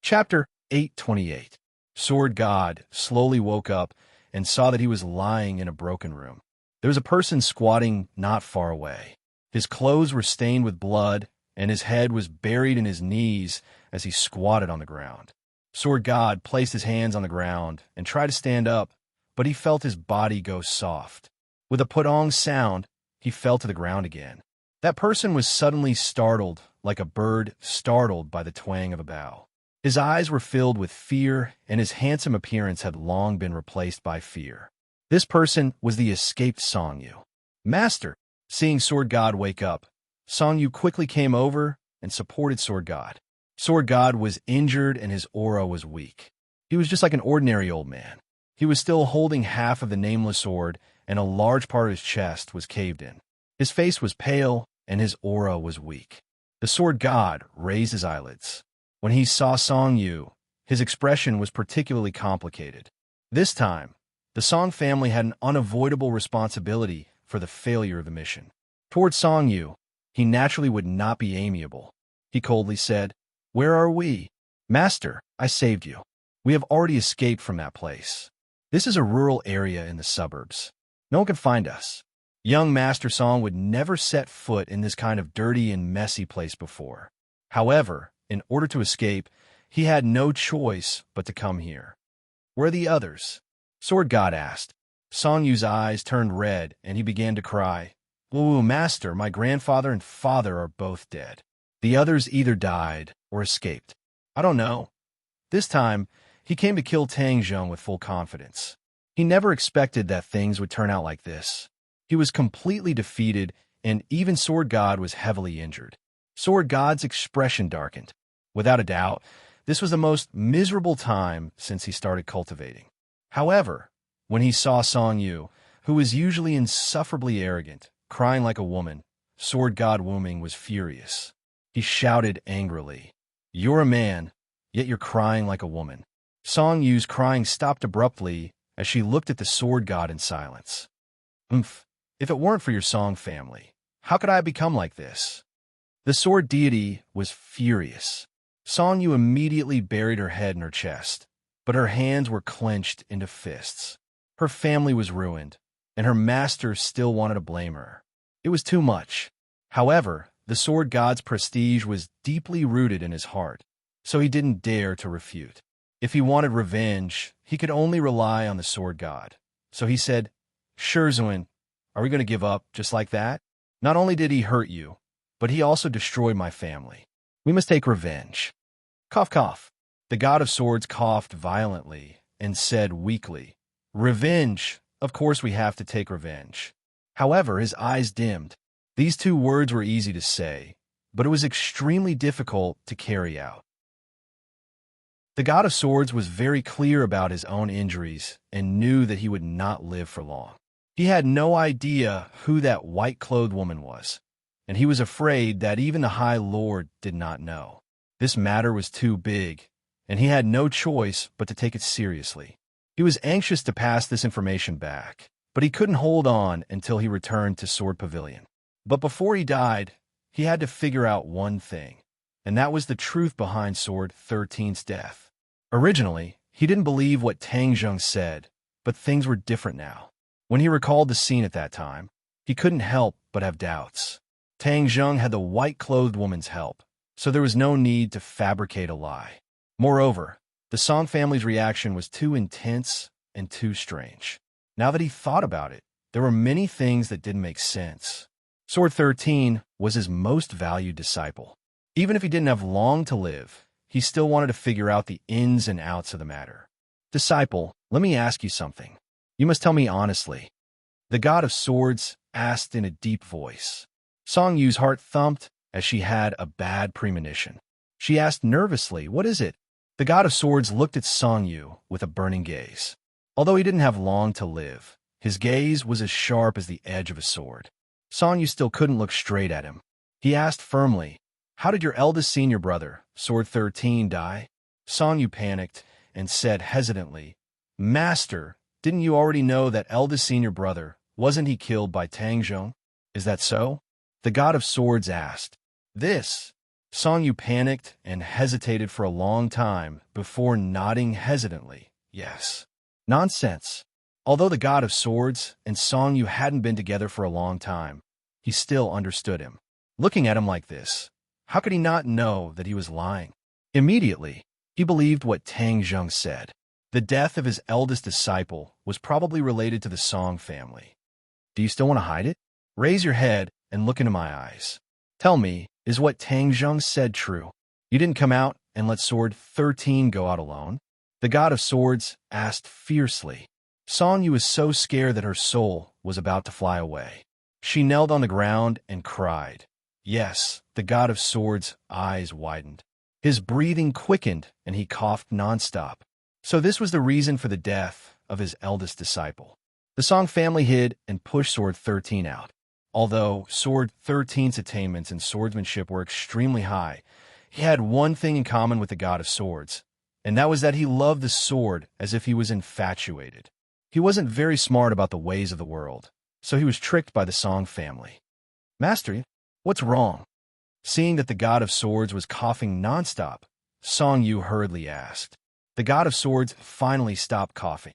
Chapter 828. Sword God slowly woke up and saw that he was lying in a broken room. There was a person squatting not far away. His clothes were stained with blood, and his head was buried in his knees as he squatted on the ground. Sword God placed his hands on the ground and tried to stand up, but he felt his body go soft. With a putong sound, he fell to the ground again. That person was suddenly startled, like a bird startled by the twang of a bow. His eyes were filled with fear, and his handsome appearance had long been replaced by fear. This person was the escaped Song Yu. "Master!" Seeing Sword God wake up, Song Yu quickly came over and supported Sword God. Sword God was injured and his aura was weak. He was just like an ordinary old man. He was still holding half of the nameless sword, and a large part of his chest was caved in. His face was pale, and his aura was weak. The Sword God raised his eyelids. When he saw Song Yu, his expression was particularly complicated. This time, the Song family had an unavoidable responsibility for the failure of the mission. Toward Song Yu, he naturally would not be amiable. He coldly said, "Where are we?" "Master, I saved you. We have already escaped from that place. This is a rural area in the suburbs. No one can find us." Young Master Song would never set foot in this kind of dirty and messy place before. However, in order to escape, he had no choice but to come here. "Where are the others?" Sword God asked. Song Yu's eyes turned red, and he began to cry. "Ooh, Master, my grandfather and father are both dead. The others either died or escaped. I don't know." This time, he came to kill Tang Zheng with full confidence. He never expected that things would turn out like this. He was completely defeated, and even Sword God was heavily injured. Sword God's expression darkened. Without a doubt, This was the most miserable time since he started cultivating. However, when he saw Song Yu, who was usually insufferably arrogant, crying like a woman, Sword God Wuming was furious. He shouted angrily, "You're a man, yet you're crying like a woman." Song Yu's crying stopped abruptly as she looked at the Sword God in silence. If it weren't for your Song family, how could I have become like this?" The sword deity was furious. Song Yu immediately buried her head in her chest, but her hands were clenched into fists. Her family was ruined, and her master still wanted to blame her. It was too much. However, the sword god's prestige was deeply rooted in his heart, so he didn't dare to refute. If he wanted revenge, he could only rely on the sword god. So he said, "Sure, Zuin, are we going to give up just like that? Not only did he hurt you, but he also destroyed my family. We must take revenge." Cough, cough. The god of swords coughed violently and said weakly, "Revenge. Of course we have to take revenge." However, his eyes dimmed. These two words were easy to say, but it was extremely difficult to carry out. The god of swords was very clear about his own injuries and knew that he would not live for long. He had no idea who that white-clothed woman was, and he was afraid that even the High Lord did not know. This matter was too big, and he had no choice but to take it seriously. He was anxious to pass this information back, but he couldn't hold on until he returned to Sword Pavilion. But before he died, he had to figure out one thing, and that was the truth behind Sword 13's death. Originally, he didn't believe what Tang Zheng said, but things were different now. When he recalled the scene at that time, he couldn't help but have doubts. Tang Zheng had the white-clothed woman's help, so there was no need to fabricate a lie. Moreover, the Song family's reaction was too intense and too strange. Now that he thought about it, there were many things that didn't make sense. Sword 13 was his most valued disciple. Even if he didn't have long to live, he still wanted to figure out the ins and outs of the matter. "Disciple, let me ask you something. You must tell me honestly," the god of swords asked in a deep voice. Song Yu's heart thumped as she had a bad premonition. She asked nervously, "What is it?" The god of swords looked at Song Yu with a burning gaze. Although he didn't have long to live, his gaze was as sharp as the edge of a sword. Song Yu still couldn't look straight at him. He asked firmly, "How did your eldest senior brother, Sword 13, die?" Song Yu panicked and said hesitantly, "Master, didn't you already know that eldest senior brother, wasn't he killed by Tang Zheng? Is that so?" The god of swords asked. "This." Song Yu panicked and hesitated for a long time before nodding hesitantly, "Yes." Nonsense. Although the god of swords and Song Yu hadn't been together for a long time, he still understood him. Looking at him like this, how could he not know that he was lying? Immediately, he believed what Tang Zheng said. The death of his eldest disciple was probably related to the Song family. "Do you still want to hide it? Raise your head and look into my eyes. Tell me, is what Tang Zheng said true? You didn't come out and let Sword 13 go out alone?" The god of swords asked fiercely. Song Yu was so scared that her soul was about to fly away. She knelt on the ground and cried. Yes, the god of swords' eyes widened. His breathing quickened and he coughed nonstop. So this was the reason for the death of his eldest disciple. The Song family hid and pushed Sword 13 out. Although Sword 13's attainments in swordsmanship were extremely high, he had one thing in common with the god of swords, and that was that he loved the sword as if he was infatuated. He wasn't very smart about the ways of the world, so he was tricked by the Song family. "Master, what's wrong?" Seeing that the god of swords was coughing nonstop, Song Yu hurriedly asked. The god of swords finally stopped coughing.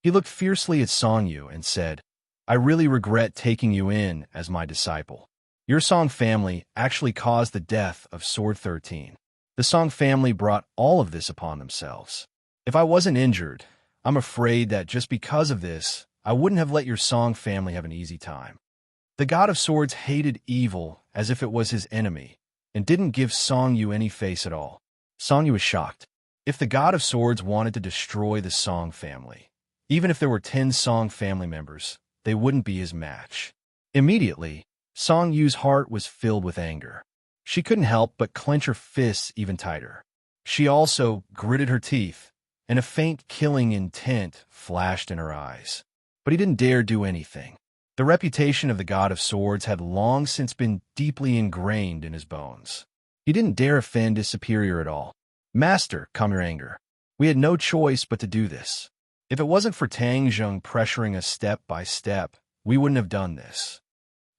He looked fiercely at Song Yu and said, "I really regret taking you in as my disciple. Your Song family actually caused the death of Sword 13. The Song family brought all of this upon themselves. If I wasn't injured, I'm afraid that just because of this, I wouldn't have let your Song family have an easy time." The god of swords hated evil as if it was his enemy, and didn't give Song Yu any face at all. Song Yu was shocked. If the god of swords wanted to destroy the Song family, even if there were 10 Song family members, they wouldn't be his match. Immediately, Song Yu's heart was filled with anger. She couldn't help but clench her fists even tighter. She also gritted her teeth, and a faint killing intent flashed in her eyes. But he didn't dare do anything. The reputation of the God of Swords had long since been deeply ingrained in his bones. He didn't dare offend his superior at all. "Master, calm your anger. We had no choice but to do this. If it wasn't for Tang Zheng pressuring us step by step, we wouldn't have done this."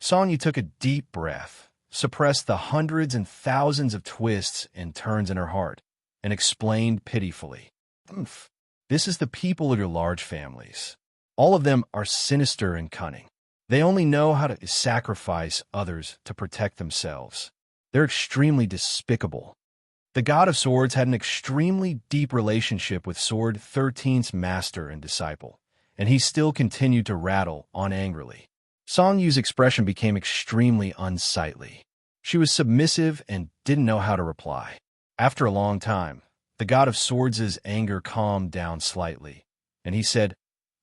Song Yu took a deep breath, suppressed the hundreds and thousands of twists and turns in her heart, and explained pitifully, "This is the people of your large families. All of them are sinister and cunning. They only know how to sacrifice others to protect themselves. They're extremely despicable." The God of Swords had an extremely deep relationship with Sword 13's master and disciple, and he still continued to rattle on angrily. Song Yu's expression became extremely unsightly. She was submissive and didn't know how to reply. After a long time, the God of Swords' anger calmed down slightly, and he said,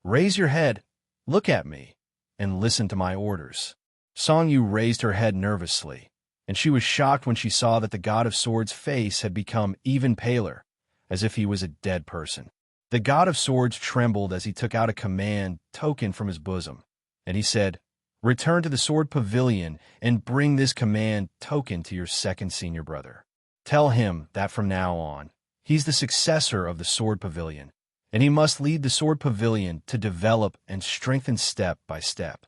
"Raise your head, look at me, and listen to my orders." Song Yu raised her head nervously, and she was shocked when she saw that the God of Swords' face had become even paler, as if he was a dead person. The God of Swords trembled as he took out a command token from his bosom, and he said, "Return to the Sword Pavilion and bring this command token to your second senior brother. Tell him that from now on, he's the successor of the Sword Pavilion, and he must lead the Sword Pavilion to develop and strengthen step by step."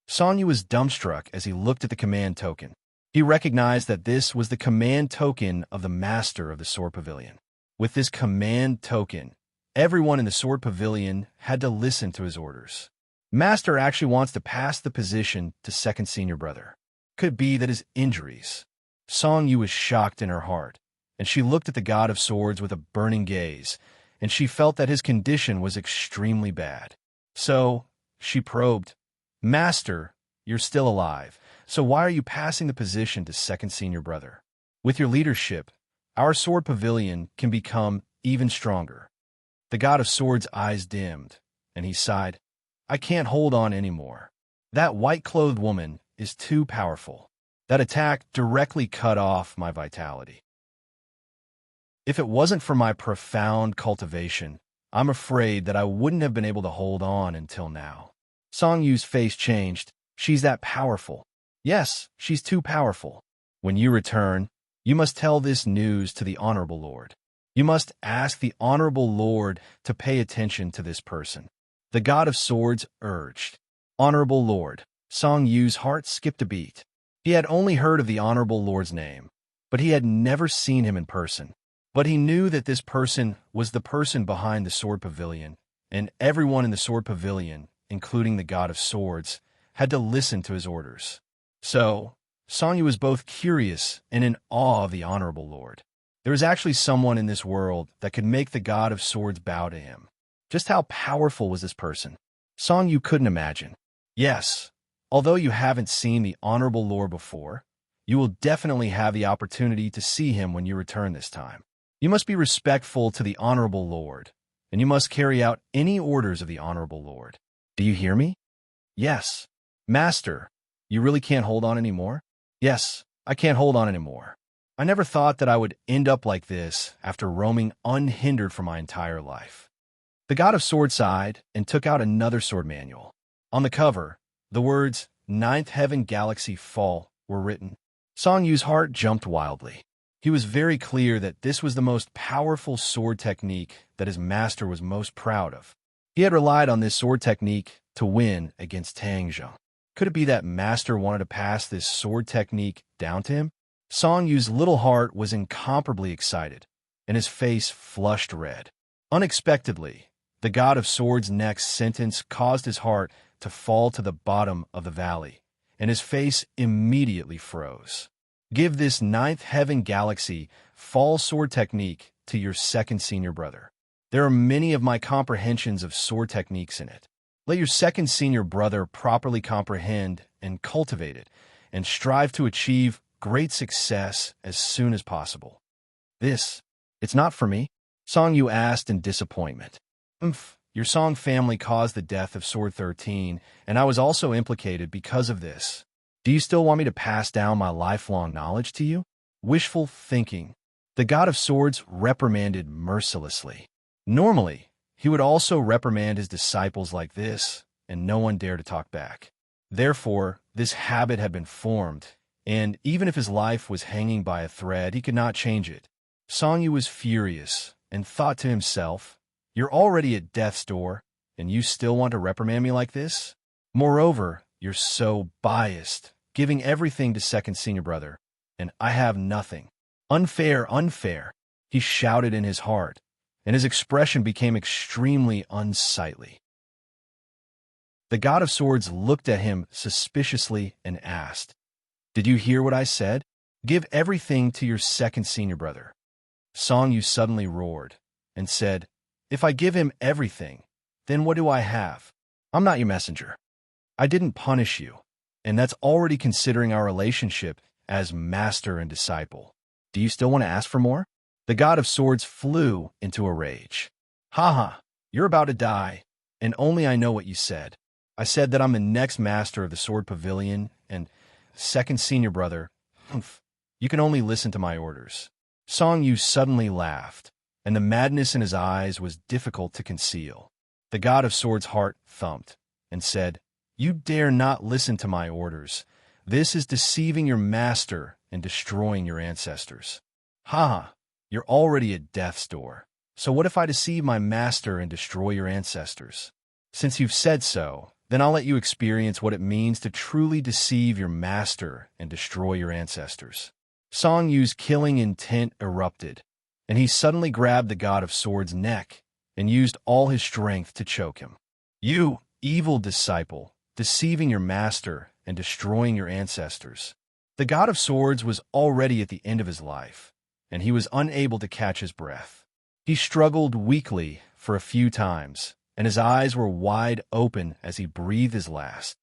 Song Yu was dumbstruck as he looked at the command token. He recognized that this was the command token of the master of the Sword Pavilion. With this command token, everyone in the Sword Pavilion had to listen to his orders. Master actually wants to pass the position to second senior brother. Could it be that his injuries? Song Yu was shocked in her heart, and she looked at the God of Swords with a burning gaze, and she felt that his condition was extremely bad. So, she probed, "Master, you're still alive. So why are you passing the position to second senior brother? With your leadership, our Sword Pavilion can become even stronger." The God of Swords' eyes dimmed, and he sighed, "I can't hold on anymore. That white-clothed woman is too powerful. That attack directly cut off my vitality. If it wasn't for my profound cultivation, I'm afraid that I wouldn't have been able to hold on until now." Song Yu's face changed. "She's that powerful." "Yes, she's too powerful. When you return, you must tell this news to the Honorable Lord. You must ask the Honorable Lord to pay attention to this person." The God of Swords urged. "Honorable Lord." Song Yu's heart skipped a beat. He had only heard of the Honorable Lord's name, but he had never seen him in person. But he knew that this person was the person behind the Sword Pavilion, and everyone in the Sword Pavilion, including the God of Swords, had to listen to his orders. So, Song Yu was both curious and in awe of the Honorable Lord. There was actually someone in this world that could make the God of Swords bow to him. Just how powerful was this person? Song Yu couldn't imagine. Yes, although you haven't seen the Honorable Lord before, you will definitely have the opportunity to see him when you return this time. You must be respectful to the Honorable Lord, and you must carry out any orders of the Honorable Lord. Do you hear me? Yes. Master, you really can't hold on anymore? Yes, I can't hold on anymore. I never thought that I would end up like this after roaming unhindered for my entire life. The God of Swords sighed and took out another sword manual. On the cover, the words, "Ninth Heaven Galaxy Fall," were written. Song Yu's heart jumped wildly. He was very clear that this was the most powerful sword technique that his master was most proud of. He had relied on this sword technique to win against Tang Zheng. Could it be that master wanted to pass this sword technique down to him? Song Yu's little heart was incomparably excited, and his face flushed red. Unexpectedly, the God of Swords' next sentence caused his heart to fall to the bottom of the valley, and his face immediately froze. "Give this Ninth Heaven Galaxy Fall sword technique to your second senior brother. There are many of my comprehensions of sword techniques in it. Let your second senior brother properly comprehend and cultivate it, and strive to achieve great success as soon as possible." It's not for me?" Song Yu asked in disappointment. Your Song family caused the death of Sword 13, and I was also implicated because of this. Do you still want me to pass down my lifelong knowledge to you?" Wishful thinking. The God of Swords reprimanded mercilessly. Normally, he would also reprimand his disciples like this, and no one dared to talk back. Therefore, this habit had been formed, and even if his life was hanging by a thread, he could not change it. Song Yu was furious and thought to himself, "You're already at death's door, and you still want to reprimand me like this? Moreover, you're so biased, giving everything to second senior brother, and I have nothing. Unfair, unfair," he shouted in his heart, and his expression became extremely unsightly. The God of Swords looked at him suspiciously and asked, "Did you hear what I said? Give everything to your second senior brother." Song Yu suddenly roared and said, "If I give him everything, then what do I have? I'm not your messenger. I didn't punish you, and that's already considering our relationship as master and disciple. Do you still want to ask for more?" The God of Swords flew into a rage. "Ha! You're about to die, and only I know what you said. I said that I'm the next master of the Sword Pavilion, and second senior brother, humph, you can only listen to my orders." Song Yu suddenly laughed, and the madness in his eyes was difficult to conceal. The God of Swords' heart thumped and said, "You dare not listen to my orders. This is deceiving your master and destroying your ancestors. Ha! You're already at death's door. So what if I deceive my master and destroy your ancestors? Since you've said so, then I'll let you experience what it means to truly deceive your master and destroy your ancestors." Song Yu's killing intent erupted, and he suddenly grabbed the God of Swords' neck and used all his strength to choke him. "You, evil disciple, deceiving your master and destroying your ancestors." The God of Swords was already at the end of his life, and he was unable to catch his breath. He struggled weakly for a few times, and his eyes were wide open as he breathed his last.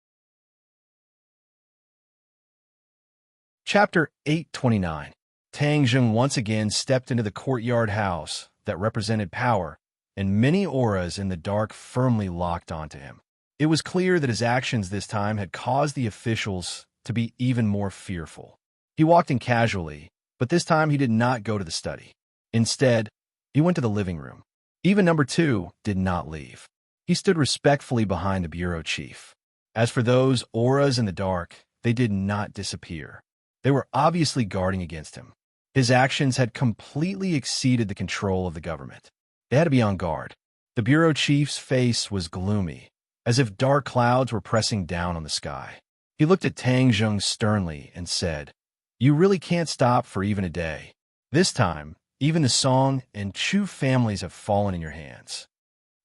Chapter 829. Tang Zheng once again stepped into the courtyard house that represented power, and many auras in the dark firmly locked onto him. It was clear that his actions this time had caused the officials to be even more fearful. He walked in casually, but this time he did not go to the study. Instead, he went to the living room. Even number 2 did not leave. He stood respectfully behind the bureau chief. As for those auras in the dark, they did not disappear. They were obviously guarding against him. His actions had completely exceeded the control of the government. They had to be on guard. The bureau chief's face was gloomy, as if dark clouds were pressing down on the sky. He looked at Tang Zheng sternly and said, "You really can't stop for even a day. This time, even the Song and Chu families have fallen in your hands."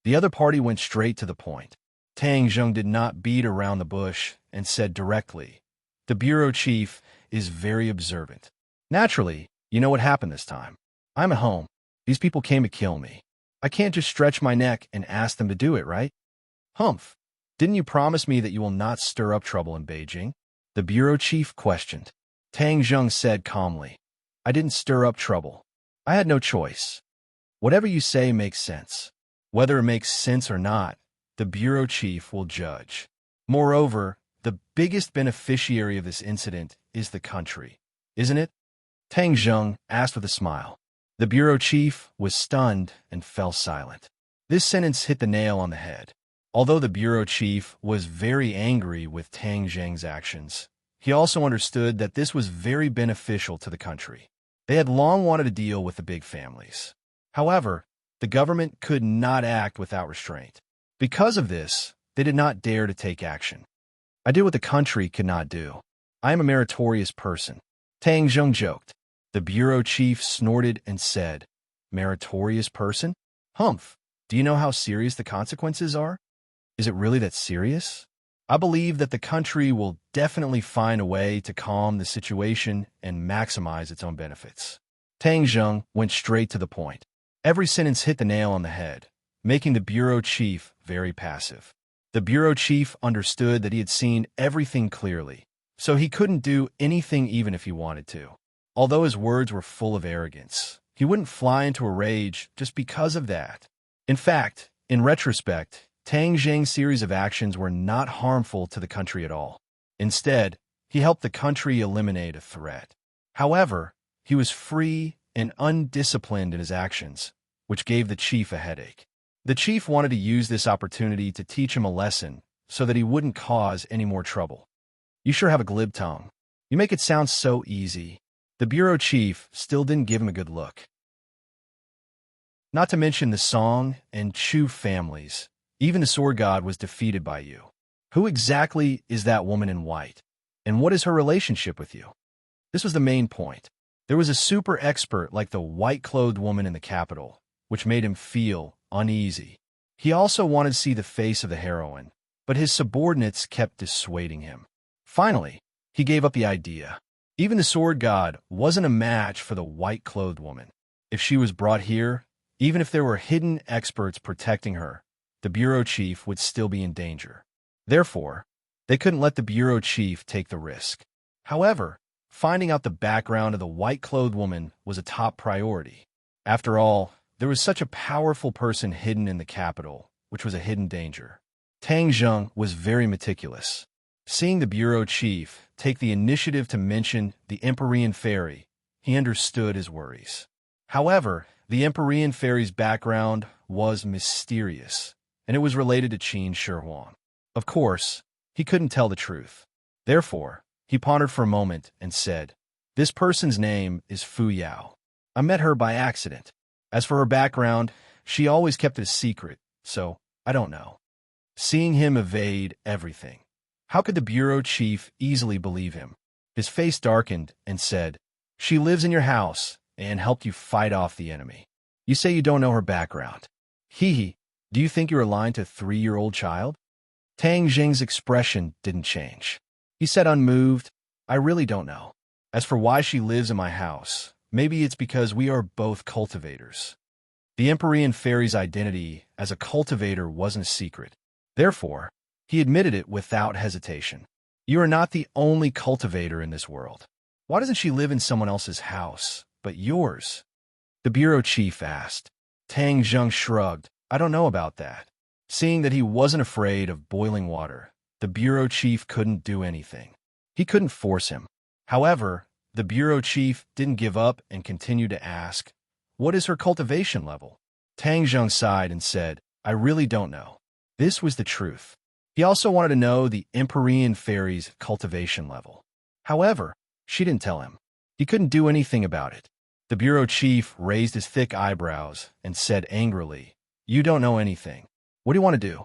The other party went straight to the point. Tang Zheng did not beat around the bush and said directly, "The bureau chief is very observant. Naturally, you know what happened this time. I'm at home. These people came to kill me. I can't just stretch my neck and ask them to do it, right? Humph, didn't you promise me that you will not stir up trouble in Beijing?" The bureau chief questioned. Tang Zheng said calmly, "I didn't stir up trouble. I had no choice. Whatever you say makes sense. Whether it makes sense or not, the bureau chief will judge. Moreover, the biggest beneficiary of this incident is the country, isn't it?" Tang Zheng asked with a smile. The bureau chief was stunned and fell silent. This sentence hit the nail on the head. Although the bureau chief was very angry with Tang Zheng's actions, he also understood that this was very beneficial to the country. They had long wanted to deal with the big families. However, the government could not act without restraint. Because of this, they did not dare to take action. "I did what the country could not do. I am a meritorious person," Tang Zheng joked. The bureau chief snorted and said, "Meritorious person? Humph, do you know how serious the consequences are? Is it really that serious? I believe that the country will definitely find a way to calm the situation and maximize its own benefits." Tang Zheng went straight to the point. Every sentence hit the nail on the head, making the bureau chief very passive. The bureau chief understood that he had seen everything clearly, so he couldn't do anything even if he wanted to. Although his words were full of arrogance, he wouldn't fly into a rage just because of that. In fact, in retrospect, Tang Zheng's series of actions were not harmful to the country at all. Instead, he helped the country eliminate a threat. However, He was free and undisciplined in his actions, which gave the chief a headache. The chief wanted to use this opportunity to teach him a lesson so that he wouldn't cause any more trouble. You sure have a glib tongue. You make it sound so easy. The bureau chief still didn't give him a good look. Not to mention the Song and Chu families. Even the sword god was defeated by you. Who exactly is that woman in white? And what is her relationship with you? This was the main point. There was a super expert like the white-clothed woman in the capital, which made him feel uneasy. He also wanted to see the face of the heroine, but his subordinates kept dissuading him. Finally, he gave up the idea. Even the sword god wasn't a match for the white-clothed woman. If she was brought here, even if there were hidden experts protecting her, the bureau chief would still be in danger. Therefore, they couldn't let the bureau chief take the risk. However, finding out the background of the white-clothed woman was a top priority. After all, there was such a powerful person hidden in the capital, which was a hidden danger. Tang Zheng was very meticulous. Seeing the bureau chief take the initiative to mention the Empyrean fairy, he understood his worries. However, the Empyrean fairy's background was mysterious, and it was related to Qin Shi Huang. Of course, he couldn't tell the truth. Therefore, he pondered for a moment and said, "This person's name is Fu Yao. I met her by accident. As for her background, she always kept it a secret, so I don't know." Seeing him evade everything, how could the bureau chief easily believe him? His face darkened and said, "She lives in your house and helped you fight off the enemy. You say you don't know her background. Hee, do you think you're lying to a 3-year-old child?" Tang Jing's expression didn't change. He said unmoved, "I really don't know. As for why she lives in my house, maybe it's because we are both cultivators." The Empyrean fairy's identity as a cultivator wasn't a secret. Therefore, he admitted it without hesitation. "You are not the only cultivator in this world. Why doesn't she live in someone else's house, but yours?" The bureau chief asked. Tang Zheng shrugged. "I don't know about that." Seeing that he wasn't afraid of boiling water, the bureau chief couldn't do anything. He couldn't force him. However, the bureau chief didn't give up and continued to ask, "What is her cultivation level?" Tang Zheng sighed and said, "I really don't know." This was the truth. He also wanted to know the Empyrean fairy's cultivation level. However, she didn't tell him. He couldn't do anything about it. The bureau chief raised his thick eyebrows and said angrily, "You don't know anything. What do you want to do?"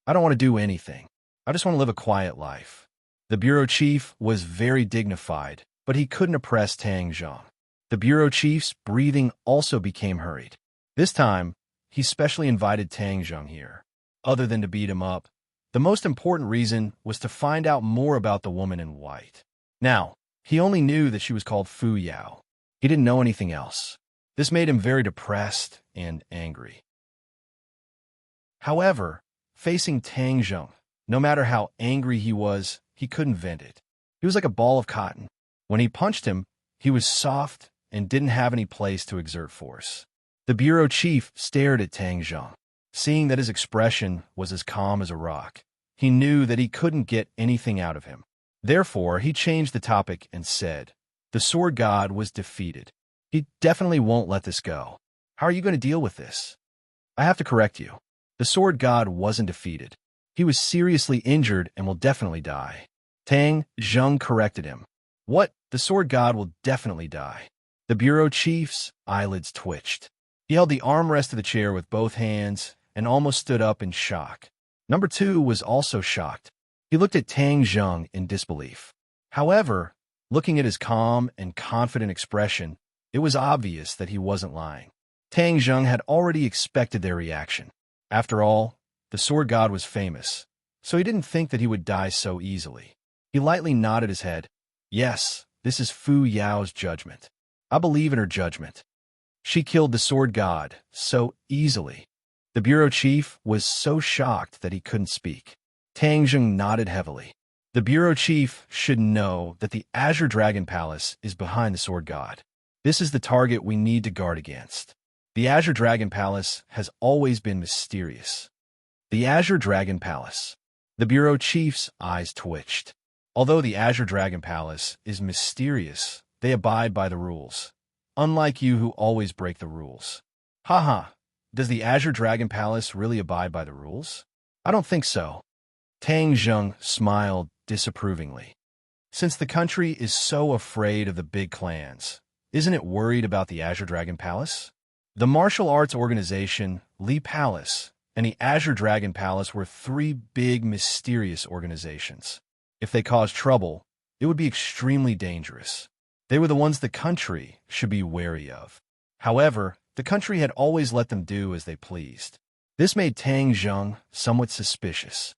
"I don't want to do anything. I just want to live a quiet life." The bureau chief was very dignified, but he couldn't oppress Tang Zheng. The bureau chief's breathing also became hurried. This time, he specially invited Tang Zheng here. Other than to beat him up, the most important reason was to find out more about the woman in white. Now, he only knew that she was called Fu Yao. He didn't know anything else. This made him very depressed and angry. However, facing Tang Zheng, no matter how angry he was, he couldn't vent it. He was like a ball of cotton. When he punched him, he was soft and didn't have any place to exert force. The bureau chief stared at Tang Zheng. Seeing that his expression was as calm as a rock, he knew that he couldn't get anything out of him. Therefore, he changed the topic and said, "The sword god was defeated. He definitely won't let this go. How are you going to deal with this?" "I have to correct you. The sword god wasn't defeated. He was seriously injured and will definitely die." Tang Zheng corrected him. "What? The sword god will definitely die." The bureau chief's eyelids twitched. He held the armrest of the chair with both hands and almost stood up in shock. Number 2 was also shocked. He looked at Tang Zheng in disbelief. However, looking at his calm and confident expression, it was obvious that he wasn't lying. Tang Zheng had already expected their reaction. After all, the sword god was famous, so he didn't think that he would die so easily. He lightly nodded his head. "Yes, this is Fu Yao's judgment. I believe in her judgment. She killed the sword god so easily." The bureau chief was so shocked that he couldn't speak. Tang Zheng nodded heavily. The bureau chief should know that the Azure Dragon Palace is behind the sword god. This is the target we need to guard against. The Azure Dragon Palace has always been mysterious. The Azure Dragon Palace. The bureau chief's eyes twitched. Although the Azure Dragon Palace is mysterious, They abide by the rules. Unlike you who always break the rules. Haha, does the Azure Dragon Palace really abide by the rules? I don't think so. Tang Zheng smiled disapprovingly. Since the country is so afraid of the big clans, isn't it worried about the Azure Dragon Palace? The martial arts organization, Li Palace, and the Azure Dragon Palace were three big mysterious organizations. If they caused trouble, it would be extremely dangerous. They were the ones the country should be wary of. However, the country had always let them do as they pleased. This made Tang Zheng somewhat suspicious.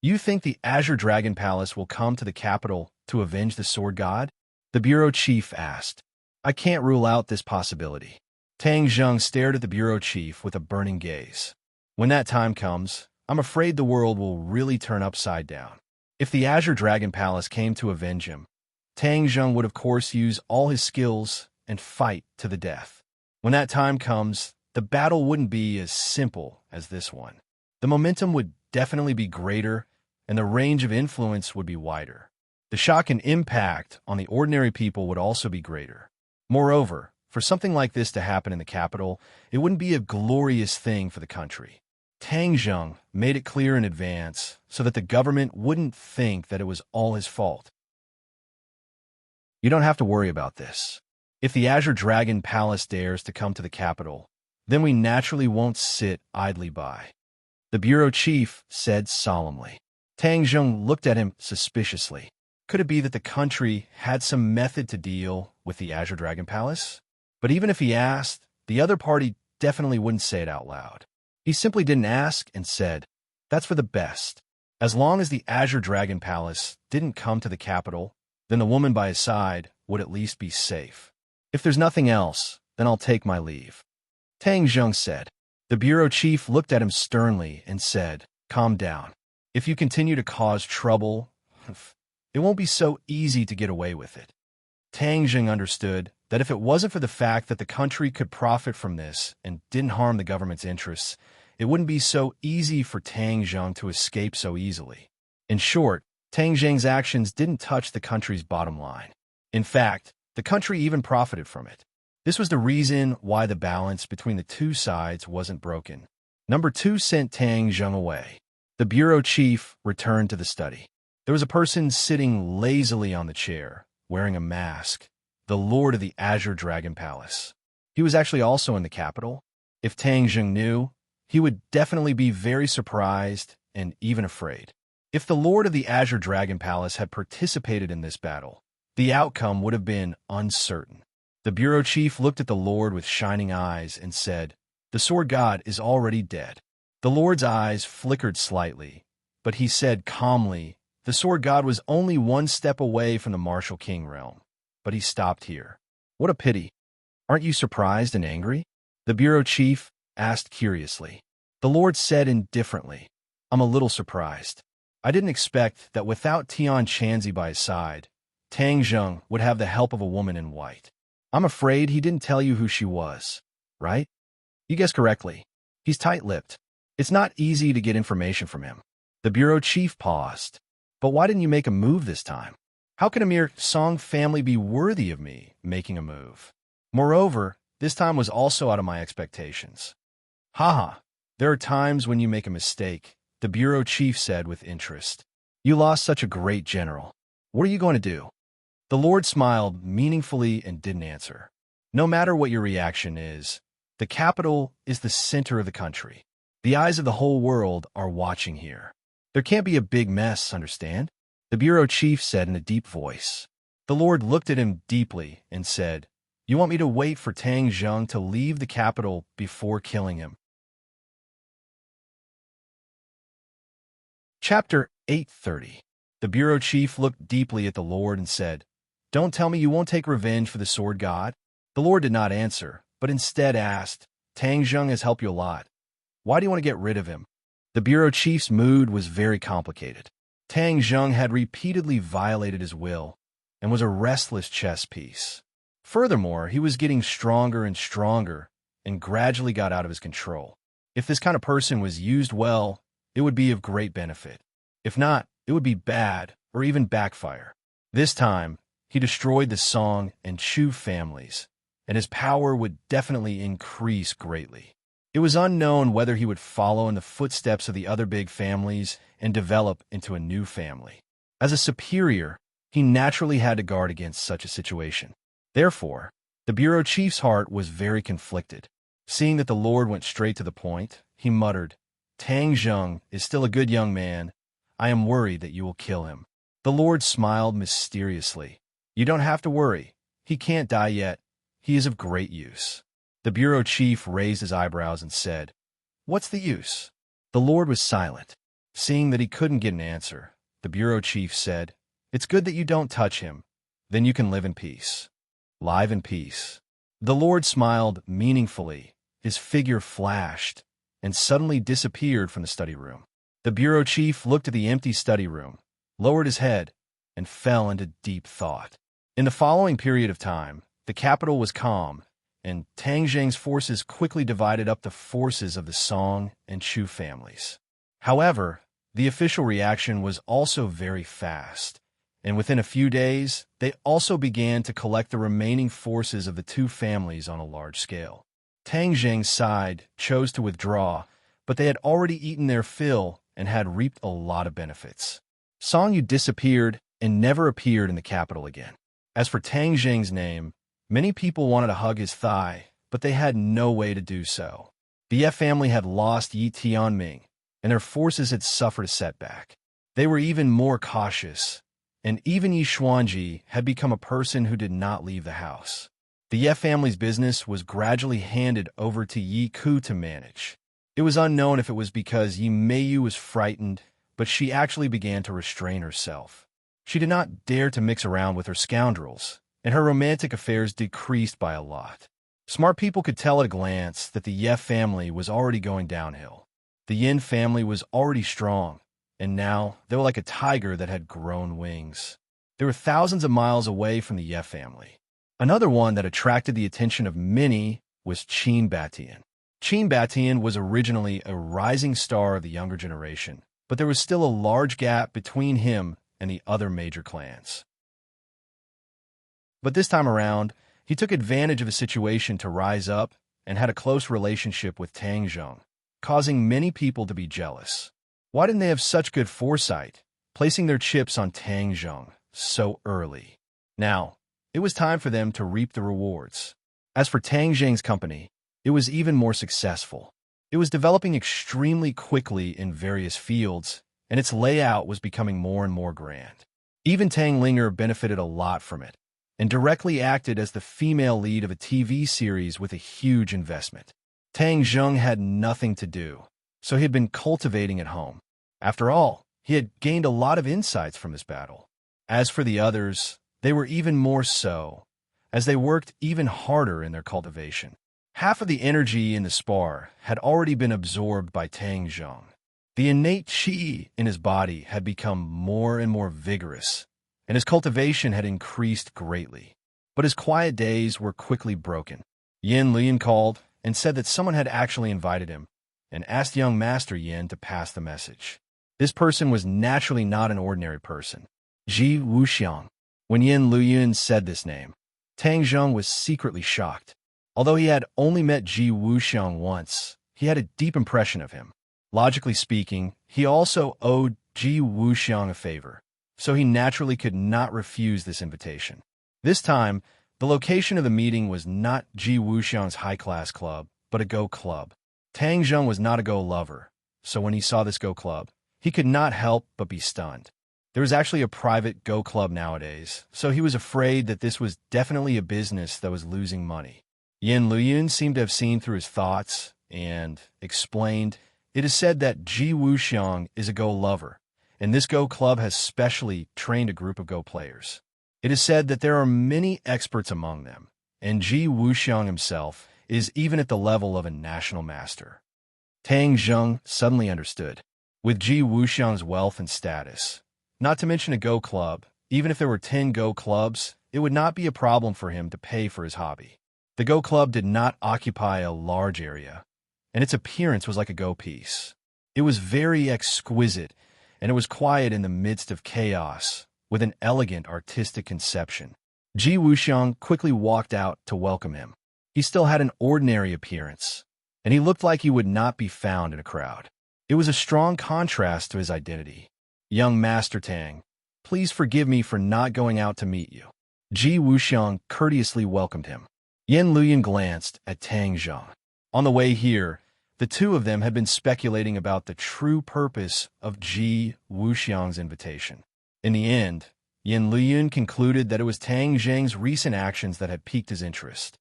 You think the Azure Dragon Palace will come to the capital to avenge the Sword God? The bureau chief asked. I can't rule out this possibility. Tang Zheng stared at the bureau chief with a burning gaze. When that time comes, I'm afraid the world will really turn upside down. If the Azure Dragon Palace came to avenge him, Tang Zheng would of course use all his skills and fight to the death. When that time comes, the battle wouldn't be as simple as this one. The momentum would definitely be greater, and the range of influence would be wider. The shock and impact on the ordinary people would also be greater. Moreover, for something like this to happen in the capital, it wouldn't be a glorious thing for the country. Tang Zheng made it clear in advance so that the government wouldn't think that it was all his fault. You don't have to worry about this. If the Azure Dragon Palace dares to come to the capital, then we naturally won't sit idly by. The bureau chief said solemnly. Tang Zheng looked at him suspiciously. Could it be that the country had some method to deal with the Azure Dragon Palace? But even if he asked, the other party definitely wouldn't say it out loud. He simply didn't ask and said, that's for the best. As long as the Azure Dragon Palace didn't come to the capital, then the woman by his side would at least be safe. If there's nothing else, then I'll take my leave. Tang Zheng said. The bureau chief looked at him sternly and said, calm down. If you continue to cause trouble, it won't be so easy to get away with it. Tang Zheng understood that if it wasn't for the fact that the country could profit from this and didn't harm the government's interests, it wouldn't be so easy for Tang Zheng to escape so easily. In short, Tang Zheng's actions didn't touch the country's bottom line. In fact, the country even profited from it. This was the reason why the balance between the two sides wasn't broken. Number 2 sent Tang Zheng away. The bureau chief returned to the study. There was a person sitting lazily on the chair, wearing a mask, the lord of the Azure Dragon Palace. He was actually also in the capital. If Tang Zheng knew, he would definitely be very surprised and even afraid. If the lord of the Azure Dragon Palace had participated in this battle, the outcome would have been uncertain. The bureau chief looked at the lord with shining eyes and said, the sword god is already dead. The lord's eyes flickered slightly, but he said calmly, the sword god was only one step away from the martial king realm, but he stopped here. What a pity. Aren't you surprised and angry? The bureau chief asked curiously. The lord said indifferently, I'm a little surprised. I didn't expect that without Tian Chanzi by his side, Tang Zheng would have the help of a woman in white. I'm afraid he didn't tell you who she was, right? You guessed correctly. He's tight-lipped. It's not easy to get information from him. The bureau chief paused. But why didn't you make a move this time? How can a mere Song family be worthy of me making a move? Moreover, this time was also out of my expectations. Haha, there are times when you make a mistake, the bureau chief said with interest. You lost such a great general. What are you going to do? The lord smiled meaningfully and didn't answer. No matter what your reaction is, the capital is the center of the country. The eyes of the whole world are watching here. There can't be a big mess, understand? The bureau chief said in a deep voice. The lord looked at him deeply and said, you want me to wait for Tang Zheng to leave the capital before killing him? Chapter 830. The bureau chief looked deeply at the lord and said, don't tell me you won't take revenge for the sword god? The lord did not answer, but instead asked, Tang Zheng has helped you a lot. Why do you want to get rid of him? The bureau chief's mood was very complicated. Tang Zheng had repeatedly violated his will and was a restless chess piece. Furthermore, he was getting stronger and stronger and gradually got out of his control. If this kind of person was used well, it would be of great benefit. If not, it would be bad or even backfire. This time, he destroyed the Song and Chu families, and his power would definitely increase greatly. It was unknown whether he would follow in the footsteps of the other big families and develop into a new family. As a superior, he naturally had to guard against such a situation. Therefore, the bureau chief's heart was very conflicted. Seeing that the Lord went straight to the point, he muttered, "Tang Zheng is still a good young man. I am worried that you will kill him." The Lord smiled mysteriously. "You don't have to worry. He can't die yet. He is of great use." The bureau chief raised his eyebrows and said, "What's the use?" The Lord was silent. Seeing that he couldn't get an answer, the bureau chief said, "It's good that you don't touch him. Then you can live in peace." Live in peace. The Lord smiled meaningfully. His figure flashed and suddenly disappeared from the study room. The bureau chief looked at the empty study room, lowered his head, and fell into deep thought. In the following period of time, the capital was calm, and Tang Zheng's forces quickly divided up the forces of the Song and Chu families. However, the official reaction was also very fast, and within a few days, they also began to collect the remaining forces of the two families on a large scale. Tang Zheng's side chose to withdraw, but they had already eaten their fill and had reaped a lot of benefits. Song Yu disappeared and never appeared in the capital again. As for Tang Zheng's name, many people wanted to hug his thigh, but they had no way to do so. The Ye family had lost Yi Tianming, and their forces had suffered a setback. They were even more cautious, and even Yi Xuanji had become a person who did not leave the house. The Ye family's business was gradually handed over to Yi Ku to manage. It was unknown if it was because Yi Meiyu was frightened, but she actually began to restrain herself. She did not dare to mix around with her scoundrels, and her romantic affairs decreased by a lot. Smart people could tell at a glance that the Ye family was already going downhill. The Yin family was already strong, and now they were like a tiger that had grown wings. They were thousands of miles away from the Ye family. Another one that attracted the attention of many was Qin Batian. Qin Batian was originally a rising star of the younger generation, but there was still a large gap between him and the other major clans. But this time around, he took advantage of a situation to rise up and had a close relationship with Tang Zheng, causing many people to be jealous. Why didn't they have such good foresight, placing their chips on Tang Zheng so early? Now, it was time for them to reap the rewards. As for Tang Zheng's company, it was even more successful. It was developing extremely quickly in various fields, and its layout was becoming more and more grand. Even Tang Linger benefited a lot from it, and directly acted as the female lead of a TV series with a huge investment. Tang Zheng had nothing to do, so he had been cultivating at home. After all, he had gained a lot of insights from this battle. As for the others, they were even more so, as they worked even harder in their cultivation. Half of the energy in the spar had already been absorbed by Tang Zheng. The innate qi in his body had become more and more vigorous, and his cultivation had increased greatly. But his quiet days were quickly broken. Yin Lian called and said that someone had actually invited him, and asked young Master Yin to pass the message. This person was naturally not an ordinary person. Ji Wuxiang. When Yin Luyun said this name, Tang Zheng was secretly shocked. Although he had only met Ji Wuxiang once, he had a deep impression of him. Logically speaking, he also owed Ji Wuxiang a favor, so he naturally could not refuse this invitation. This time, the location of the meeting was not Ji Wuxiang's high-class club, but a Go club. Tang Zheng was not a Go lover, so when he saw this Go club, he could not help but be stunned. There was actually a private Go club nowadays, so he was afraid that this was definitely a business that was losing money. Yin Luyun seemed to have seen through his thoughts and explained, "It is said that Ji Wuxiang is a Go lover, and this Go club has specially trained a group of Go players. It is said that there are many experts among them, and Ji Wuxiang himself is even at the level of a national master." Tang Zheng suddenly understood. With Ji Wuxiang's wealth and status, not to mention a Go club, even if there were 10 Go clubs, it would not be a problem for him to pay for his hobby. The Go club did not occupy a large area, and its appearance was like a Go piece. It was very exquisite, and it was quiet in the midst of chaos, with an elegant artistic conception. Ji Wuxiang quickly walked out to welcome him. He still had an ordinary appearance, and he looked like he would not be found in a crowd. It was a strong contrast to his identity. Young Master Tang, please forgive me for not going out to meet you. Ji Wuxiang courteously welcomed him. Yin Luyan glanced at Tang Zheng. On the way here, the two of them had been speculating about the true purpose of Ji Wuxiang's invitation. In the end, Yin Luyan concluded that it was Tang Zheng's recent actions that had piqued his interest.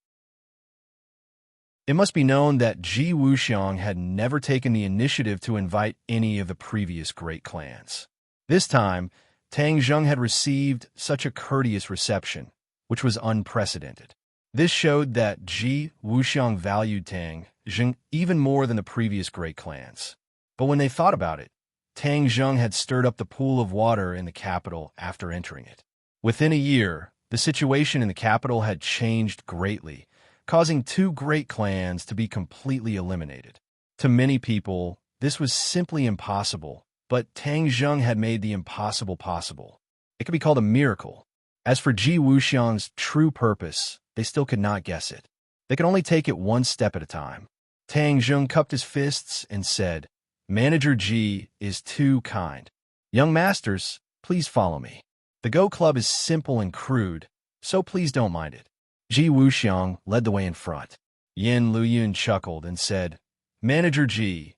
It must be known that Ji Wuxiang had never taken the initiative to invite any of the previous great clans. This time, Tang Zheng had received such a courteous reception, which was unprecedented. This showed that Ji Wuxiang valued Tang Zheng even more than the previous great clans. But when they thought about it, Tang Zheng had stirred up the pool of water in the capital after entering it. Within a year, the situation in the capital had changed greatly, causing two great clans to be completely eliminated. To many people, this was simply impossible, but Tang Zheng had made the impossible possible. It could be called a miracle. As for Ji Wuxiang's true purpose, they still could not guess it. They could only take it one step at a time. Tang Zheng cupped his fists and said, "Manager Ji is too kind. Young masters, please follow me. The Go Club is simple and crude, so please don't mind it." Ji Wuxiang led the way in front. Yin Luyan chuckled and said, "Manager Ji,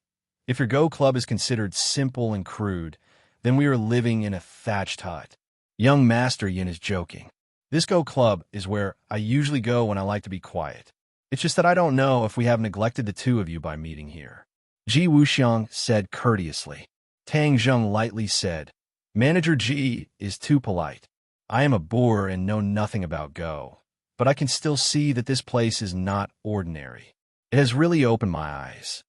if your Go Club is considered simple and crude, then we are living in a thatched hut. Young Master Yin is joking. This Go Club is where I usually go when I like to be quiet. It's just that I don't know if we have neglected the two of you by meeting here." Ji Wuxiang said courteously. Tang Zheng lightly said, "Manager Ji is too polite. I am a boor and know nothing about Go, but I can still see that this place is not ordinary. It has really opened my eyes."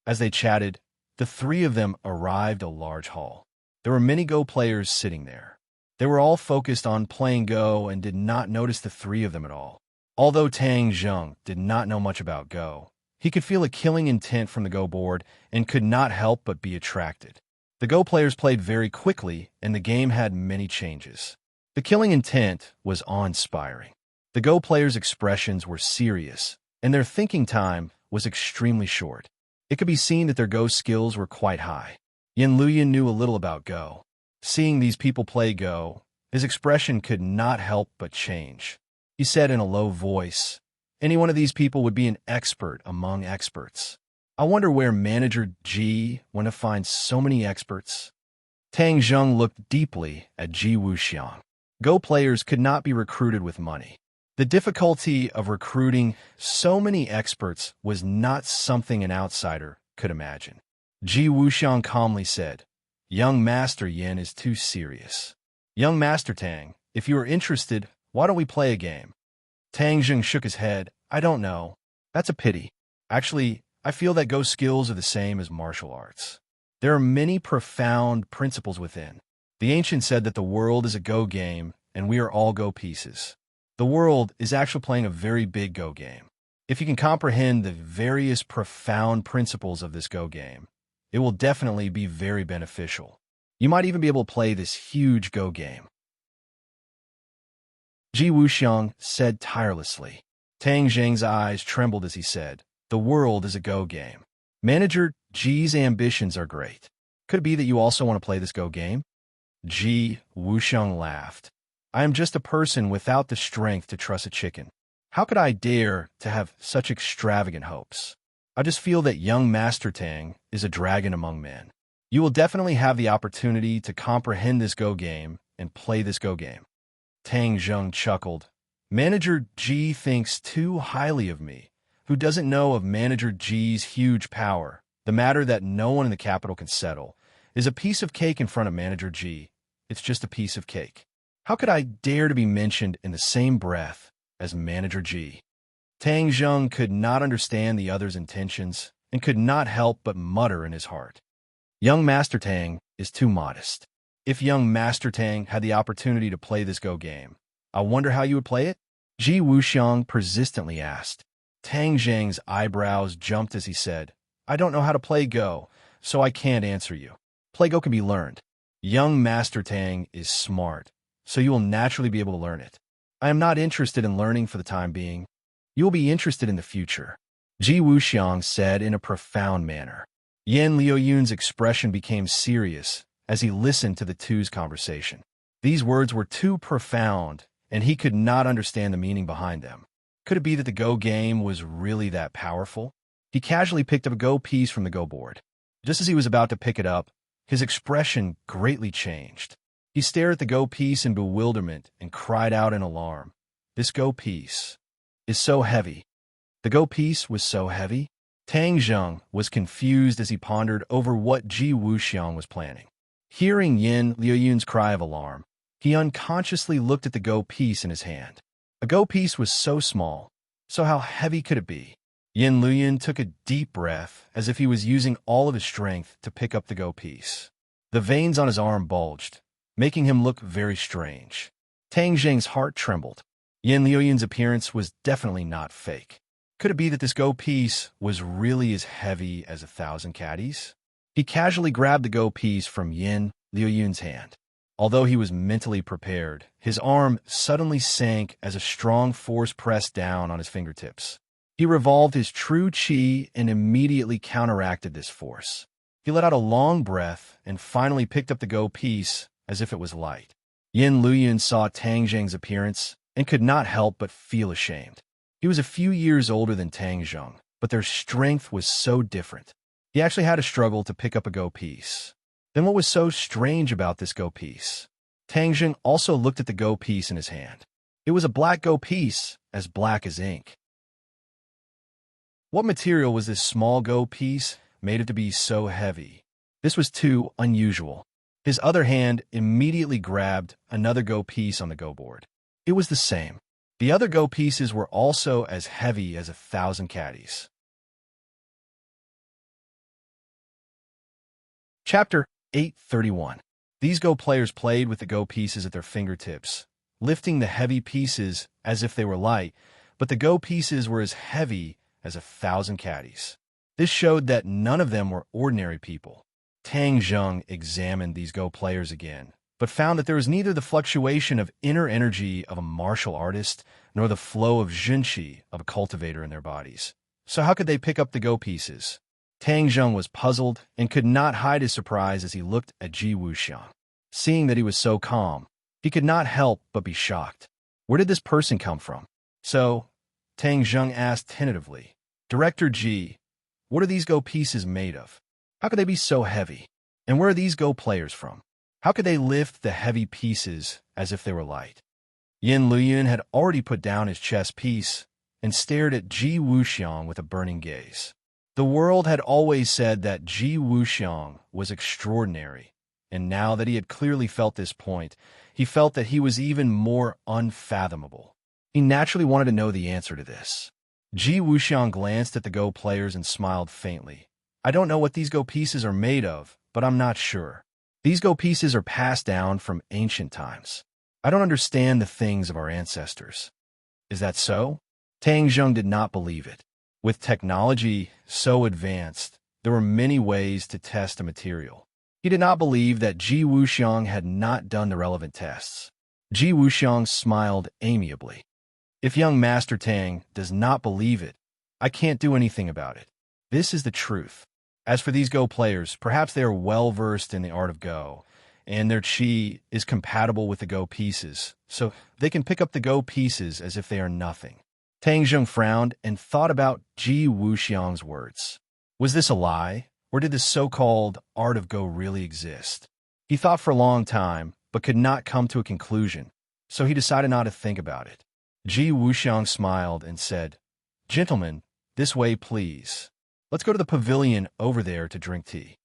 As they chatted, the three of them arrived at a large hall. There were many Go players sitting there. They were all focused on playing Go and did not notice the three of them at all. Although Tang Zheng did not know much about Go, he could feel a killing intent from the Go board and could not help but be attracted. The Go players played very quickly, and the game had many changes. The killing intent was awe-inspiring. The Go players' expressions were serious, and their thinking time was extremely short. It could be seen that their Go skills were quite high. Yin Luyan knew a little about Go. Seeing these people play Go, his expression could not help but change. He said in a low voice, "Any one of these people would be an expert among experts. I wonder where Manager Ji went to find so many experts." Tang Zheng looked deeply at Ji Wuxiang. Go players could not be recruited with money. The difficulty of recruiting so many experts was not something an outsider could imagine. Ji Wuxiang calmly said, "Young Master Yin is too serious. Young Master Tang, if you are interested, why don't we play a game?" Tang Zheng shook his head. "I don't know. That's a pity. Actually, I feel that Go skills are the same as martial arts. There are many profound principles within. The ancient said that the world is a Go game, and we are all Go pieces. The world is actually playing a very big Go game. If you can comprehend the various profound principles of this Go game, it will definitely be very beneficial. You might even be able to play this huge Go game." Ji Wuxiang said tirelessly. Tang Zheng's eyes trembled as he said, "The world is a Go game. Manager Ji's ambitions are great. Could it be that you also want to play this Go game?" Ji Wuxiang laughed. "I am just a person without the strength to truss a chicken. How could I dare to have such extravagant hopes? I just feel that young Master Tang is a dragon among men. You will definitely have the opportunity to comprehend this Go game and play this Go game." Tang Zheng chuckled. "Manager Ji thinks too highly of me. Who doesn't know of Manager Ji's huge power? The matter that no one in the capital can settle is a piece of cake in front of Manager Ji. It's just a piece of cake. How could I dare to be mentioned in the same breath as Manager Ji?" Tang Zheng could not understand the other's intentions and could not help but mutter in his heart, "Young Master Tang is too modest. If young Master Tang had the opportunity to play this Go game, I wonder how you would play it?" Ji Wuxiang persistently asked. Tang Zheng's eyebrows jumped as he said, "I don't know how to play Go, so I can't answer you. Play Go can be learned. Young Master Tang is smart, so you will naturally be able to learn it. I am not interested in learning for the time being. You will be interested in the future, Ji Wuxiang said in a profound manner. Yan Liuyun's expression became serious as he listened to the two's conversation. These words were too profound, and he could not understand the meaning behind them. Could it be that the Go game was really that powerful? He casually picked up a Go piece from the Go board. Just as he was about to pick it up, his expression greatly changed. He stared at the Go piece in bewilderment and cried out in alarm. This Go piece is so heavy. The Go piece was so heavy? Tang Zheng was confused as he pondered over what Ji Wuxiang was planning. Hearing Yin Liuyun's cry of alarm, he unconsciously looked at the Go piece in his hand. A Go piece was so small, so how heavy could it be? Yin Liuyun took a deep breath as if he was using all of his strength to pick up the Go piece. The veins on his arm bulged, making him look very strange. Tang Zheng's heart trembled. Yin Liuyun's appearance was definitely not fake. Could it be that this Go piece was really as heavy as 1,000 caddies? He casually grabbed the Go piece from Yin Liuyun's hand. Although he was mentally prepared, his arm suddenly sank as a strong force pressed down on his fingertips. He revolved his true qi and immediately counteracted this force. He let out a long breath and finally picked up the Go piece as if it was light. Yin Liuyun saw Tang Zheng's appearance and could not help but feel ashamed. He was a few years older than Tang Zheng, but their strength was so different. He actually had to struggle to pick up a Go piece. Then what was so strange about this Go piece? Tang Zheng also looked at the Go piece in his hand. It was a black Go piece, as black as ink. What material was this small Go piece made of to be so heavy? This was too unusual. His other hand immediately grabbed another Go piece on the Go board. It was the same. The other Go pieces were also as heavy as 1,000 caddies. Chapter 831. These Go players played with the Go pieces at their fingertips, lifting the heavy pieces as if they were light, but the Go pieces were as heavy as 1,000 caddies. This showed that none of them were ordinary people. Tang Zheng examined these Go players again, but found that there was neither the fluctuation of inner energy of a martial artist nor the flow of zhenqi of a cultivator in their bodies. So how could they pick up the Go pieces? Tang Zheng was puzzled and could not hide his surprise as he looked at Ji Wuxiang. Seeing that he was so calm, he could not help but be shocked. Where did this person come from? So, Tang Zheng asked tentatively, Director Ji, what are these Go pieces made of? How could they be so heavy? And where are these Go players from? How could they lift the heavy pieces as if they were light? Yin Liuyun had already put down his chess piece and stared at Ji Wuxiang with a burning gaze. The world had always said that Ji Wuxiang was extraordinary, and now that he had clearly felt this point, he felt that he was even more unfathomable. He naturally wanted to know the answer to this. Ji Wuxiang glanced at the Go players and smiled faintly. I don't know what these Go pieces are made of, but I'm not sure. These Go pieces are passed down from ancient times. I don't understand the things of our ancestors. Is that so? Tang Zheng did not believe it. With technology so advanced, there were many ways to test a material. He did not believe that Ji Wuxiang had not done the relevant tests. Ji Wuxiang smiled amiably. If young Master Tang does not believe it, I can't do anything about it. This is the truth. As for these Go players, perhaps they are well-versed in the art of Go, and their qi is compatible with the Go pieces, so they can pick up the Go pieces as if they are nothing. Tang Zheng frowned and thought about Ji Wuxiang's words. Was this a lie, or did this so-called art of Go really exist? He thought for a long time, but could not come to a conclusion, so he decided not to think about it. Ji Wuxiang smiled and said, Gentlemen, this way please. Let's go to the pavilion over there to drink tea.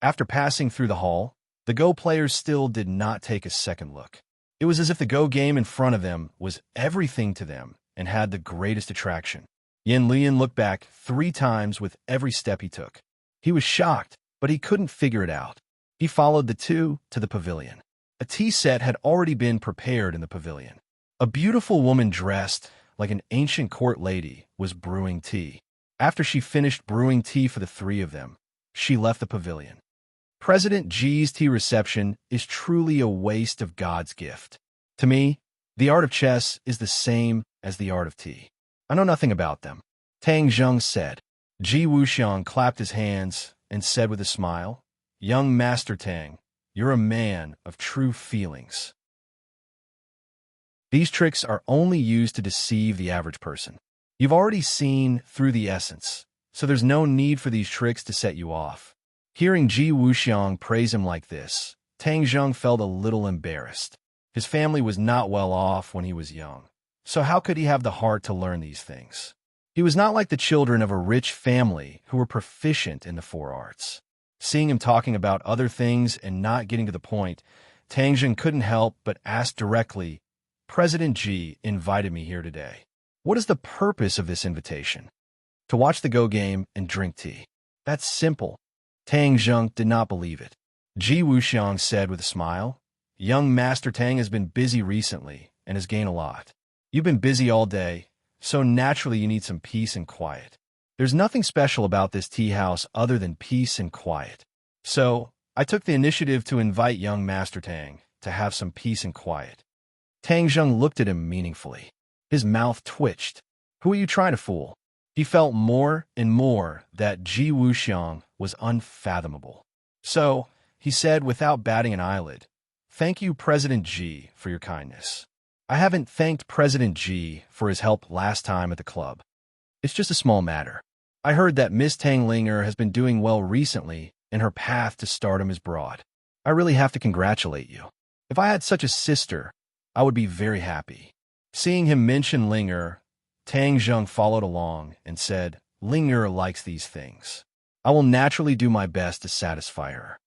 After passing through the hall, the Go players still did not take a second look. It was as if the Go game in front of them was everything to them and had the greatest attraction. Yin Liuyun looked back 3 times with every step he took. He was shocked, but he couldn't figure it out. He followed the two to the pavilion. A tea set had already been prepared in the pavilion. A beautiful woman dressed like an ancient court lady was brewing tea. After she finished brewing tea for the 3 of them, she left the pavilion. President Ji's tea reception is truly a waste of God's gift. To me, The art of chess is the same as the art of tea. I know nothing about them, Tang Zheng said. Ji Wuxiang clapped his hands and said with a smile, Young Master Tang, you're a man of true feelings. These tricks are only used to deceive the average person. You've already seen through the essence, so there's no need for these tricks to set you off. Hearing Ji Wuxiang praise him like this, Tang Zheng felt a little embarrassed. His family was not well off when he was young, so how could he have the heart to learn these things? He was not like the children of a rich family who were proficient in the four arts. Seeing him talking about other things and not getting to the point, Tang Zheng couldn't help but ask directly, President Ji invited me here today. What is the purpose of this invitation? To watch the Go game and drink tea. That's simple. Tang Zheng did not believe it. Ji Wuxiang said with a smile, Young Master Tang has been busy recently and has gained a lot. You've been busy all day, so naturally you need some peace and quiet. There's nothing special about this tea house other than peace and quiet. So, I took the initiative to invite young Master Tang to have some peace and quiet. Tang Zheng looked at him meaningfully. His mouth twitched. Who are you trying to fool? He felt more and more that Ji Wuxiang was unfathomable. So, he said without batting an eyelid, Thank you, President Ji, for your kindness. I haven't thanked President Ji for his help last time at the club. It's just a small matter. I heard that Miss Tang Linger has been doing well recently and her path to stardom is broad. I really have to congratulate you. If I had such a sister, I would be very happy. Seeing him mention Linger, Tang Zheng followed along and said, Linger likes these things. I will naturally do my best to satisfy her.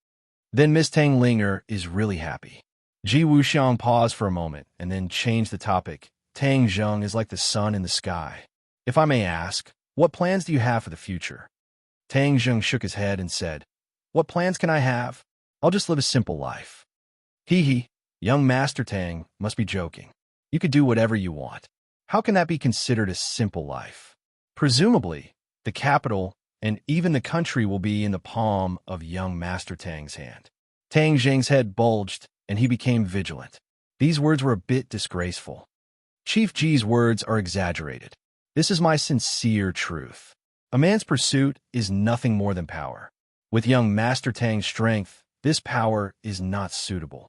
Then Miss Tang Linger is really happy. Ji Wuxiang paused for a moment and then changed the topic. Tang Zheng is like the sun in the sky. If I may ask, what plans do you have for the future? Tang Zheng shook his head and said, What plans can I have? I'll just live a simple life. Hee, young Master Tang must be joking. You could do whatever you want. How can that be considered a simple life? Presumably, the capital and even the country will be in the palm of young Master Tang's hand. Tang Zheng's head bulged, and he became vigilant. These words were a bit disgraceful. Chief Ji's words are exaggerated. This is my sincere truth. A man's pursuit is nothing more than power. With young Master Tang's strength, this power is not suitable.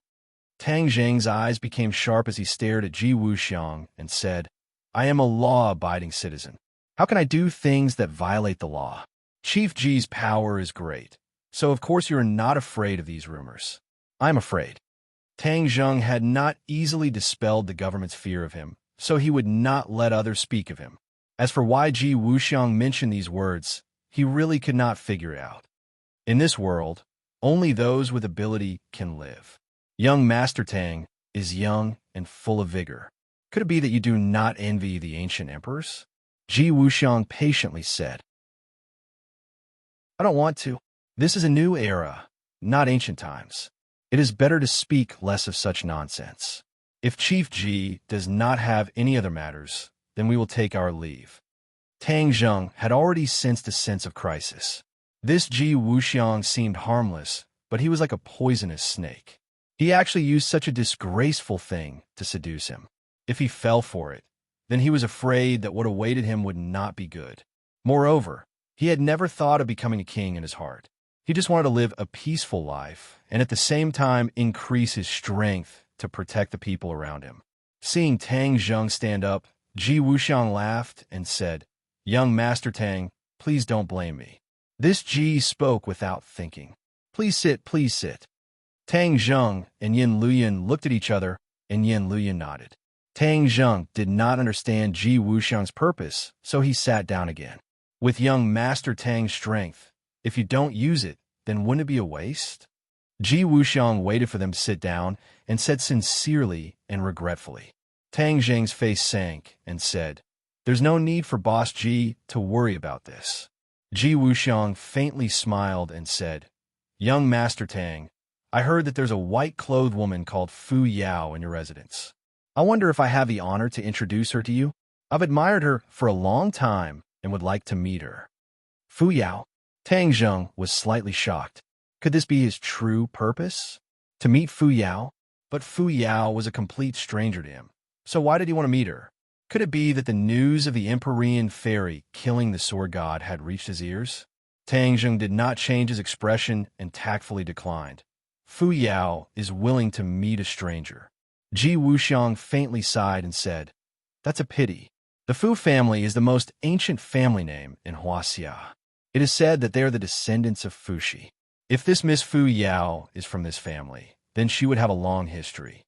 Tang Zheng's eyes became sharp as he stared at Ji Wuxiang and said, I am a law-abiding citizen. How can I do things that violate the law? Chief Ji's power is great, so of course you are not afraid of these rumors. I'm afraid. Tang Zheng had not easily dispelled the government's fear of him, so he would not let others speak of him. As for why Ji Wuxiang mentioned these words, he really could not figure it out. In this world, only those with ability can live. Young Master Tang is young and full of vigor. Could it be that you do not envy the ancient emperors? Ji Wuxiang patiently said. I don't want to. This is a new era, not ancient times. It is better to speak less of such nonsense. If Chief Ji does not have any other matters, then we will take our leave. Tang Zheng had already sensed a sense of crisis. This Ji Wuxiang seemed harmless, but he was like a poisonous snake. He actually used such a disgraceful thing to seduce him. If he fell for it, then he was afraid that what awaited him would not be good. Moreover, he had never thought of becoming a king in his heart. He just wanted to live a peaceful life and at the same time increase his strength to protect the people around him. Seeing Tang Zheng stand up, Ji Wuxiang laughed and said, Young Master Tang, please don't blame me. This Ji spoke without thinking. Please sit, please sit. Tang Zheng and Yin Luyan looked at each other, and Yin Luyan nodded. Tang Zheng did not understand Ji Wuxiang's purpose, so he sat down again. With young Master Tang's strength, if you don't use it, then wouldn't it be a waste? Ji Wuxiang waited for them to sit down and said sincerely and regretfully. Tang Zheng's face sank and said, There's no need for Boss Ji to worry about this. Ji Wuxiang faintly smiled and said, Young Master Tang, I heard that there's a white-clothed woman called Fu Yao in your residence. I wonder if I have the honor to introduce her to you? I've admired her for a long time and would like to meet her. Fu Yao? Tang Zheng was slightly shocked. Could this be his true purpose? To meet Fu Yao? But Fu Yao was a complete stranger to him. So why did he want to meet her? Could it be that the news of the Empyrean fairy killing the sword god had reached his ears? Tang Zheng did not change his expression and tactfully declined. Fu Yao is willing to meet a stranger. Ji Wuxiang faintly sighed and said, "That's a pity. The Fu family is the most ancient family name in Huaxia. It is said that they are the descendants of Fuxi. If this Miss Fu Yao is from this family, then she would have a long history.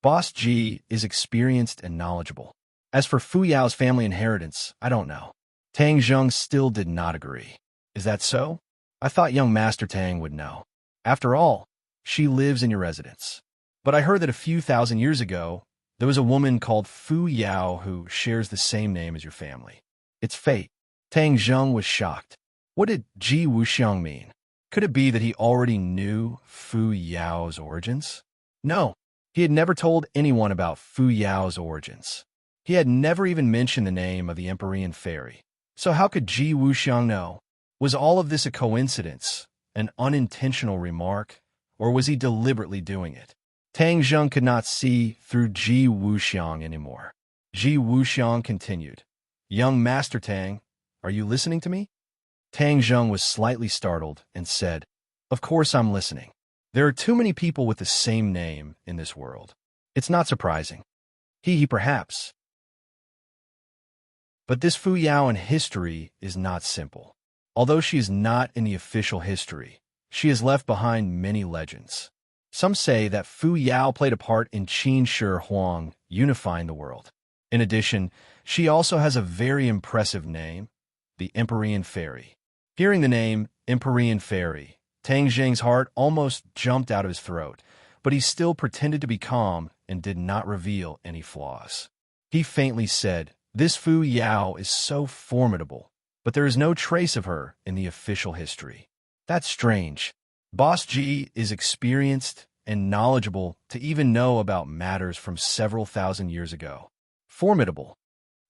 Boss Ji is experienced and knowledgeable. As for Fu Yao's family inheritance, I don't know." Tang Zheng still did not agree. "Is that so? I thought young Master Tang would know. After all, she lives in your residence. But I heard that a few thousand years ago, there was a woman called Fu Yao who shares the same name as your family. It's fate." Tang Zheng was shocked. What did Ji Wuxiang mean? Could it be that he already knew Fu Yao's origins? No, he had never told anyone about Fu Yao's origins. He had never even mentioned the name of the Empyrean fairy. So how could Ji Wuxiang know? Was all of this a coincidence, an unintentional remark, or was he deliberately doing it? Tang Zheng could not see through Ji Wuxiang anymore. Ji Wuxiang continued, "Young Master Tang, are you listening to me?" Tang Zheng was slightly startled and said, "Of course I'm listening. There are too many people with the same name in this world. It's not surprising. He perhaps. But this Fu Yao in history is not simple. Although she is not in the official history, she has left behind many legends. Some say that Fu Yao played a part in Qin Shi Huang unifying the world. In addition, she also has a very impressive name, the Empyrean Fairy." Hearing the name Empyrean Fairy, Tang Zheng's heart almost jumped out of his throat, but he still pretended to be calm and did not reveal any flaws. He faintly said, "This Fu Yao is so formidable, but there is no trace of her in the official history. That's strange. Boss Ji is experienced and knowledgeable to even know about matters from several thousand years ago. Formidable."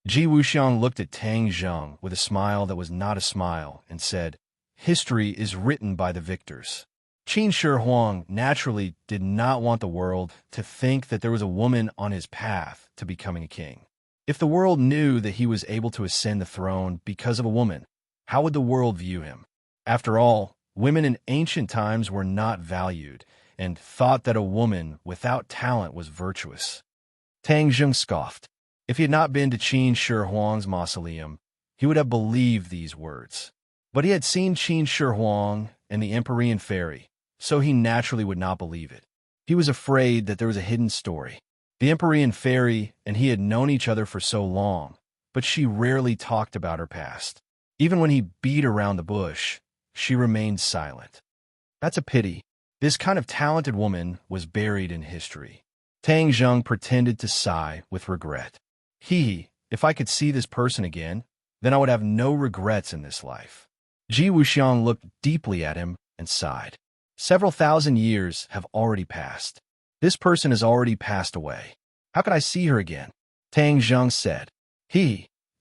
Ji Wuxiang looked at Tang Zheng with a smile that was not a smile and said, "History is written by the victors." Qin Shi Huang naturally did not want the world to think that there was a woman on his path to becoming a king. If the world knew that he was able to ascend the throne because of a woman, how would the world view him? After all, women in ancient times were not valued and thought that a woman without talent was virtuous. Tang Zheng scoffed. If he had not been to Qin Shi Huang's mausoleum, he would have believed these words. But he had seen Qin Shi Huang and the Empyrean Fairy, so he naturally would not believe it. He was afraid that there was a hidden story. The Empyrean Fairy and he had known each other for so long, but she rarely talked about her past. Even when he beat around the bush, she remained silent. That's a pity. This kind of talented woman was buried in history. Tang Zheng pretended to sigh with regret. If I could see this person again, then I would have no regrets in this life." Ji Wuxiang looked deeply at him and sighed. "Several thousand years have already passed. This person has already passed away. How could I see her again?" Tang Zheng said,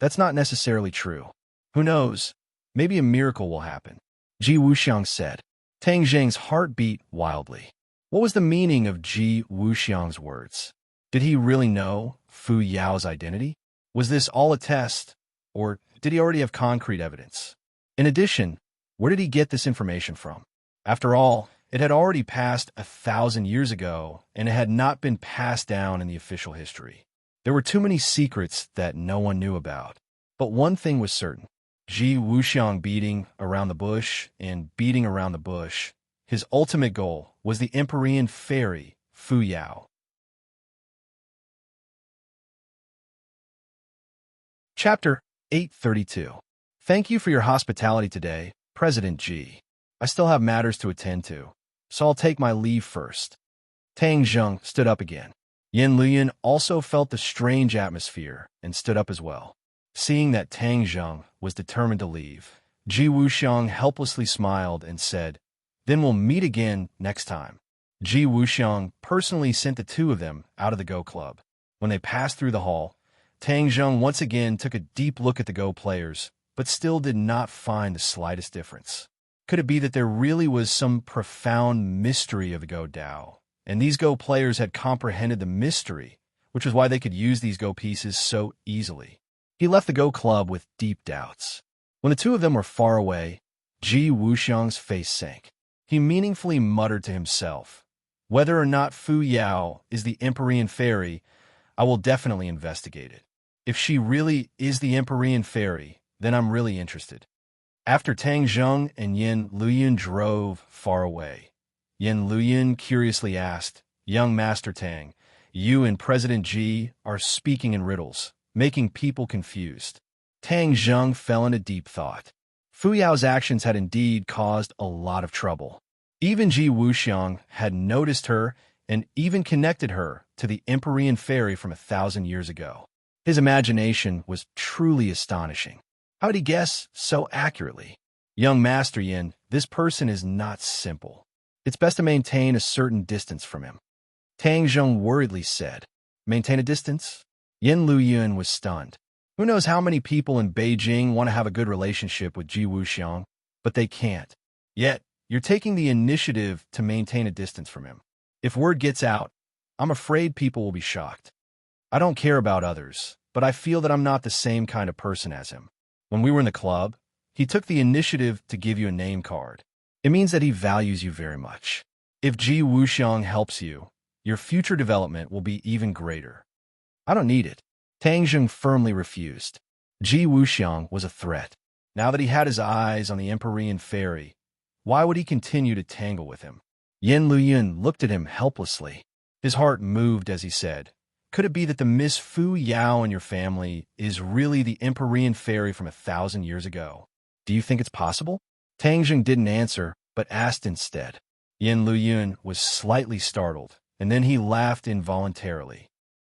That's not necessarily true. Who knows? Maybe a miracle will happen." Ji Wuxiang said. Tang Zheng's heart beat wildly. What was the meaning of Ji Wuxiang's words? Did he really know Fu Yao's identity? Was this all a test, or did he already have concrete evidence? In addition, where did he get this information from? After all, it had already passed 1,000 years ago, and it had not been passed down in the official history. There were too many secrets that no one knew about. But one thing was certain. Ji Wuxiang beating around the bush and beating around the bush, his ultimate goal was the Empyrean Fairy, Fu Yao. Chapter 832. Thank you for your hospitality today, President Ji. I still have matters to attend to, so I'll take my leave first. Tang Zheng stood up again. Yin Luyan also felt the strange atmosphere and stood up as well. Seeing that Tang Zheng was determined to leave, Ji Wuxiang helplessly smiled and said, "Then we'll meet again next time." Ji Wuxiang personally sent the two of them out of the Go Club. When they passed through the hall, Tang Zheng once again took a deep look at the Go players, but still did not find the slightest difference. Could it be that there really was some profound mystery of the Go Dao, and these Go players had comprehended the mystery which is why they could use these Go pieces so easily. He left the Go club with deep doubts. When the two of them were far away, Ji Wuxiang's face sank. He meaningfully muttered to himself, "Whether or not Fu Yao is the Empyrean fairy, I will definitely investigate it. If she really is the Empyrean fairy, then I'm really interested." After Tang Zheng and Yin Luoyun drove far away, Yin Luoyun curiously asked, "Young Master Tang, you and President Ji are speaking in riddles, making people confused." Tang Zheng fell into deep thought. Fu Yao's actions had indeed caused a lot of trouble. Even Ji Wuxiang had noticed her and even connected her to the Empyrean fairy from 1,000 years ago. His imagination was truly astonishing. How did he guess so accurately? Young Master Yin, this person is not simple. It's best to maintain a certain distance from him. Tang Zheng worriedly said. Maintain a distance? Yin Luoyun was stunned. Who knows how many people in Beijing want to have a good relationship with Ji Wuxiang, but they can't. Yet, you're taking the initiative to maintain a distance from him. If word gets out, I'm afraid people will be shocked. I don't care about others, but I feel that I'm not the same kind of person as him. When we were in the club, he took the initiative to give you a name card. It means that he values you very much. If Ji Wuxiang helps you, your future development will be even greater. I don't need it. Tang Zheng firmly refused. Ji Wuxiang was a threat. Now that he had his eyes on the Empyrean fairy, why would he continue to tangle with him? Yin Luoyun looked at him helplessly. His heart moved as he said, "Could it be that the Miss Fu Yao in your family is really the Empyrean fairy from 1,000 years ago? Do you think it's possible?" Tang Zheng didn't answer, but asked instead. Yin Luoyun was slightly startled, and then he laughed involuntarily.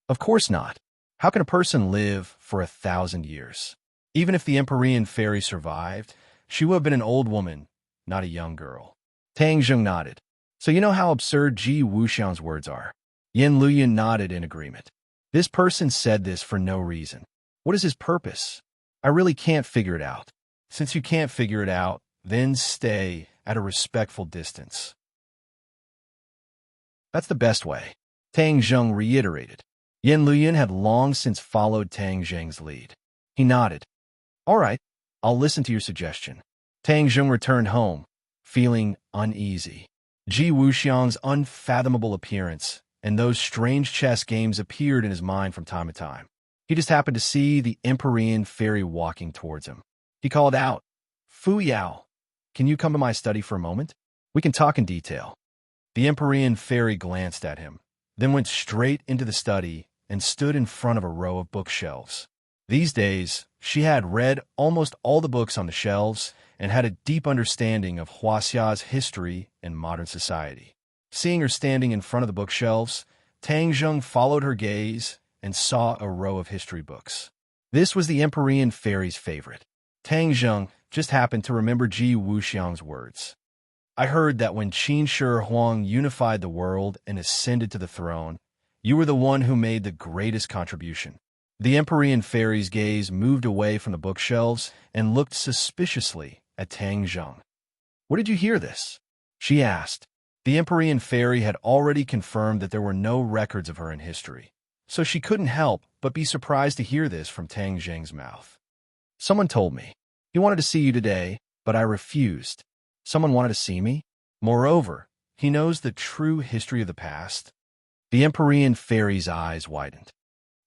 Of course not. How can a person live for 1,000 years? Even if the Empyrean fairy survived, she would have been an old woman, not a young girl. Tang Zheng nodded. So you know how absurd Ji Wuxiang's words are. Yin Luoyun nodded in agreement. This person said this for no reason. What is his purpose? I really can't figure it out. Since you can't figure it out, then stay at a respectful distance. That's the best way, Tang Zheng reiterated. Yin Luoyun had long since followed Tang Zheng's lead. He nodded. All right, I'll listen to your suggestion. Tang Zheng returned home, feeling uneasy. Ji Wuxiang's unfathomable appearance and those strange chess games appeared in his mind from time to time. He just happened to see the Empyrean fairy walking towards him. He called out, "Fu Yao, can you come to my study for a moment? We can talk in detail." The Empyrean fairy glanced at him, then went straight into the study and stood in front of a row of bookshelves. These days, she had read almost all the books on the shelves and had a deep understanding of Huaxia's history and modern society. Seeing her standing in front of the bookshelves, Tang Zheng followed her gaze and saw a row of history books. This was the Empyrean fairy's favorite. Tang Zheng just happened to remember Ji Wuxiang's words. I heard that when Qin Shi Huang unified the world and ascended to the throne, you were the one who made the greatest contribution. The Empyrean fairy's gaze moved away from the bookshelves and looked suspiciously at Tang Zheng. Where did you hear this? She asked. The Empyrean fairy had already confirmed that there were no records of her in history, so she couldn't help but be surprised to hear this from Tang Zheng's mouth. Someone told me. He wanted to see you today, but I refused. Someone wanted to see me? Moreover, he knows the true history of the past. The Empyrean fairy's eyes widened.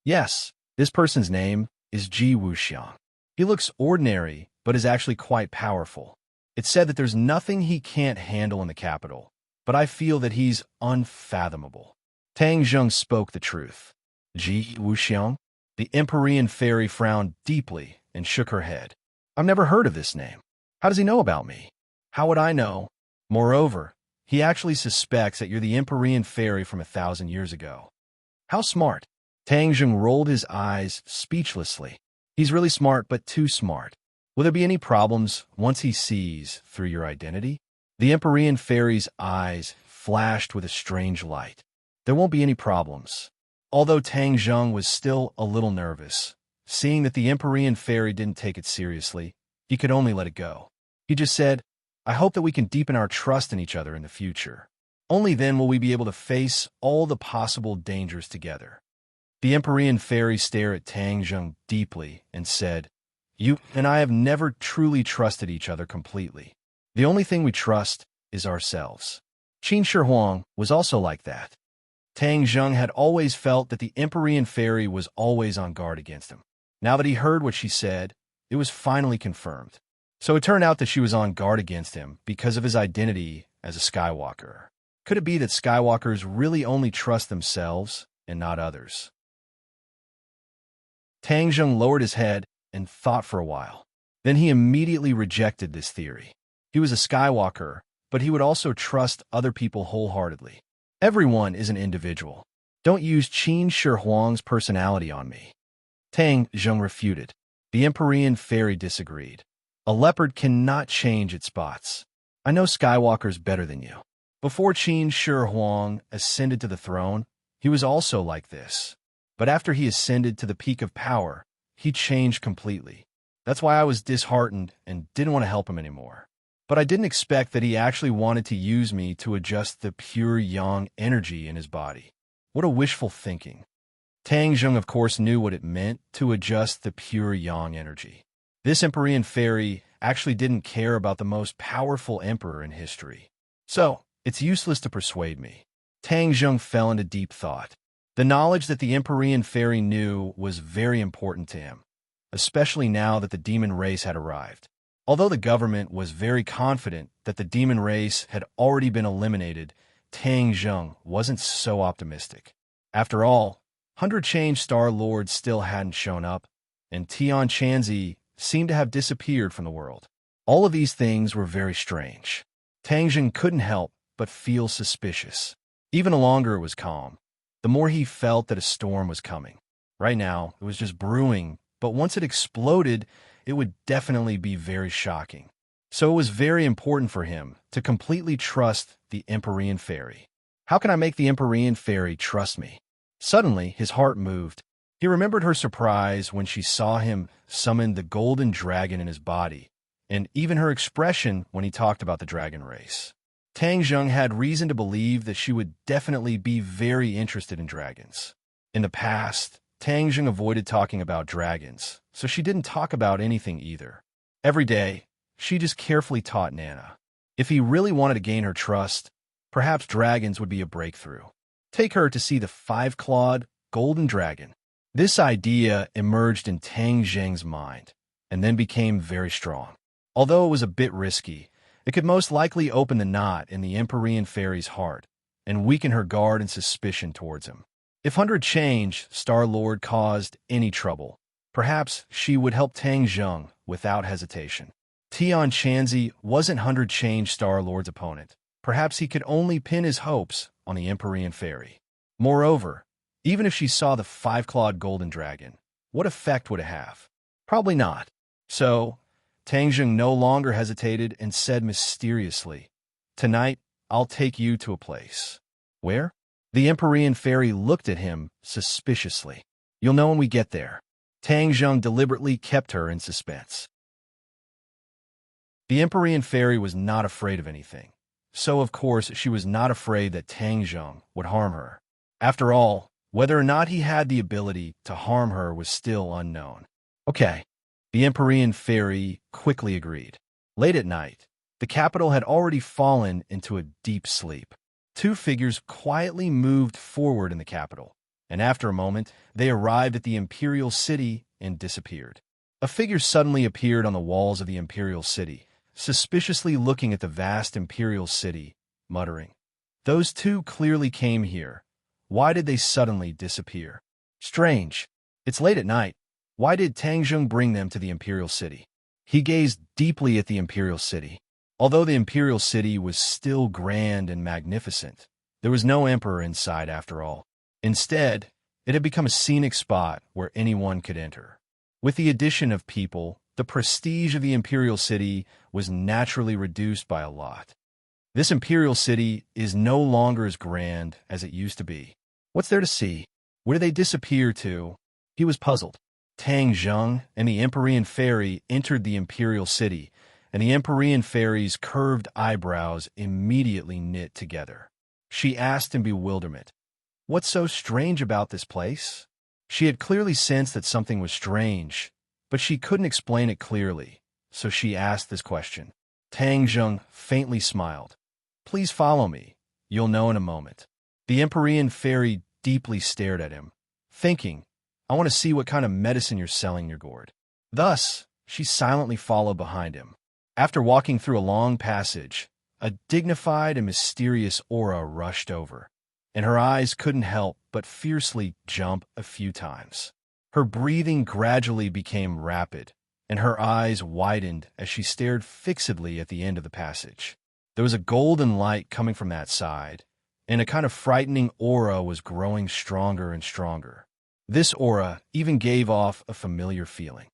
Yes, this person's name is Ji Wuxiang. He looks ordinary, but is actually quite powerful. It's said that there's nothing he can't handle in the capital, but I feel that he's unfathomable. Tang Zheng spoke the truth. Ji Wuxiang? The Empyrean fairy frowned deeply and shook her head. I've never heard of this name. How does he know about me? How would I know? Moreover, he actually suspects that you're the Empyrean fairy from 1,000 years ago. How smart. Tang Zheng rolled his eyes speechlessly. He's really smart, but too smart. Will there be any problems once he sees through your identity? The Empyrean fairy's eyes flashed with a strange light. There won't be any problems. Although Tang Zheng was still a little nervous, seeing that the Empyrean fairy didn't take it seriously, he could only let it go. He just said, I hope that we can deepen our trust in each other in the future. Only then will we be able to face all the possible dangers together. The Empyrean fairy stared at Tang Zheng deeply and said, "You and I have never truly trusted each other completely. The only thing we trust is ourselves." Qin Shi Huang was also like that. Tang Zheng had always felt that the Empyrean fairy was always on guard against him. Now that he heard what she said, it was finally confirmed. So it turned out that she was on guard against him because of his identity as a Skywalker. Could it be that Skywalkers really only trust themselves and not others? Tang Zheng lowered his head and thought for a while. Then he immediately rejected this theory. He was a Skywalker, but he would also trust other people wholeheartedly. Everyone is an individual. Don't use Qin Shi Huang's personality on me. Tang Zheng refuted. The Empyrean fairy disagreed. A leopard cannot change its spots. I know Skywalkers better than you. Before Qin Shi Huang ascended to the throne, he was also like this. But after he ascended to the peak of power, he changed completely. That's why I was disheartened and didn't want to help him anymore. But I didn't expect that he actually wanted to use me to adjust the pure yang energy in his body. What a wishful thinking. Tang Zheng, of course, knew what it meant to adjust the pure yang energy. This Empyrean fairy actually didn't care about the most powerful emperor in history. So, it's useless to persuade me. Tang Zheng fell into deep thought. The knowledge that the Empyrean fairy knew was very important to him, especially now that the demon race had arrived. Although the government was very confident that the demon race had already been eliminated, Tang Zheng wasn't so optimistic. After all, 100 Change Star Lords still hadn't shown up, and Tian Chanzi seemed to have disappeared from the world. All of these things were very strange. Tang Zheng couldn't help but feel suspicious. Even the longer it was calm, the more he felt that a storm was coming. Right now, it was just brewing, but once it exploded, it would definitely be very shocking. So it was very important for him to completely trust the Empyrean fairy. How can I make the Empyrean fairy trust me? Suddenly, his heart moved. He remembered her surprise when she saw him summon the golden dragon in his body, and even her expression when he talked about the dragon race. Tang Zheng had reason to believe that she would definitely be very interested in dragons. In the past, Tang Zheng avoided talking about dragons, so she didn't talk about anything either. Every day, she just carefully taught Nana. If he really wanted to gain her trust, perhaps dragons would be a breakthrough. Take her to see the five-clawed golden dragon. This idea emerged in Tang Zheng's mind, and then became very strong. Although it was a bit risky, it could most likely open the knot in the Empyrean fairy's heart and weaken her guard and suspicion towards him. If 100 Change Star-Lord caused any trouble, perhaps she would help Tang Zheng without hesitation. Tian Chanzi wasn't 100 Change Star-Lord's opponent. Perhaps he could only pin his hopes on the Empyrean fairy. Moreover, even if she saw the five-clawed golden dragon, what effect would it have? Probably not. So, Tang Zheng no longer hesitated and said mysteriously, "Tonight, I'll take you to a place." Where? The Empyrean fairy looked at him suspiciously. "You'll know when we get there." Tang Zheng deliberately kept her in suspense. The Empyrean fairy was not afraid of anything. So, of course, she was not afraid that Tang Zheng would harm her. After all, whether or not he had the ability to harm her was still unknown. Okay. The Empyrean fairy quickly agreed. Late at night, the capital had already fallen into a deep sleep. Two figures quietly moved forward in the capital, and after a moment, they arrived at the imperial city and disappeared. A figure suddenly appeared on the walls of the imperial city, suspiciously looking at the vast imperial city, muttering, "Those two clearly came here. Why did they suddenly disappear? Strange. It's late at night. Why did Tang Zheng bring them to the imperial city?" He gazed deeply at the imperial city. Although the imperial city was still grand and magnificent, there was no emperor inside after all. Instead, it had become a scenic spot where anyone could enter. With the addition of people, the prestige of the imperial city was naturally reduced by a lot. This imperial city is no longer as grand as it used to be. What's there to see? Where did they disappear to? He was puzzled. Tang Zheng and the Empyrean fairy entered the imperial city, and the Empyrean fairy's curved eyebrows immediately knit together. She asked in bewilderment, "What's so strange about this place?" She had clearly sensed that something was strange, but she couldn't explain it clearly, so she asked this question. Tang Zheng faintly smiled. Please follow me. You'll know in a moment. The Empyrean fairy deeply stared at him, thinking, I want to see what kind of medicine you're selling, your gourd. Thus, she silently followed behind him. After walking through a long passage, a dignified and mysterious aura rushed over, and her eyes couldn't help but fiercely jump a few times. Her breathing gradually became rapid, and her eyes widened as she stared fixedly at the end of the passage. There was a golden light coming from that side, and a kind of frightening aura was growing stronger and stronger. This aura even gave off a familiar feeling.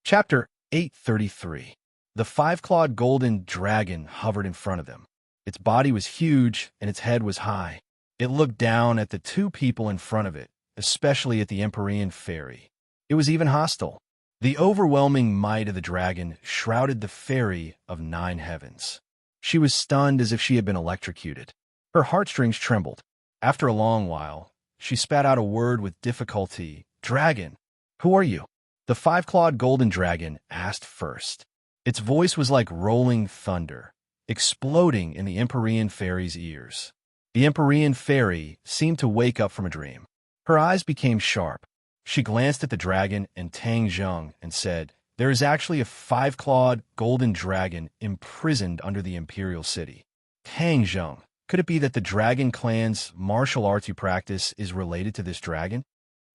Chapter 833. The five-clawed golden dragon hovered in front of them. Its body was huge, and its head was high. It looked down at the two people in front of it, especially at the Empyrean fairy. It was even hostile. The overwhelming might of the dragon shrouded the fairy of 9 heavens. She was stunned as if she had been electrocuted. Her heartstrings trembled. After a long while, she spat out a word with difficulty. Dragon, who are you? The five-clawed golden dragon asked first. Its voice was like rolling thunder, exploding in the Empyrean fairy's ears. The Empyrean fairy seemed to wake up from a dream. Her eyes became sharp. She glanced at the dragon and Tang Zheng and said, There is actually a five-clawed golden dragon imprisoned under the imperial city. Tang Zheng, could it be that the dragon clan's martial arts you practice is related to this dragon?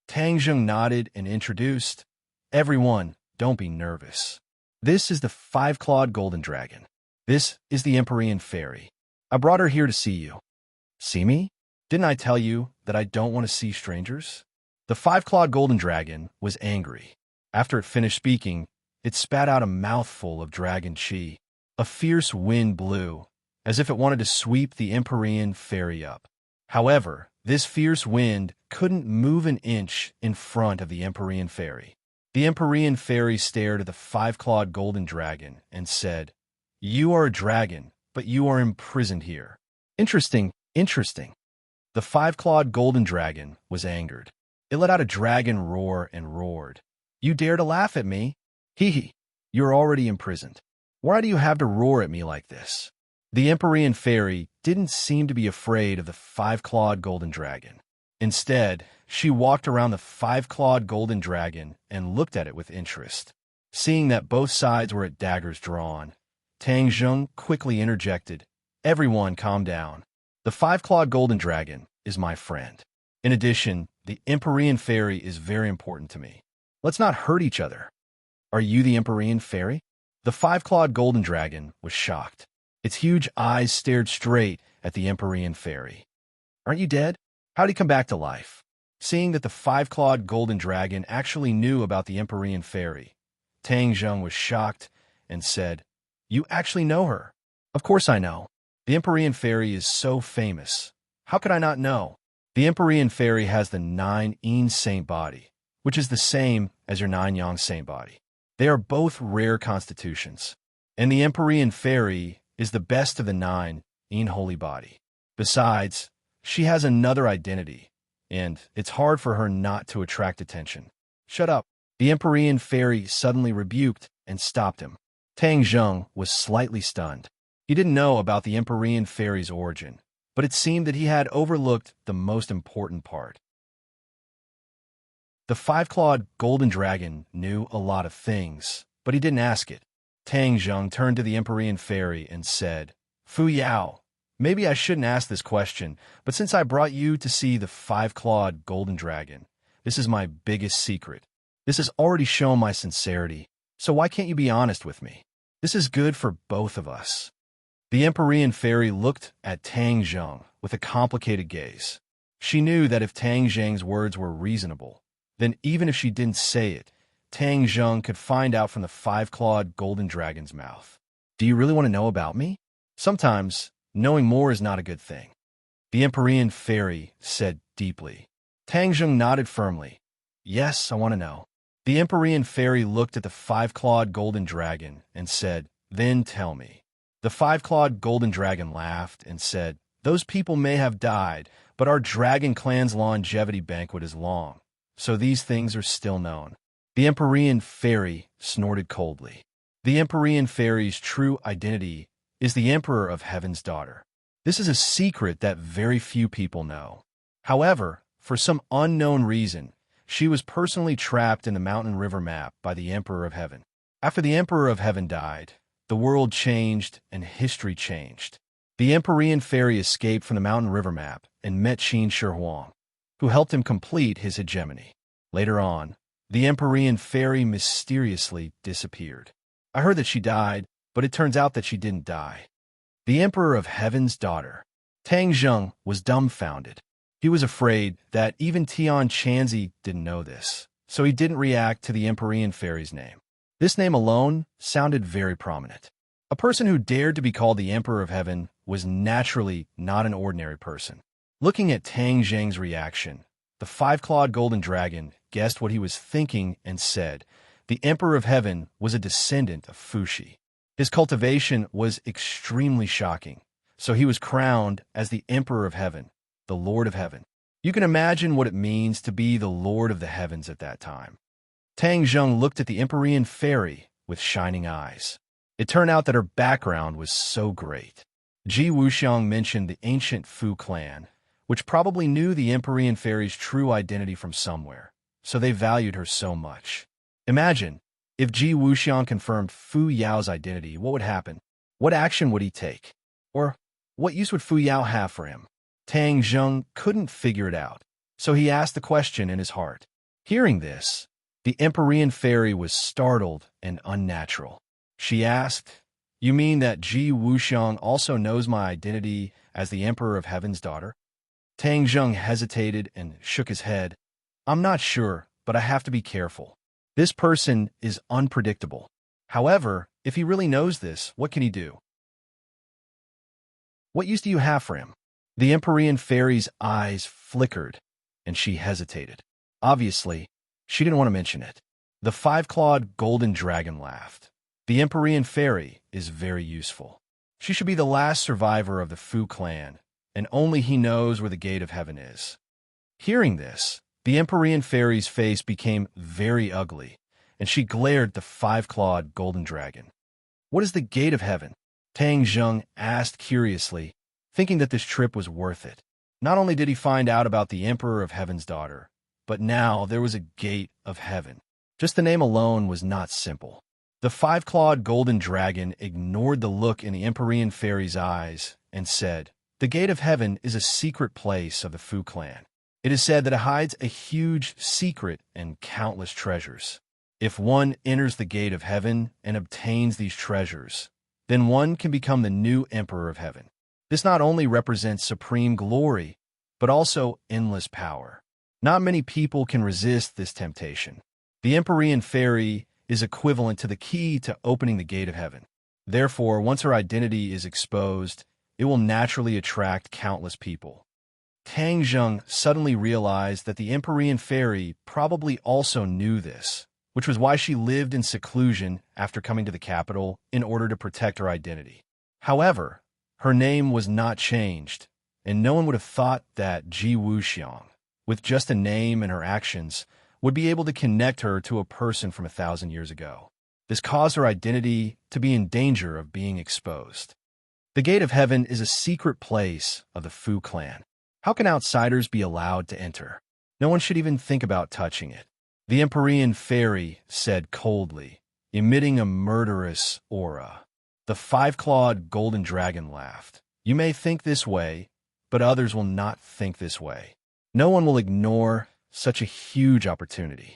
Tang Zheng nodded and introduced, Everyone, don't be nervous. This is the five-clawed golden dragon. This is the Empyrean fairy. I brought her here to see you. See me? Didn't I tell you that I don't want to see strangers? The five-clawed golden dragon was angry. After it finished speaking, it spat out a mouthful of dragon chi. A fierce wind blew, as if it wanted to sweep the Empyrean fairy up. However, this fierce wind couldn't move an inch in front of the Empyrean fairy. The Empyrean fairy stared at the five-clawed golden dragon and said, You are a dragon, but you are imprisoned here. Interesting, interesting. The five-clawed golden dragon was angered. It let out a dragon roar and roared. You dare to laugh at me? Hee hee. You're already imprisoned. Why do you have to roar at me like this? The Empyrean fairy didn't seem to be afraid of the five-clawed golden dragon. Instead, she walked around the five-clawed golden dragon and looked at it with interest. Seeing that both sides were at daggers drawn, Tang Zheng quickly interjected, Everyone calm down. The five-clawed golden dragon is my friend. In addition, the Empyrean fairy is very important to me. Let's not hurt each other. Are you the Empyrean fairy? The five-clawed golden dragon was shocked. Its huge eyes stared straight at the Empyrean fairy. Aren't you dead? How'd he come back to life? Seeing that the five-clawed golden dragon actually knew about the Empyrean fairy, Tang Zheng was shocked and said, You actually know her? Of course I know. The Empyrean fairy is so famous. How could I not know? The Empyrean fairy has the 9 yin saint body, which is the same as your 9 yang saint body. They are both rare constitutions, and the Empyrean fairy is the best of the 9 yin holy body. Besides, she has another identity, and it's hard for her not to attract attention. Shut up. The Empyrean fairy suddenly rebuked and stopped him. Tang Zheng was slightly stunned. He didn't know about the Empyrean fairy's origin, but it seemed that he had overlooked the most important part. The five-clawed golden dragon knew a lot of things, but he didn't ask it. Tang Zheng turned to the Empyrean fairy and said, Fu Yao, maybe I shouldn't ask this question, but since I brought you to see the five-clawed golden dragon, this is my biggest secret. This has already shown my sincerity, so why can't you be honest with me? This is good for both of us. The Empyrean fairy looked at Tang Zheng with a complicated gaze. She knew that if Tang Zheng's words were reasonable, then even if she didn't say it, Tang Zheng could find out from the five-clawed golden dragon's mouth. Do you really want to know about me? Sometimes, knowing more is not a good thing. The Empyrean fairy said deeply. Tang Zheng nodded firmly. Yes, I want to know. The Empyrean fairy looked at the five-clawed golden dragon and said, Then tell me. The five-clawed golden dragon laughed and said, Those people may have died, but our dragon clan's longevity banquet is long, so these things are still known. The Empyrean fairy snorted coldly. The Empyrean fairy's true identity is the Emperor of Heaven's daughter. This is a secret that very few people know. However, for some unknown reason, she was personally trapped in the mountain river map by the Emperor of Heaven. After the Emperor of Heaven died, the world changed and history changed. The Empyrean fairy escaped from the mountain river map and met Qin Shi Huang, who helped him complete his hegemony. Later on, the Empyrean fairy mysteriously disappeared. I heard that she died, but it turns out that she didn't die. The Emperor of Heaven's daughter, Tang Zheng, was dumbfounded. He was afraid that even Tian Chanzi didn't know this, so he didn't react to the Empyrean fairy's name. This name alone sounded very prominent. A person who dared to be called the Emperor of Heaven was naturally not an ordinary person. Looking at Tang Zheng's reaction, the five-clawed golden dragon guessed what he was thinking and said, the Emperor of Heaven was a descendant of Fuxi. His cultivation was extremely shocking, so he was crowned as the Emperor of Heaven, the Lord of Heaven. You can imagine what it means to be the Lord of the Heavens at that time. Tang Zheng looked at the Empyrean fairy with shining eyes. It turned out that her background was so great. Ji Wuxiang mentioned the ancient Fu clan, which probably knew the Empyrean fairy's true identity from somewhere, so they valued her so much. Imagine, if Ji Wuxiang confirmed Fu Yao's identity, what would happen? What action would he take? Or what use would Fu Yao have for him? Tang Zheng couldn't figure it out, so he asked the question in his heart. Hearing this, the Empyrean fairy was startled and unnatural. She asked, "You mean that Ji Wuxiang also knows my identity as the Emperor of Heaven's daughter?" Tang Zheng hesitated and shook his head. "I'm not sure, but I have to be careful. This person is unpredictable. However, if he really knows this, what can he do? What use do you have for him?" The Empyrean fairy's eyes flickered, and she hesitated. Obviously, she didn't want to mention it. The five-clawed golden dragon laughed. The Empyrean fairy is very useful. She should be the last survivor of the Fu clan, and only he knows where the gate of heaven is. Hearing this, the Empyrean fairy's face became very ugly, and she glared at the five-clawed golden dragon. "What is the gate of heaven?" Tang Zheng asked curiously, thinking that this trip was worth it. Not only did he find out about the Emperor of Heaven's daughter, but now there was a gate of heaven. Just the name alone was not simple. The five-clawed golden dragon ignored the look in the Empyrean fairy's eyes and said, "The gate of heaven is a secret place of the Fu clan. It is said that it hides a huge secret and countless treasures. If one enters the gate of heaven and obtains these treasures, then one can become the new Emperor of Heaven. This not only represents supreme glory, but also endless power. Not many people can resist this temptation. The Empyrean fairy is equivalent to the key to opening the gate of heaven. Therefore, once her identity is exposed, it will naturally attract countless people." Tang Zheng suddenly realized that the Empyrean fairy probably also knew this, which was why she lived in seclusion after coming to the capital in order to protect her identity. However, her name was not changed, and no one would have thought that Ji Wuxiang, with just a name and her actions, would be able to connect her to a person from 1,000 years ago. This caused her identity to be in danger of being exposed. The gate of heaven is a secret place of the Fu clan. How can outsiders be allowed to enter? No one should even think about touching it. The Empyrean fairy said coldly, emitting a murderous aura. The five-clawed golden dragon laughed. "You may think this way, but others will not think this way. No one will ignore such a huge opportunity."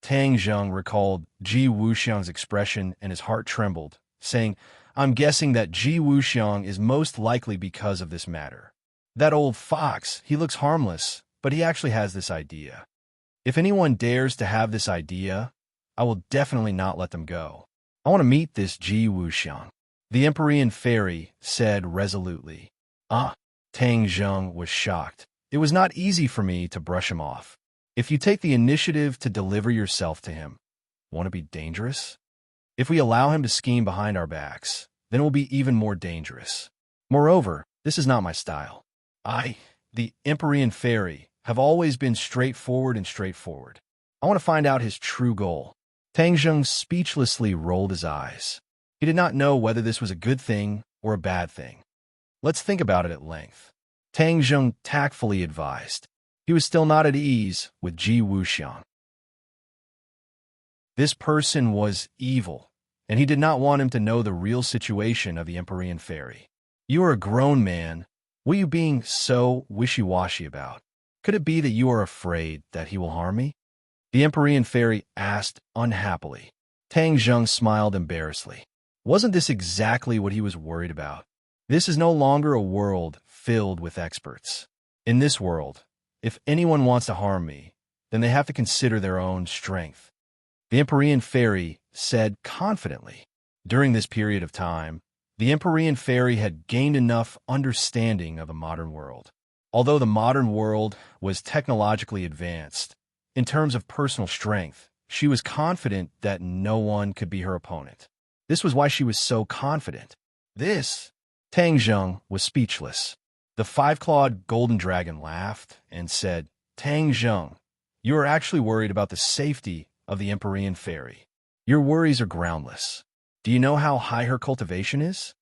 Tang Zheng recalled Ji Wuxiang's expression and his heart trembled, saying, "I'm guessing that Ji Wuxiang is most likely because of this matter. That old fox, he looks harmless, but he actually has this idea. If anyone dares to have this idea, I will definitely not let them go. I want to meet this Ji Wuxiang." The Empyrean fairy said resolutely. "Ah." Tang Zheng was shocked. "It was not easy for me to brush him off. If you take the initiative to deliver yourself to him, won't it be dangerous? If we allow him to scheme behind our backs, then it will be even more dangerous. Moreover, This is not my style. I, the Empyrean fairy, have always been straightforward and straightforward. I want to find out his true goal. Tang Zheng speechlessly rolled his eyes. He did not know whether this was a good thing or a bad thing. Let's think about it at length. Tang Zheng tactfully advised. He was still not at ease with Ji Wuxiang. This person was evil, and he did not want him to know the real situation of the Empyrean fairy. You are a grown man. What are you being so wishy-washy about? Could it be that you are afraid that he will harm me? The Empyrean fairy asked unhappily. Tang Zheng smiled embarrassedly. Wasn't this exactly what he was worried about? This is no longer a world filled with experts. In this world, if anyone wants to harm me, then they have to consider their own strength. The Empyrean fairy said confidently. During this period of time, the Empyrean fairy had gained enough understanding of the modern world. Although the modern world was technologically advanced, in terms of personal strength, she was confident that no one could be her opponent. This was why she was so confident. Tang Zheng was speechless. The five-clawed golden dragon laughed and said, Tang Zheng, you are actually worried about the safety of the Empyrean fairy. Your worries are groundless. Do you know how high her cultivation is?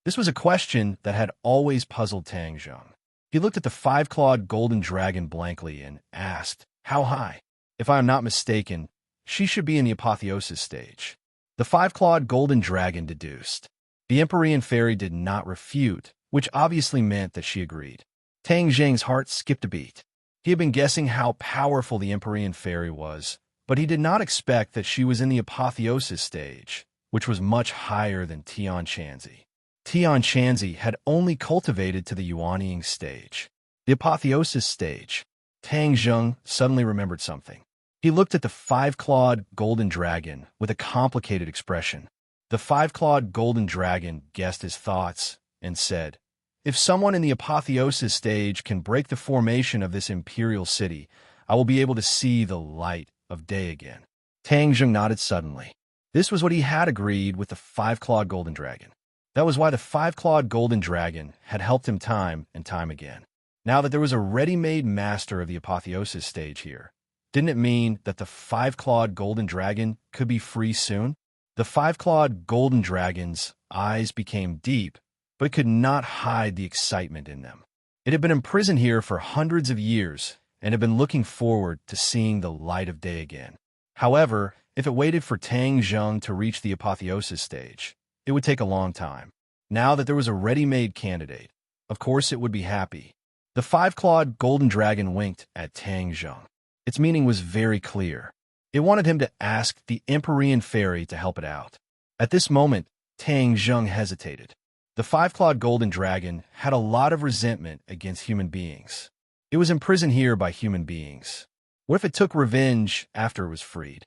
This was a question that had always puzzled Tang Zheng. He looked at the five-clawed golden dragon blankly and asked, How high? If I am not mistaken, she should be in the apotheosis stage. The five-clawed golden dragon deduced. The Empyrean fairy did not refute, which obviously meant that she agreed. Tang Zheng's heart skipped a beat. He had been guessing how powerful the Empyrean fairy was, but he did not expect that she was in the apotheosis stage, which was much higher than Tian Chanzi. Tian Chanzi had only cultivated to the Yuanying stage. The apotheosis stage. Tang Zheng suddenly remembered something. He looked at the five-clawed golden dragon with a complicated expression. The five-clawed golden dragon guessed his thoughts and said, If someone in the apotheosis stage can break the formation of this imperial city, I will be able to see the light of day again. Tang Zheng nodded suddenly. This was what he had agreed with the five-clawed golden dragon. That was why the five-clawed golden dragon had helped him time and time again. Now that there was a ready-made master of the apotheosis stage here, didn't it mean that the five-clawed golden dragon could be free soon? The five-clawed golden dragon's eyes became deep, but could not hide the excitement in them. It had been imprisoned here for hundreds of years and had been looking forward to seeing the light of day again. However, if it waited for Tang Zheng to reach the apotheosis stage, it would take a long time. Now that there was a ready-made candidate, of course it would be happy. The five-clawed golden dragon winked at Tang Zheng. Its meaning was very clear. It wanted him to ask the Empyrean fairy to help it out. At this moment, Tang Zheng hesitated. The five-clawed golden dragon had a lot of resentment against human beings. It was imprisoned here by human beings. What if it took revenge after it was freed?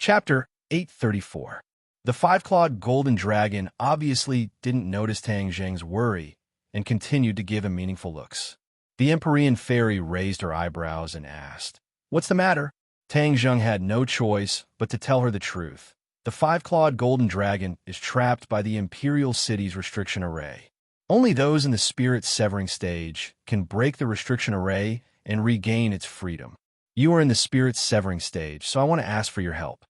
Chapter 834. The five-clawed golden dragon obviously didn't notice Tang Zheng's worry and continued to give him meaningful looks. The Empyrean fairy raised her eyebrows and asked, What's the matter? Tang Zheng had no choice but to tell her the truth. The five-clawed golden dragon is trapped by the Imperial City's restriction array. Only those in the spirit severing stage can break the restriction array and regain its freedom. You are in the spirit severing stage, so I want to ask for your help.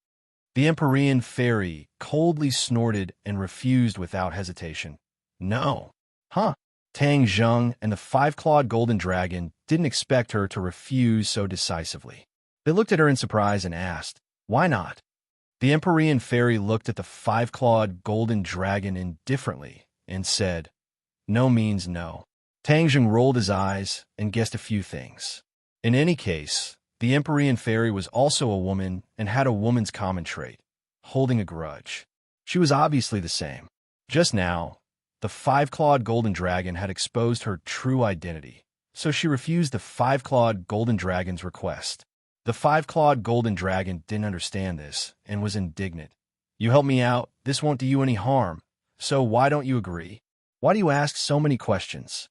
The Empyrean fairy coldly snorted and refused without hesitation. No. Huh? Tang Zheng and the five-clawed golden dragon didn't expect her to refuse so decisively. They looked at her in surprise and asked, Why not? The Empyrean fairy looked at the five-clawed golden dragon indifferently and said, No means no. Tang Zheng rolled his eyes and guessed a few things. In any case, the Empyrean fairy was also a woman and had a woman's common trait, holding a grudge. She was obviously the same. Just now, the five-clawed golden dragon had exposed her true identity, so she refused the five-clawed golden dragon's request. The five-clawed golden dragon didn't understand this and was indignant. You help me out, this won't do you any harm, so why don't you agree? Why do you ask so many questions?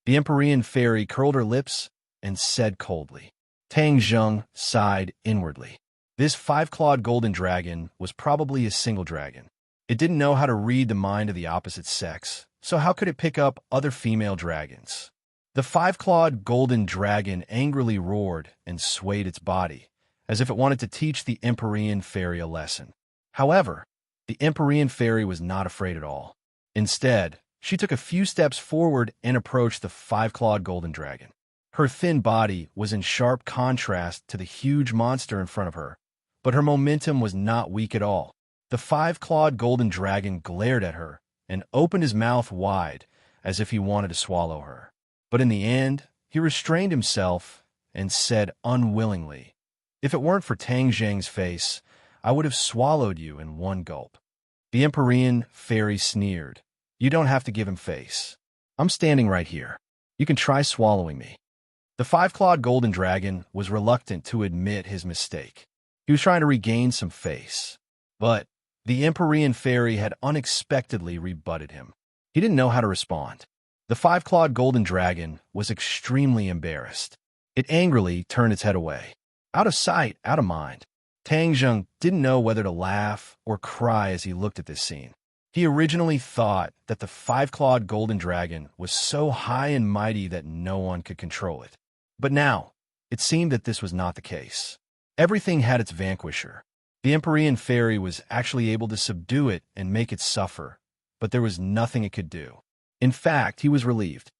The Empyrean fairy curled her lips and said coldly. Tang Zheng sighed inwardly. This five-clawed golden dragon was probably a single dragon. It didn't know how to read the mind of the opposite sex, so how could it pick up other female dragons? The five-clawed golden dragon angrily roared and swayed its body, as if it wanted to teach the Empyrean fairy a lesson. However, the Empyrean fairy was not afraid at all. Instead, she took a few steps forward and approached the five-clawed golden dragon. Her thin body was in sharp contrast to the huge monster in front of her, but her momentum was not weak at all. The five-clawed golden dragon glared at her and opened his mouth wide as if he wanted to swallow her. But in the end, he restrained himself and said unwillingly, "If it weren't for Tang Zheng's face, I would have swallowed you in one gulp." The Empyrean fairy sneered. "You don't have to give him face. I'm standing right here. You can try swallowing me." The five-clawed golden dragon was reluctant to admit his mistake. He was trying to regain some face. But the Empyrean fairy had unexpectedly rebutted him. He didn't know how to respond. The five-clawed golden dragon was extremely embarrassed. It angrily turned its head away. Out of sight, out of mind. Tang Zheng didn't know whether to laugh or cry as he looked at this scene. He originally thought that the five-clawed golden dragon was so high and mighty that no one could control it. But now, it seemed that this was not the case. Everything had its vanquisher. The Empyrean fairy was actually able to subdue it and make it suffer, but there was nothing it could do. In fact, he was relieved.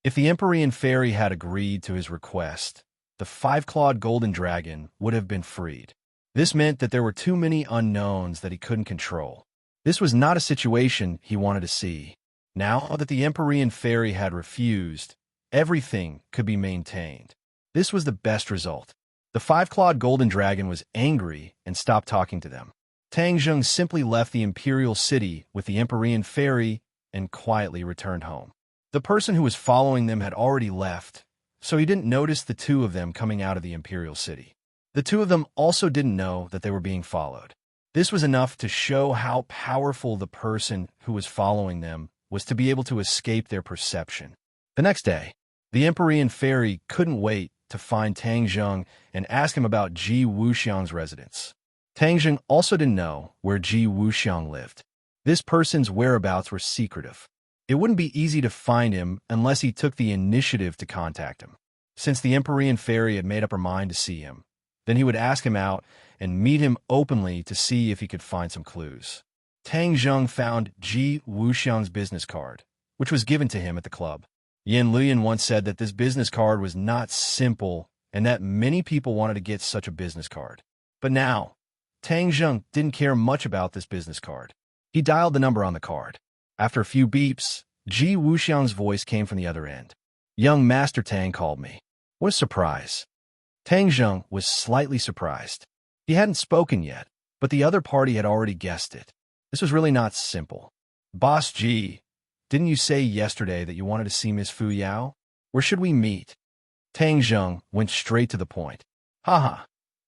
If the Empyrean fairy had agreed to his request, the five-clawed golden dragon would have been freed. This meant that there were too many unknowns that he couldn't control. This was not a situation he wanted to see. Now that the Empyrean fairy had refused, everything could be maintained. This was the best result. The five-clawed golden dragon was angry and stopped talking to them. Tang Zheng simply left the imperial city with the Empyrean fairy and quietly returned home. The person who was following them had already left, so he didn't notice the two of them coming out of the imperial city. The two of them also didn't know that they were being followed. This was enough to show how powerful the person who was following them was to be able to escape their perception. The next day, the Empyrean fairy couldn't wait to find Tang Zheng and ask him about Ji Wuxiang's residence. Tang Zheng also didn't know where Ji Wuxiang lived. This person's whereabouts were secretive. It wouldn't be easy to find him unless he took the initiative to contact him. Since the Empyrean fairy had made up her mind to see him, then he would ask him out and meet him openly to see if he could find some clues. Tang Zheng found Ji Wuxiang's business card, which was given to him at the club. Yin Luyan once said that this business card was not simple and that many people wanted to get such a business card. But now, Tang Zheng didn't care much about this business card. He dialed the number on the card. After a few beeps, Ji Wuxiang's voice came from the other end. "Young Master Tang called me." What a surprise. Tang Zheng was slightly surprised. He hadn't spoken yet, but the other party had already guessed it. This was really not simple. "Boss Ji, didn't you say yesterday that you wanted to see Miss Fu Yao? Where should we meet?" Tang Zheng went straight to the point. "Haha,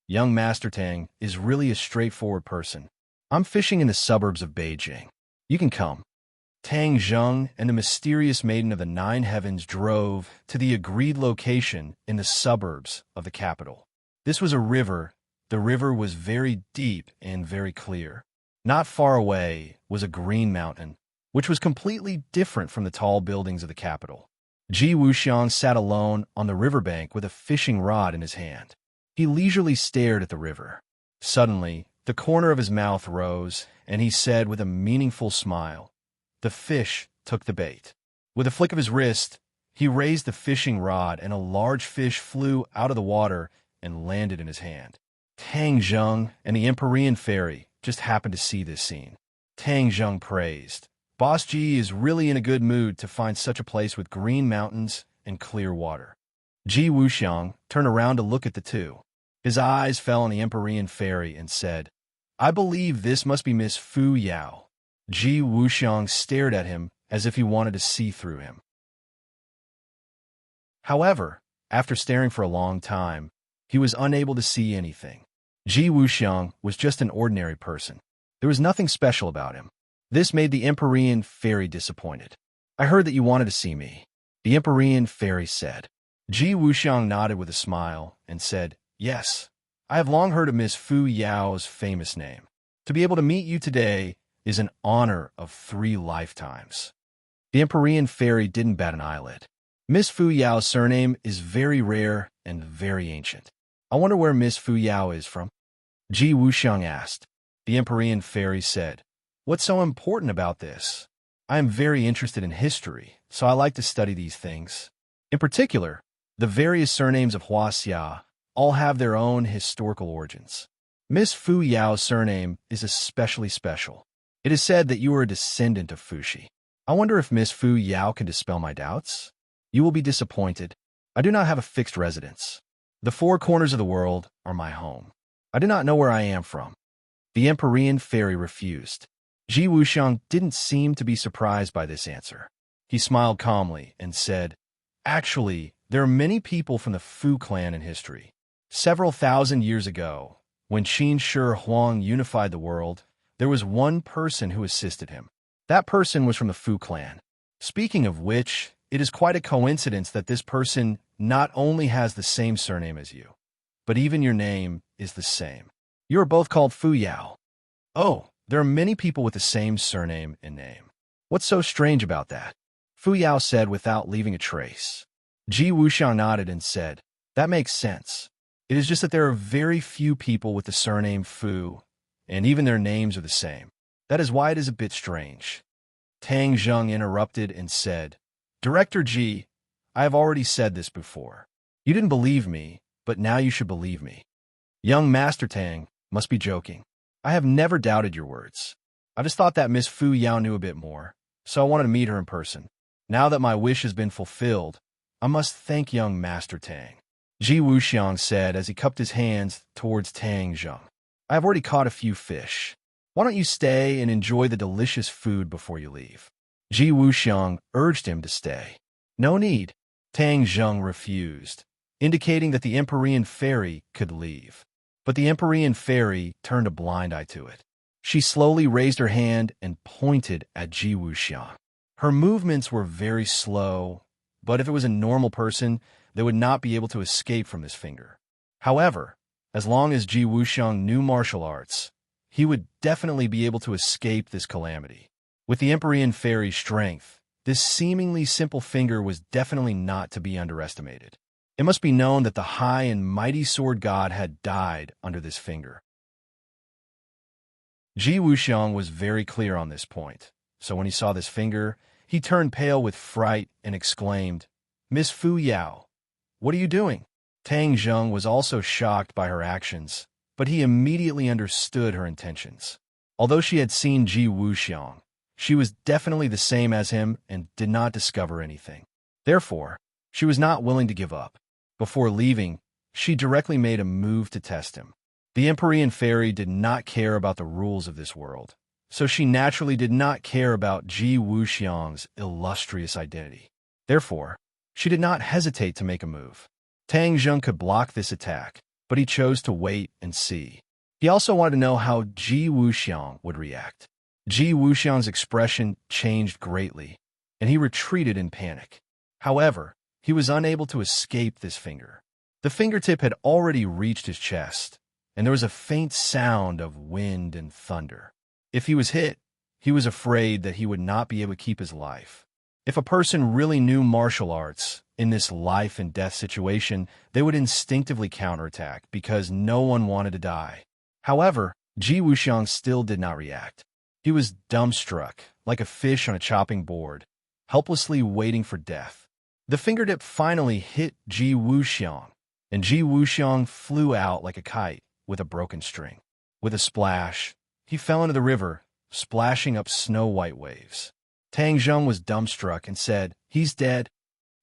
young Master Tang is really a straightforward person. I'm fishing in the suburbs of Beijing. You can come." Tang Zheng and the mysterious maiden of the Nine Heavens drove to the agreed location in the suburbs of the capital. This was a river. The river was very deep and very clear. Not far away was a green mountain, which was completely different from the tall buildings of the capital. Ji Wuxiang sat alone on the riverbank with a fishing rod in his hand. He leisurely stared at the river. Suddenly, the corner of his mouth rose, and he said with a meaningful smile, "The fish took the bait." With a flick of his wrist, he raised the fishing rod, and a large fish flew out of the water and landed in his hand. Tang Zheng and the Empyrean fairy just happened to see this scene. Tang Zheng praised, "Boss Ji is really in a good mood to find such a place with green mountains and clear water." Ji Wuxiang turned around to look at the two. His eyes fell on the Empyrean fairy and said, "I believe this must be Miss Fu Yao." Ji Wuxiang stared at him as if he wanted to see through him. However, after staring for a long time, he was unable to see anything. Ji Wuxiang was just an ordinary person. There was nothing special about him. This made the Empyrean fairy disappointed. "I heard that you wanted to see me," the Empyrean fairy said. Ji Wuxiang nodded with a smile and said, "Yes, I have long heard of Miss Fu Yao's famous name. To be able to meet you today is an honor of 3 lifetimes. The Empyrean fairy didn't bat an eyelid. Miss Fu Yao's surname is very rare and very ancient. I wonder where Miss Fu Yao is from? Ji Wuxiang asked. The Empyrean fairy said, "What's so important about this? I am very interested in history, so I like to study these things. In particular, the various surnames of Huaxia all have their own historical origins. Miss Fu Yao's surname is especially special. It is said that you are a descendant of Fuxi. I wonder if Miss Fu Yao can dispel my doubts? You will be disappointed. I do not have a fixed residence. The 4 corners of the world are my home. I do not know where I am from." The Empyrean fairy refused. Ji Wuxiang didn't seem to be surprised by this answer. He smiled calmly and said, "Actually, there are many people from the Fu clan in history. Several thousand years ago, when Qin Shi Huang unified the world, there was one person who assisted him. That person was from the Fu clan. Speaking of which, it is quite a coincidence that this person not only has the same surname as you, but even your name is the same. You are both called Fu Yao. Oh, there are many people with the same surname and name. What's so strange about that?" Fu Yao said without leaving a trace. Ji Wuxiang nodded and said, "That makes sense. It is just that there are very few people with the surname Fu, and even their names are the same. That is why it is a bit strange." Tang Zheng interrupted and said, "Director Ji, I have already said this before. You didn't believe me, but now you should believe me. Young Master Tang must be joking. I have never doubted your words. I just thought that Miss Fu Yao knew a bit more, so I wanted to meet her in person. Now that my wish has been fulfilled, I must thank young Master Tang." Ji Wuxiang said as he cupped his hands towards Tang Zheng. "I have already caught a few fish. Why don't you stay and enjoy the delicious food before you leave?" Ji Wuxiang urged him to stay. "No need." Tang Zheng refused, indicating that the Empyrean fairy could leave. But the Empyrean fairy turned a blind eye to it. She slowly raised her hand and pointed at Ji Wuxiang. Her movements were very slow, but if it was a normal person, they would not be able to escape from this finger. However, as long as Ji Wuxiang knew martial arts, he would definitely be able to escape this calamity. With the Empyrean fairy's strength, this seemingly simple finger was definitely not to be underestimated. It must be known that the high and mighty sword god had died under this finger. Ji Wuxiang was very clear on this point, so when he saw this finger, he turned pale with fright and exclaimed, "Miss Fu Yao, what are you doing?" Tang Zheng was also shocked by her actions, but he immediately understood her intentions. Although she had seen Ji Wuxiang, she was definitely the same as him and did not discover anything. Therefore, she was not willing to give up. Before leaving, she directly made a move to test him. The Empyrean fairy did not care about the rules of this world, so she naturally did not care about Ji Wuxiang's illustrious identity. Therefore, she did not hesitate to make a move. Tang Zheng could block this attack, but he chose to wait and see. He also wanted to know how Ji Wuxiang would react. Ji Wuxiang's expression changed greatly, and he retreated in panic. However, he was unable to escape this finger. The fingertip had already reached his chest, and there was a faint sound of wind and thunder. If he was hit, he was afraid that he would not be able to keep his life. If a person really knew martial arts in this life and death situation, they would instinctively counterattack because no one wanted to die. However, Ji Wuxiang still did not react. He was dumbstruck, like a fish on a chopping board, helplessly waiting for death. The fingertip finally hit Ji Wuxiang, and Ji Wuxiang flew out like a kite with a broken string. With a splash, he fell into the river, splashing up snow-white waves. Tang Zheng was dumbstruck and said, "He's dead."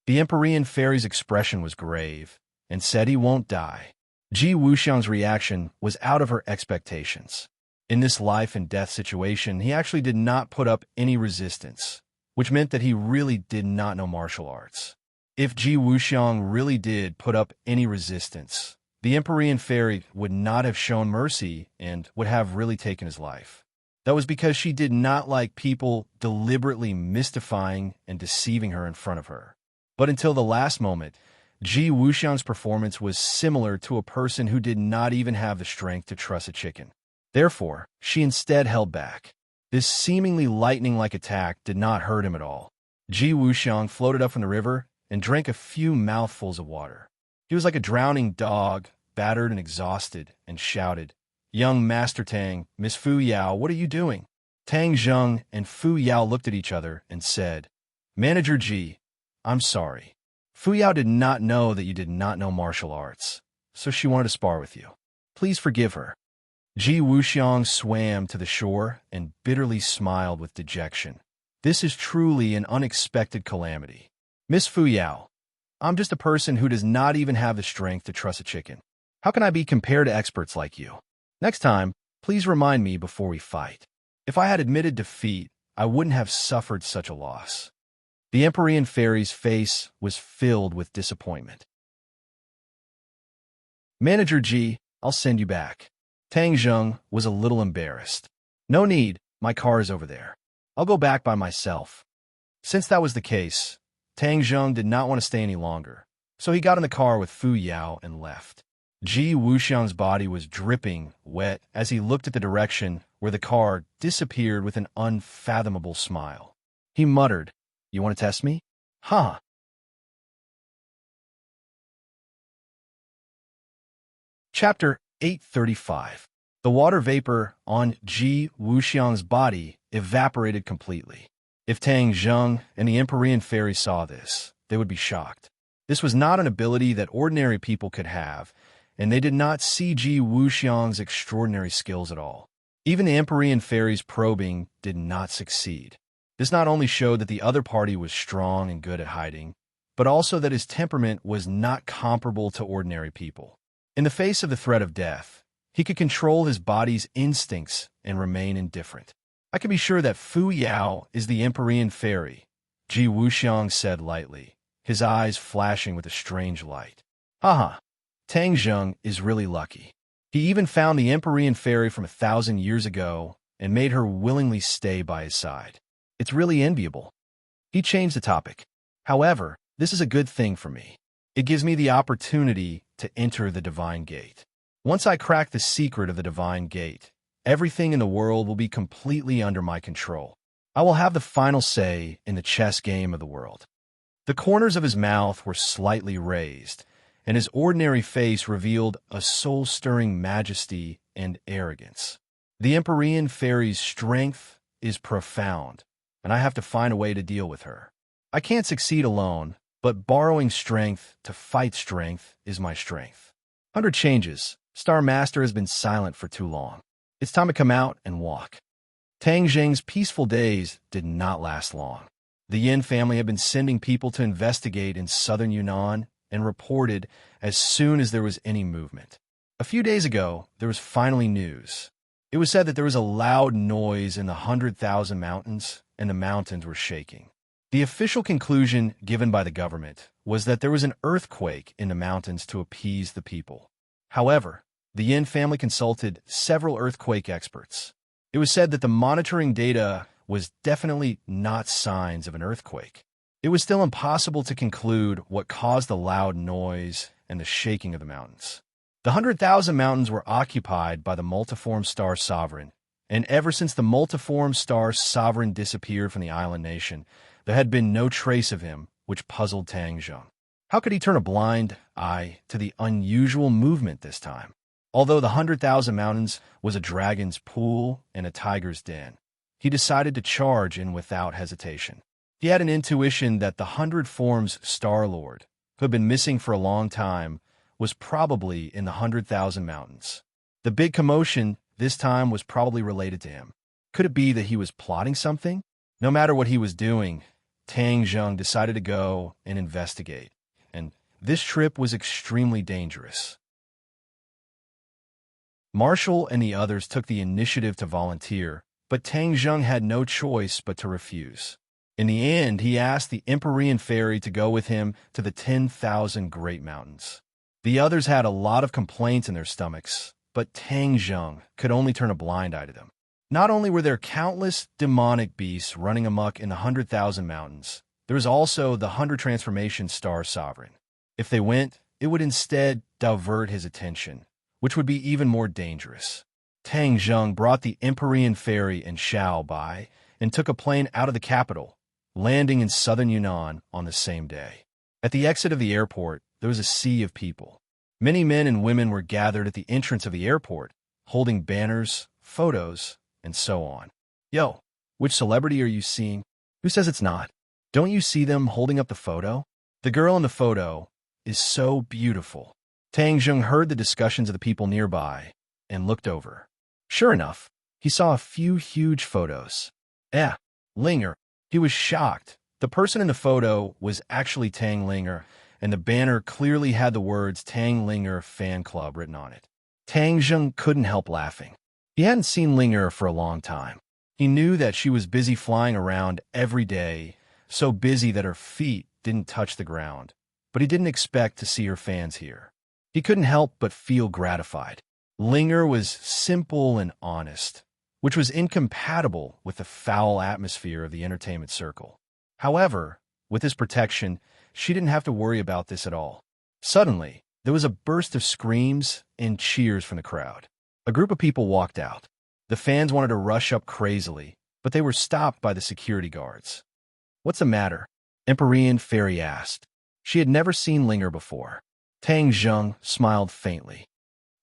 The Empyrean fairy's expression was grave and said he won't die. Ji Wuxiang's reaction was out of her expectations. In this life and death situation, he actually did not put up any resistance, which meant that he really did not know martial arts. If Ji Wuxiang really did put up any resistance, the Empyrean fairy would not have shown mercy and would have really taken his life. That was because she did not like people deliberately mystifying and deceiving her in front of her. But until the last moment, Ji Wuxiang's performance was similar to a person who did not even have the strength to truss a chicken. Therefore, she instead held back. This seemingly lightning-like attack did not hurt him at all. Ji Wuxiang floated up from the river and drank a few mouthfuls of water. He was like a drowning dog, battered and exhausted, and shouted, "Young Master Tang, Miss Fu Yao, what are you doing?" Tang Zheng and Fu Yao looked at each other and said, "Manager Ji, I'm sorry. Fu Yao did not know that you did not know martial arts, so she wanted to spar with you. Please forgive her." Ji Wuxiang swam to the shore and bitterly smiled with dejection. This is truly an unexpected calamity. Miss Fu Yao, I'm just a person who does not even have the strength to truss a chicken. How can I be compared to experts like you? Next time, please remind me before we fight. If I had admitted defeat, I wouldn't have suffered such a loss. The Empyrean Fairy's face was filled with disappointment. Manager Ji, I'll send you back. Tang Zheng was a little embarrassed. No need, my car is over there. I'll go back by myself. Since that was the case, Tang Zheng did not want to stay any longer, so he got in the car with Fu Yao and left. Ji Wuxiang's body was dripping wet as he looked at the direction where the car disappeared with an unfathomable smile. He muttered, "You want to test me? Huh." Chapter 835. The water vapor on Ji Wuxiang's body evaporated completely. If Tang Zheng and the Empyrean Fairy saw this, they would be shocked. This was not an ability that ordinary people could have, and they did not see Ji Wuxiang's extraordinary skills at all. Even the Empyrean Fairy's probing did not succeed. This not only showed that the other party was strong and good at hiding, but also that his temperament was not comparable to ordinary people. In the face of the threat of death, he could control his body's instincts and remain indifferent. I can be sure that Fu Yao is the Empyrean Fairy, Ji Wuxiang said lightly, his eyes flashing with a strange light. Haha, Tang Zheng is really lucky. He even found the Empyrean Fairy from 1,000 years ago and made her willingly stay by his side. It's really enviable. He changed the topic. However, this is a good thing for me. It gives me the opportunity to enter the Divine Gate. Once I crack the secret of the Divine Gate, everything in the world will be completely under my control. I will have the final say in the chess game of the world. The corners of his mouth were slightly raised, and his ordinary face revealed a soul-stirring majesty and arrogance. The Empyrean Fairy's strength is profound, and I have to find a way to deal with her. I can't succeed alone, but borrowing strength to fight strength is my strength. 100 changes. Star Master has been silent for too long. It's time to come out and walk. Tang Zheng's peaceful days did not last long. The Yin family had been sending people to investigate in southern Yunnan and reported as soon as there was any movement. A few days ago, there was finally news. It was said that there was a loud noise in the 100,000 mountains, and the mountains were shaking. The official conclusion given by the government was that there was an earthquake in the mountains to appease the people. However, the Yin family consulted several earthquake experts. It was said that the monitoring data was definitely not signs of an earthquake. It was still impossible to conclude what caused the loud noise and the shaking of the mountains. The 100,000 mountains were occupied by the multiform star sovereign, and ever since the multiform star sovereign disappeared from the island nation, there had been no trace of him, which puzzled Tang Zheng. How could he turn a blind eye to the unusual movement this time? Although the 100,000 mountains was a dragon's pool and a tiger's den, he decided to charge in without hesitation. He had an intuition that the 100 Forms Star Lord, who had been missing for a long time, was probably in the 100,000 mountains. The big commotion this time was probably related to him. Could it be that he was plotting something? No matter what he was doing, Tang Zheng decided to go and investigate, and this trip was extremely dangerous. Marshall and the others took the initiative to volunteer, but Tang Zheng had no choice but to refuse. In the end, he asked the Empyrean Fairy to go with him to the 10,000 Great Mountains. The others had a lot of complaints in their stomachs, but Tang Zheng could only turn a blind eye to them. Not only were there countless demonic beasts running amok in the 100,000 mountains, there was also the 100 Transformation Star Sovereign. If they went, it would instead divert his attention, which would be even more dangerous. Tang Zheng brought the Empyrean ferry and Shao by and took a plane out of the capital, landing in southern Yunnan on the same day. At the exit of the airport, there was a sea of people. Many men and women were gathered at the entrance of the airport, holding banners, photos, and so on. Yo, which celebrity are you seeing? Who says it's not? Don't you see them holding up the photo? The girl in the photo is so beautiful. Tang Zheng heard the discussions of the people nearby and looked over. Sure enough, he saw a few huge photos. Linger. He was shocked. The person in the photo was actually Tang Linger, and the banner clearly had the words Tang Linger Fan Club written on it. Tang Zheng couldn't help laughing. He hadn't seen Linger for a long time. He knew that she was busy flying around every day, so busy that her feet didn't touch the ground, but he didn't expect to see her fans here. He couldn't help but feel gratified. Linger was simple and honest, which was incompatible with the foul atmosphere of the entertainment circle. However, with his protection, she didn't have to worry about this at all. Suddenly, there was a burst of screams and cheers from the crowd. A group of people walked out. The fans wanted to rush up crazily, but they were stopped by the security guards. "What's the matter?" Empyrean Fairy asked. She had never seen Linger before. Tang Zheng smiled faintly.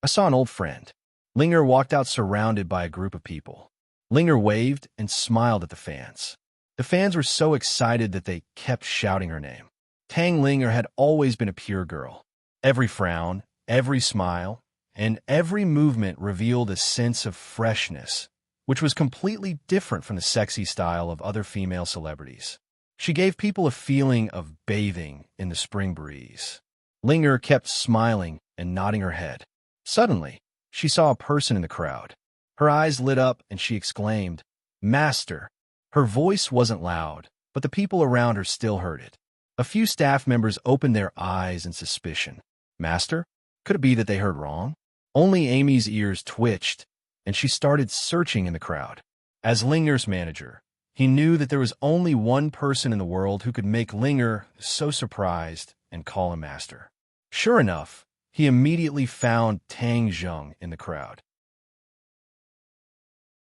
"I saw an old friend." Linger walked out surrounded by a group of people. Linger waved and smiled at the fans. The fans were so excited that they kept shouting her name. Tang Linger had always been a pure girl. Every frown, every smile, and every movement revealed a sense of freshness, which was completely different from the sexy style of other female celebrities. She gave people a feeling of bathing in the spring breeze. Linger kept smiling and nodding her head. Suddenly, she saw a person in the crowd. Her eyes lit up and she exclaimed, "Master!" Her voice wasn't loud, but the people around her still heard it. A few staff members opened their eyes in suspicion. Master? Could it be that they heard wrong? Only Amy's ears twitched, and she started searching in the crowd. As Linger's manager, he knew that there was only one person in the world who could make Linger so surprised and call him master. Sure enough, he immediately found Tang Zheng in the crowd.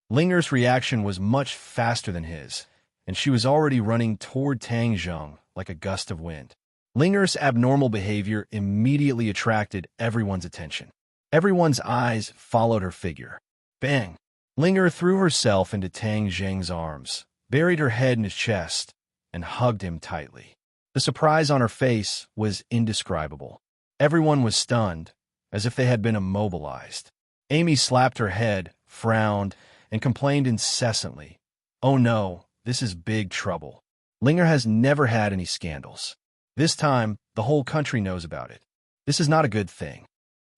Linger's reaction was much faster than his, and she was already running toward Tang Zheng like a gust of wind. Linger's abnormal behavior immediately attracted everyone's attention. Everyone's eyes followed her figure. Bang! Linger threw herself into Tang Zheng's arms, buried her head in his chest, and hugged him tightly. The surprise on her face was indescribable. Everyone was stunned, as if they had been immobilized. Amy slapped her head, frowned, and complained incessantly. "Oh no, this is big trouble. Linger has never had any scandals. This time, the whole country knows about it. This is not a good thing."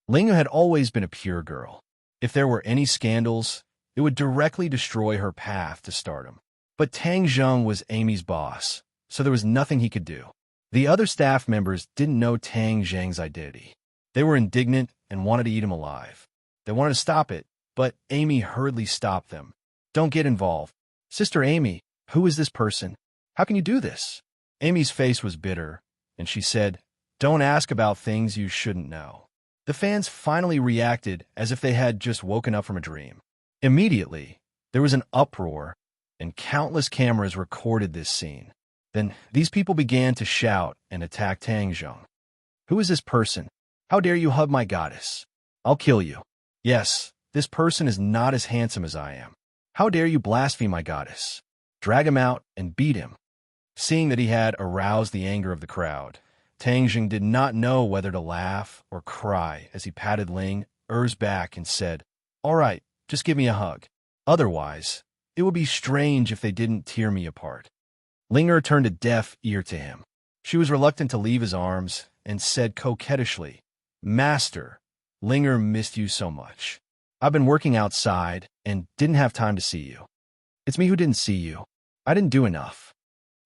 Linger had always been a pure girl. If there were any scandals, it would directly destroy her path to stardom. But Tang Zheng was Amy's boss, so there was nothing he could do. The other staff members didn't know Tang Zheng's identity. They were indignant and wanted to eat him alive. They wanted to stop it, but Amy hurriedly stopped them. "Don't get involved. Sister Amy, who is this person? How can you do this?" Amy's face was bitter, and she said, "Don't ask about things you shouldn't know." The fans finally reacted as if they had just woken up from a dream. Immediately, there was an uproar, and countless cameras recorded this scene. Then these people began to shout and attack Tang Zheng. "Who is this person? How dare you hug my goddess? I'll kill you. Yes, this person is not as handsome as I am. How dare you blaspheme my goddess? Drag him out and beat him." Seeing that he had aroused the anger of the crowd, Tang Zheng did not know whether to laugh or cry as he patted Linger's back and said, "All right, just give me a hug. Otherwise, it would be strange if they didn't tear me apart." Linger turned a deaf ear to him. She was reluctant to leave his arms and said coquettishly, "Master, Linger missed you so much. I've been working outside and didn't have time to see you. It's me who didn't see you. I didn't do enough.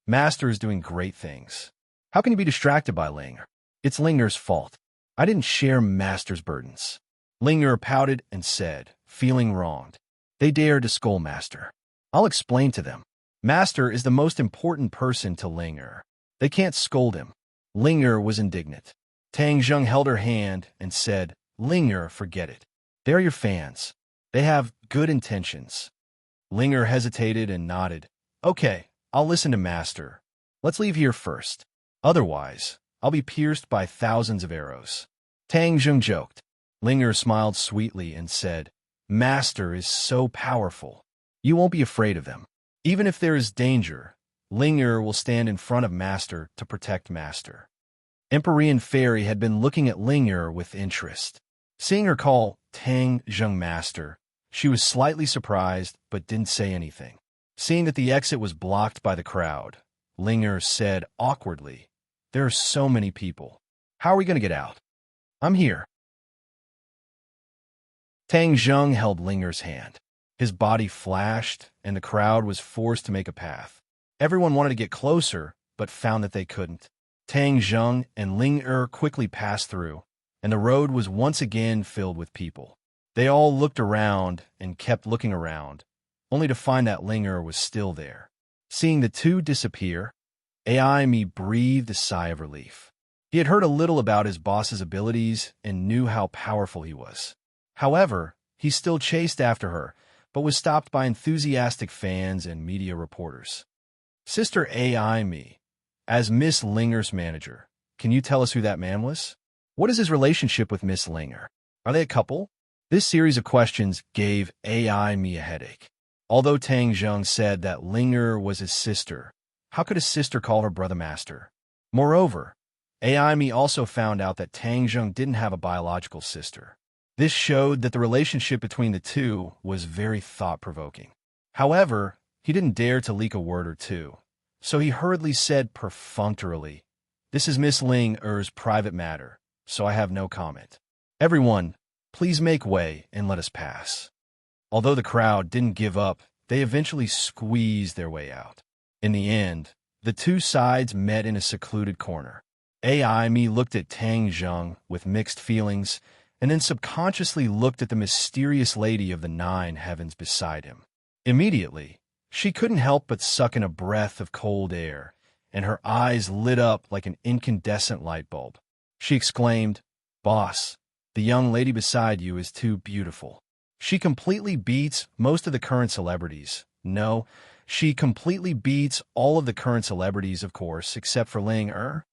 Master is doing great things. How can you be distracted by Linger? It's Linger's fault. I didn't share Master's burdens." Linger pouted and said, feeling wronged, "They dared to scold Master. I'll explain to them. Master is the most important person to Linger. They can't scold him." Linger was indignant. Tang Zheng held her hand and said, "Linger, forget it. They're your fans. They have good intentions. Linger hesitated and nodded. Okay, I'll listen to Master. Let's leave here first. Otherwise, I'll be pierced by thousands of arrows. Tang Zheng joked. Linger smiled sweetly and said, Master is so powerful. You won't be afraid of them. Even if there is danger, Linger will stand in front of Master to protect Master. Empyrean Fairy had been looking at Linger with interest. Seeing her call Tang Zheng Master, she was slightly surprised but didn't say anything. Seeing that the exit was blocked by the crowd, Linger said awkwardly, There are so many people. How are we going to get out? I'm here. Tang Zheng held Linger's hand. His body flashed, and the crowd was forced to make a path. Everyone wanted to get closer, but found that they couldn't. Tang Zheng and Linger quickly passed through, and the road was once again filled with people. They all looked around and kept looking around, only to find that Linger was still there. Seeing the two disappear, Ai breathed a sigh of relief. He had heard a little about his boss's abilities and knew how powerful he was. However, he still chased after her, but was stopped by enthusiastic fans and media reporters. Sister Ai, as Miss Linger's manager, can you tell us who that man was? What is his relationship with Miss Linger? Are they a couple? This series of questions gave Ai a headache. Although Tang Zheng said that Linger was his sister, how could his sister call her brother Master? Moreover, Ai also found out that Tang Zheng didn't have a biological sister. This showed that the relationship between the two was very thought-provoking. However, he didn't dare to leak a word or two, so he hurriedly said perfunctorily, This is Miss Linger's private matter, so I have no comment. Everyone, please make way and let us pass. Although the crowd didn't give up, they eventually squeezed their way out. In the end, the two sides met in a secluded corner. Ai looked at Tang Zheng with mixed feelings, and then subconsciously looked at the mysterious lady of the 9 heavens beside him. Immediately, she couldn't help but suck in a breath of cold air, and her eyes lit up like an incandescent light bulb. She exclaimed, Boss, the young lady beside you is too beautiful. She completely beats most of the current celebrities. No, she completely beats all of the current celebrities, of course, except for Linger.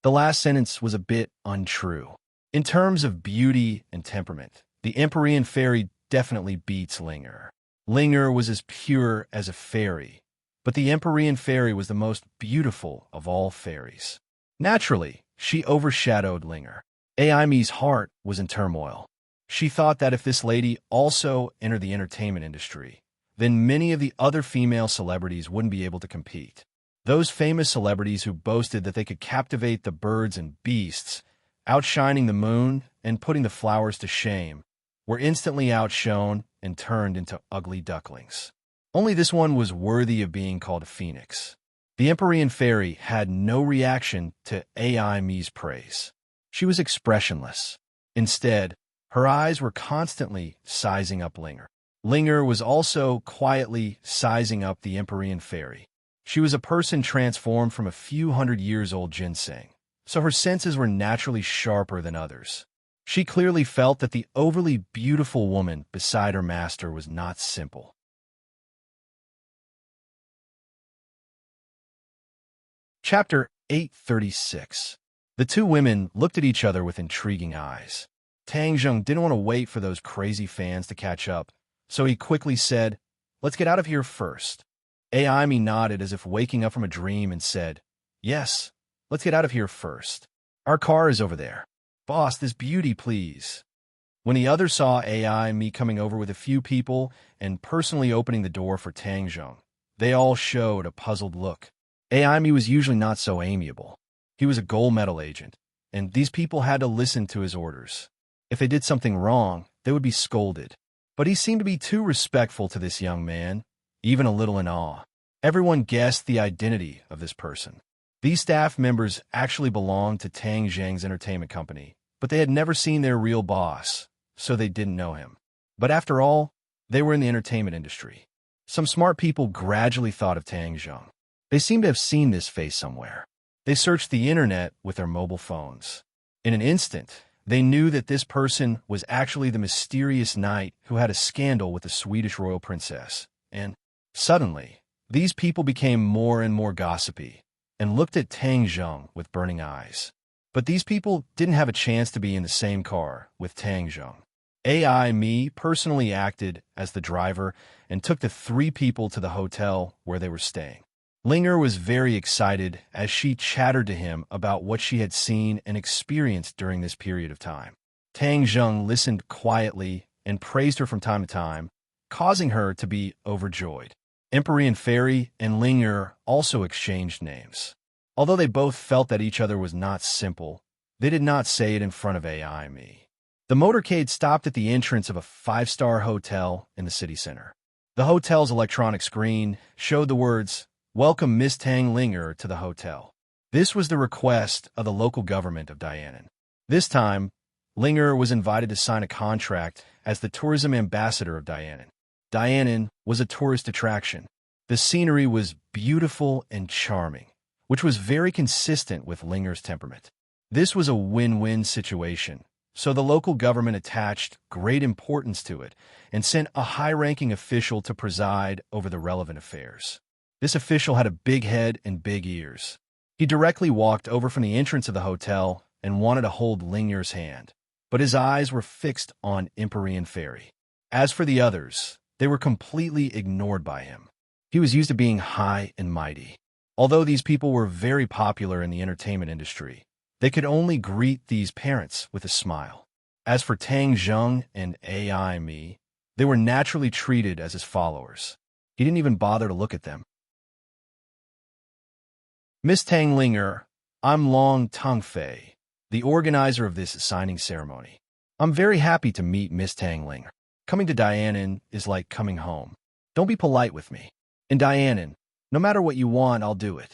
The last sentence was a bit untrue. In terms of beauty and temperament, the Empyrean Fairy definitely beats Linger. Linger was as pure as a fairy, but the Empyrean Fairy was the most beautiful of all fairies. Naturally, she overshadowed Linger. Ai's heart was in turmoil. She thought that if this lady also entered the entertainment industry, then many of the other female celebrities wouldn't be able to compete. Those famous celebrities who boasted that they could captivate the birds and beasts, outshining the moon and putting the flowers to shame, were instantly outshone and turned into ugly ducklings. Only this one was worthy of being called a phoenix. The Empyrean Fairy had no reaction to Ai's praise. She was expressionless. Instead, her eyes were constantly sizing up Linger. Linger was also quietly sizing up the Empyrean Fairy. She was a person transformed from a few hundred-years-old ginseng, so her senses were naturally sharper than others. She clearly felt that the overly beautiful woman beside her master was not simple. Chapter 836. The two women looked at each other with intriguing eyes. Tang Zheng didn't want to wait for those crazy fans to catch up, so he quickly said, Let's get out of here first. Ai nodded as if waking up from a dream and said, Yes, let's get out of here first. Our car is over there. Boss, this beauty, please. When the others saw Ai coming over with a few people and personally opening the door for Tang Zheng, they all showed a puzzled look. Ai was usually not so amiable. He was a gold medal agent, and these people had to listen to his orders. If they did something wrong, they would be scolded. But he seemed to be too respectful to this young man, even a little in awe. Everyone guessed the identity of this person. These staff members actually belonged to Tang Zheng's entertainment company, but they had never seen their real boss, so they didn't know him. But after all, they were in the entertainment industry. Some smart people gradually thought of Tang Zheng. They seemed to have seen this face somewhere. They searched the internet with their mobile phones. In an instant, They knew that this person was actually the mysterious knight who had a scandal with the Swedish royal princess. And suddenly, these people became more and more gossipy and looked at Tang Zheng with burning eyes. But these people didn't have a chance to be in the same car with Tang Zheng. AI Me personally acted as the driver and took the three people to the hotel where they were staying. Linger was very excited as she chattered to him about what she had seen and experienced during this period of time. Tang Zheng listened quietly and praised her from time to time, causing her to be overjoyed. Empyrean Fairy and Linger also exchanged names. Although they both felt that each other was not simple, they did not say it in front of AI Me. The motorcade stopped at the entrance of a five-star hotel in the city center. The hotel's electronic screen showed the words, "Welcome Miss Tang Linger to the hotel." This was the request of the local government of Dianan. This time, Linger was invited to sign a contract as the tourism ambassador of Dianan. Dianan was a tourist attraction. The scenery was beautiful and charming, which was very consistent with Linger's temperament. This was a win-win situation, so the local government attached great importance to it and sent a high-ranking official to preside over the relevant affairs. This official had a big head and big ears. He directly walked over from the entrance of the hotel and wanted to hold Linger's hand, but his eyes were fixed on Empyrean Fairy. As for the others, they were completely ignored by him. He was used to being high and mighty. Although these people were very popular in the entertainment industry, they could only greet these parents with a smile. As for Tang Zheng and AI Me, they were naturally treated as his followers. He didn't even bother to look at them. Miss Tang Linger, I'm Long Tongfei, the organizer of this signing ceremony. I'm very happy to meet Miss Tang Linger. Coming to Dianan is like coming home. Don't be polite with me. In Dianan, no matter what you want, I'll do it.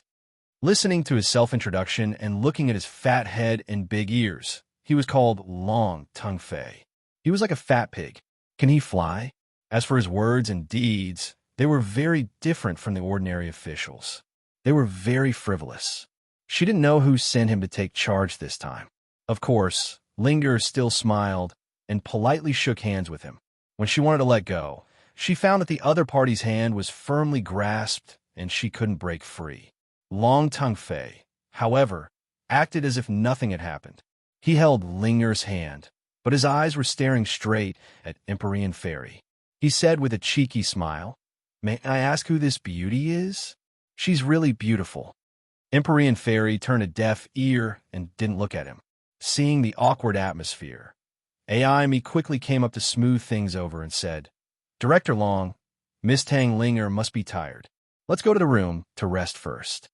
Listening to his self-introduction and looking at his fat head and big ears, he was called Long Tongfei. He was like a fat pig. Can he fly? As for his words and deeds, they were very different from the ordinary officials. They were very frivolous. She didn't know who sent him to take charge this time. Of course, Linger still smiled and politely shook hands with him. When she wanted to let go, she found that the other party's hand was firmly grasped and she couldn't break free. Long Tongfei, however, acted as if nothing had happened. He held Linger's hand, but his eyes were staring straight at Empyrean Fairy. He said with a cheeky smile, "May I ask who this beauty is? She's really beautiful." Empyrean Fairy turned a deaf ear and didn't look at him. Seeing the awkward atmosphere, AI Me quickly came up to smooth things over and said, "Director Long, Miss Tang Linger must be tired. Let's go to the room to rest first."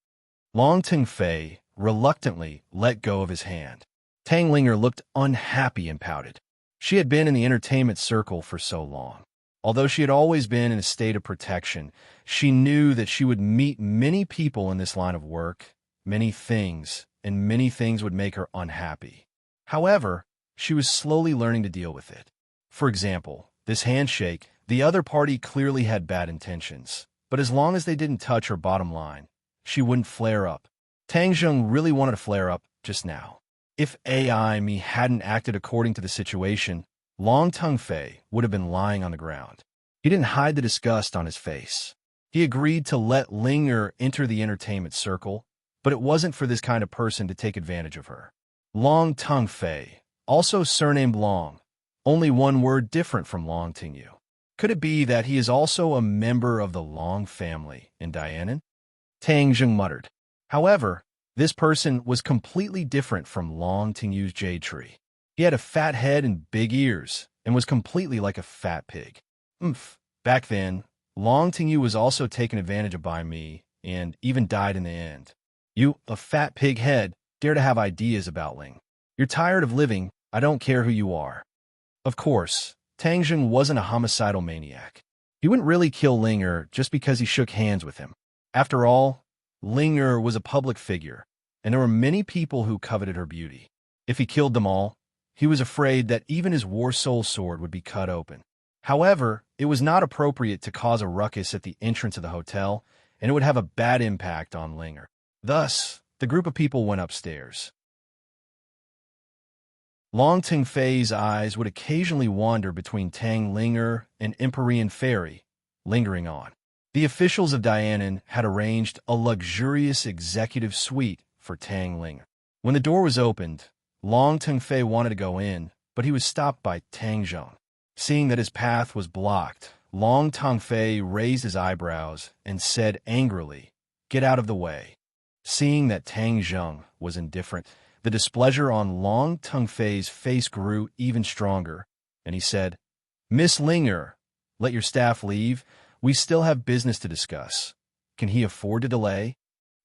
Long Tongfei reluctantly let go of his hand. Tang Linger looked unhappy and pouted. She had been in the entertainment circle for so long. Although she had always been in a state of protection, she knew that she would meet many people in this line of work, many things, and many things would make her unhappy. However, she was slowly learning to deal with it. For example, this handshake, the other party clearly had bad intentions, but as long as they didn't touch her bottom line, she wouldn't flare up. Tang Zheng really wanted to flare up just now. If AI Me hadn't acted according to the situation, Long Tongfei would have been lying on the ground. He didn't hide the disgust on his face. He agreed to let Linger enter the entertainment circle, but it wasn't for this kind of person to take advantage of her. Long Tongfei, also surnamed Long, only one word different from Long Tingyu. Could it be that he is also a member of the Long family in Dianan? Tang Zheng muttered. However, this person was completely different from Long Tingyu's jade tree. He had a fat head and big ears, and was completely like a fat pig. Back then, Long Tingyu was also taken advantage of by me, and even died in the end. You, a fat pig head, dare to have ideas about Ling. You're tired of living, I don't care who you are. Of course, Tang Zheng wasn't a homicidal maniac. He wouldn't really kill Linger just because he shook hands with him. After all, Linger was a public figure, and there were many people who coveted her beauty. If he killed them all, he was afraid that even his war soul sword would be cut open. However, it was not appropriate to cause a ruckus at the entrance of the hotel, and it would have a bad impact on Linger. Thus, the group of people went upstairs. Long Ting Fei's eyes would occasionally wander between Tang Linger and Empyrean Fairy, lingering on. The officials of Dianan had arranged a luxurious executive suite for Tang Linger. When the door was opened, Long Ting Fei wanted to go in, but he was stopped by Tang Zheng. Seeing that his path was blocked, Long Ting Fei raised his eyebrows and said angrily, "Get out of the way." Seeing that Tang Zheng was indifferent, the displeasure on Long Ting Fei's face grew even stronger, and he said, "Miss Linger, let your staff leave. We still have business to discuss. Can he afford to delay?"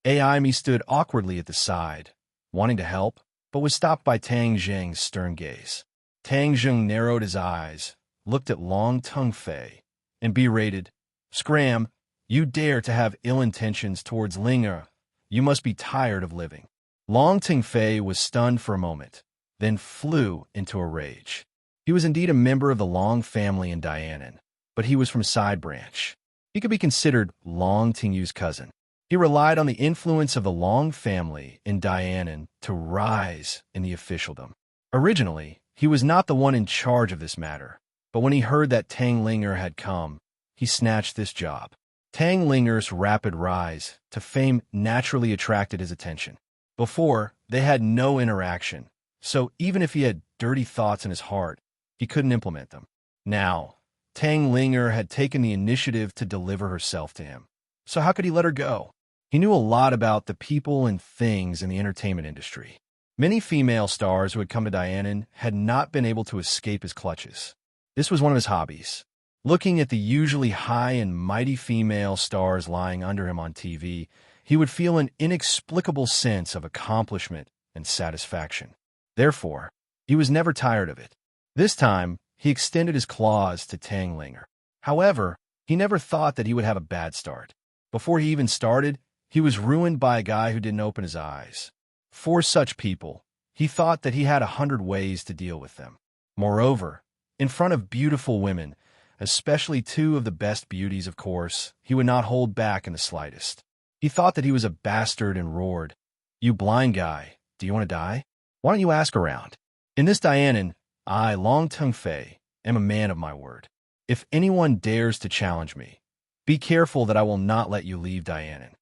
Aimi stood awkwardly at the side, wanting to help, but was stopped by Tang Zheng's stern gaze. Tang Zheng narrowed his eyes, looked at Long Ting Fei, and berated, "Scram, you dare to have ill intentions towards Linger. You must be tired of living." Long Ting Fei was stunned for a moment, then flew into a rage. He was indeed a member of the Long family in Dianan, but he was from Side Branch. He could be considered Long Tingyu's cousin. He relied on the influence of the Long family in Dianan to rise in the officialdom. Originally, he was not the one in charge of this matter, but when he heard that Tang Linger had come, he snatched this job. Tang Linger's rapid rise to fame naturally attracted his attention. Before, they had no interaction, so even if he had dirty thoughts in his heart, he couldn't implement them. Now, Tang Linger had taken the initiative to deliver herself to him, so how could he let her go? He knew a lot about the people and things in the entertainment industry. Many female stars who had come to Dianan had not been able to escape his clutches. This was one of his hobbies. Looking at the usually high and mighty female stars lying under him on TV, he would feel an inexplicable sense of accomplishment and satisfaction. Therefore, he was never tired of it. This time, he extended his claws to Tang Linger. However, he never thought that he would have a bad start. Before he even started, he was ruined by a guy who didn't open his eyes. For such people, he thought that he had 100 ways to deal with them. Moreover, in front of beautiful women, especially two of the best beauties, of course, he would not hold back in the slightest. He thought that he was a bastard and roared, "You blind guy, do you want to die? Why don't you ask around?" In this Dianan, I, Long Ting Fei, am a man of my word. If anyone dares to challenge me, be careful that I will not let you leave Dianan.